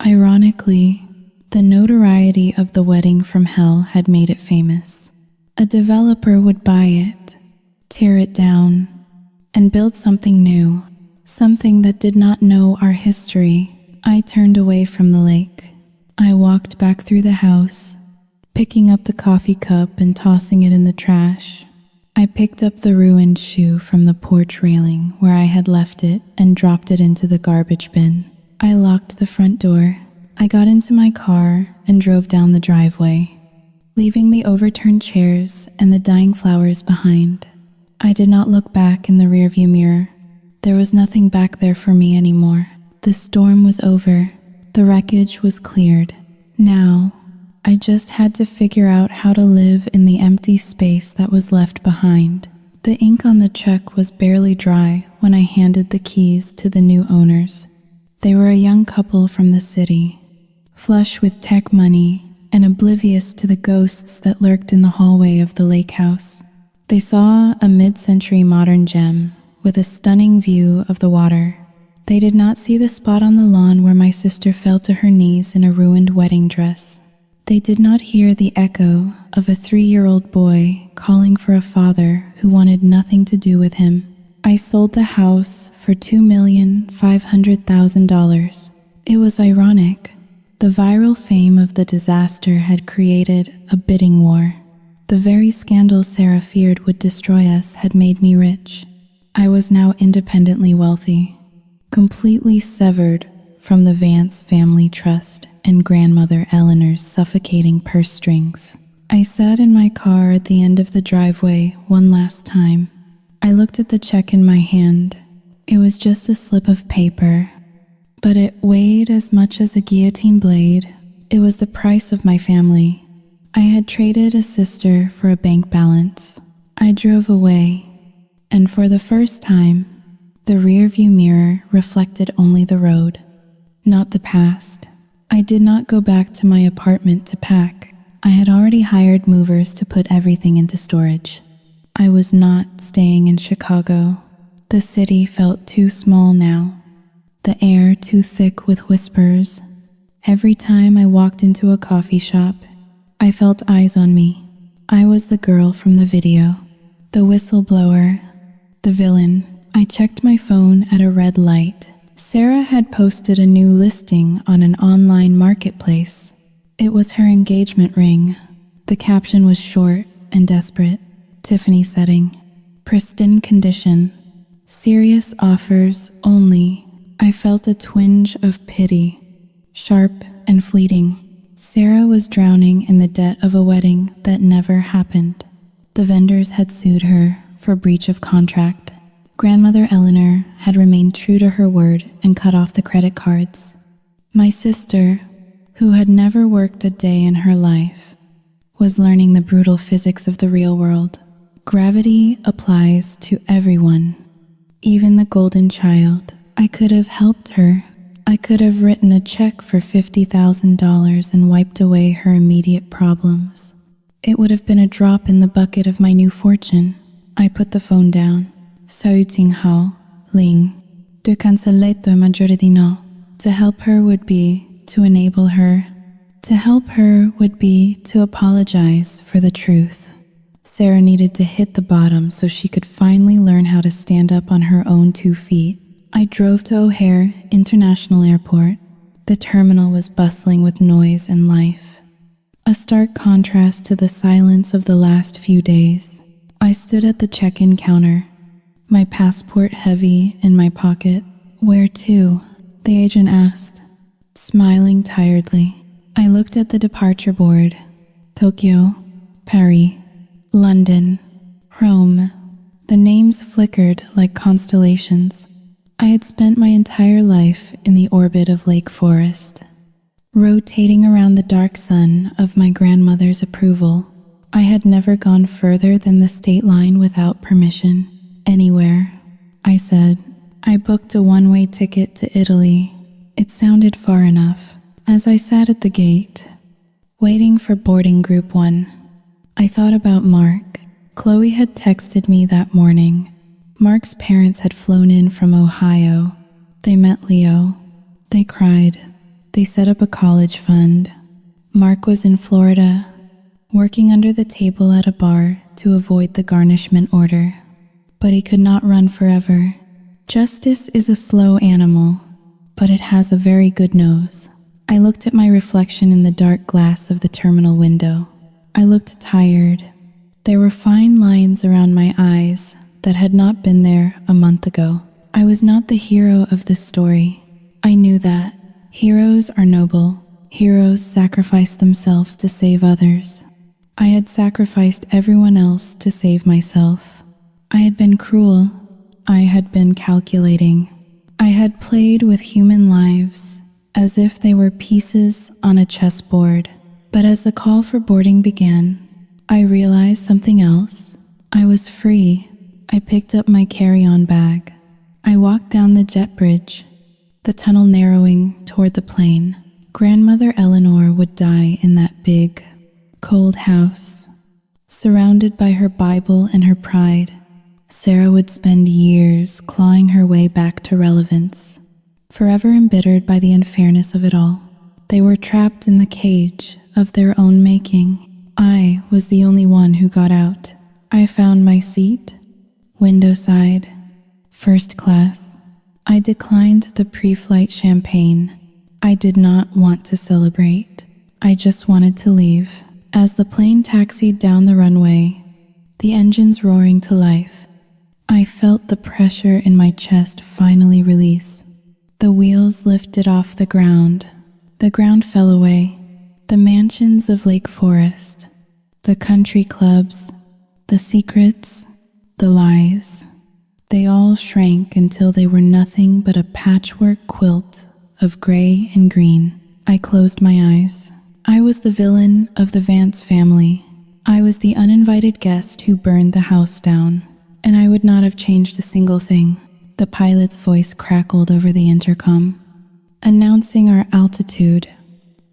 Ironically, the notoriety of the wedding from hell had made it famous. A developer would buy it, tear it down, and build something new, something that did not know our history. I turned away from the lake. I walked back through the house, picking up the coffee cup and tossing it in the trash. I picked up the ruined shoe from the porch railing where I had left it and dropped it into the garbage bin. I locked the front door. I got into my car and drove down the driveway, leaving the overturned chairs and the dying flowers behind. I did not look back in the rearview mirror. There was nothing back there for me anymore. The storm was over. The wreckage was cleared. Now, I just had to figure out how to live in the empty space that was left behind. The ink on the check was barely dry when I handed the keys to the new owners. They were a young couple from the city, flush with tech money and oblivious to the ghosts that lurked in the hallway of the lake house. They saw a mid-century modern gem with a stunning view of the water. They did not see the spot on the lawn where my sister fell to her knees in a ruined wedding dress. They did not hear the echo of a 3-year-old boy calling for a father who wanted nothing to do with him. I sold the house for $2,500,000. It was ironic. The viral fame of the disaster had created a bidding war. The very scandal Sarah feared would destroy us had made me rich. I was now independently wealthy, completely severed from the Vance family trust and grandmother Eleanor's suffocating purse strings. I sat in my car at the end of the driveway one last time. I looked at the check in my hand. It was just a slip of paper, but it weighed as much as a guillotine blade. It was the price of my family. I had traded a sister for a bank balance. I drove away, and for the first time, the rearview mirror reflected only the road, not the past. I did not go back to my apartment to pack. I had already hired movers to put everything into storage. I was not staying in Chicago. The city felt too small now, the air too thick with whispers. Every time I walked into a coffee shop, I felt eyes on me. I was the girl from the video, the whistleblower, the villain. I checked my phone at a red light. Sarah had posted a new listing on an online marketplace. It was her engagement ring. The caption was short and desperate. Tiffany setting, pristine condition, serious offers only. I felt a twinge of pity, sharp and fleeting. Sarah was drowning in the debt of a wedding that never happened. The vendors had sued her for breach of contract. Grandmother Eleanor had remained true to her word and cut off the credit cards. My sister, who had never worked a day in her life, was learning the brutal physics of the real world. Gravity applies to everyone, even the golden child. I could have helped her. I could have written a check for $50,000 and wiped away her immediate problems. It would have been a drop in the bucket of my new fortune. I put the phone down. Saluting Hao, Ling, du cancelletto e maggiore di no. To help her would be to enable her. To help her would be to apologize for the truth. Sarah needed to hit the bottom so she could finally learn how to stand up on her own 2 feet. I drove to O'Hare International Airport. The terminal was bustling with noise and life, a stark contrast to the silence of the last few days. I stood at the check-in counter, my passport heavy in my pocket. "Where to?" the agent asked, smiling tiredly. I looked at the departure board. Tokyo, Paris, London, Rome. The names flickered like constellations. I had spent my entire life in the orbit of Lake Forest, rotating around the dark sun of my grandmother's approval. I had never gone further than the state line without permission. "Anywhere," I said. I booked a one-way ticket to Italy. It sounded far enough. As I sat at the gate, waiting for boarding group 1, I thought about Mark. Chloe had texted me that morning. Mark's parents had flown in from Ohio. They met Leo. They cried. They set up a college fund. Mark was in Florida, working under the table at a bar to avoid the garnishment order. But he could not run forever. Justice is a slow animal. but it has a very good nose. I looked at my reflection in the dark glass of the terminal window. I looked tired. There were fine lines around my eyes that had not been there a month ago. I was not the hero of this story. I knew that. Heroes are noble. Heroes sacrifice themselves to save others. I had sacrificed everyone else to save myself. I had been cruel. I had been calculating. I had played with human lives as if they were pieces on a chessboard. But as the call for boarding began, I realized something else. I was free. I picked up my carry-on bag. I walked down the jet bridge, the tunnel narrowing toward the plane. Grandmother Eleanor would die in that big, cold house. Surrounded by her Bible and her pride, Sarah would spend years clawing her way back to relevance, forever embittered by the unfairness of it all. They were trapped in the cage of their own making. I was the only one who got out. I found my seat, window side, first class. I declined the pre-flight champagne. I did not want to celebrate. I just wanted to leave. As the plane taxied down the runway, the engines roaring to life, I felt the pressure in my chest finally release. The wheels lifted off the ground. The ground fell away. The mansions of Lake Forest, the country clubs, the secrets, the lies, they all shrank until they were nothing but a patchwork quilt of gray and green. I closed my eyes. I was the villain of the Vance family. I was the uninvited guest who burned the house down, and I would not have changed a single thing. The pilot's voice crackled over the intercom, announcing our altitude.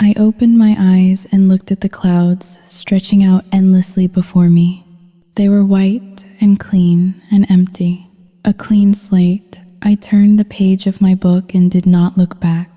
I opened my eyes and looked at the clouds stretching out endlessly before me. They were white and clean and empty. A clean slate. I turned the page of my book and did not look back.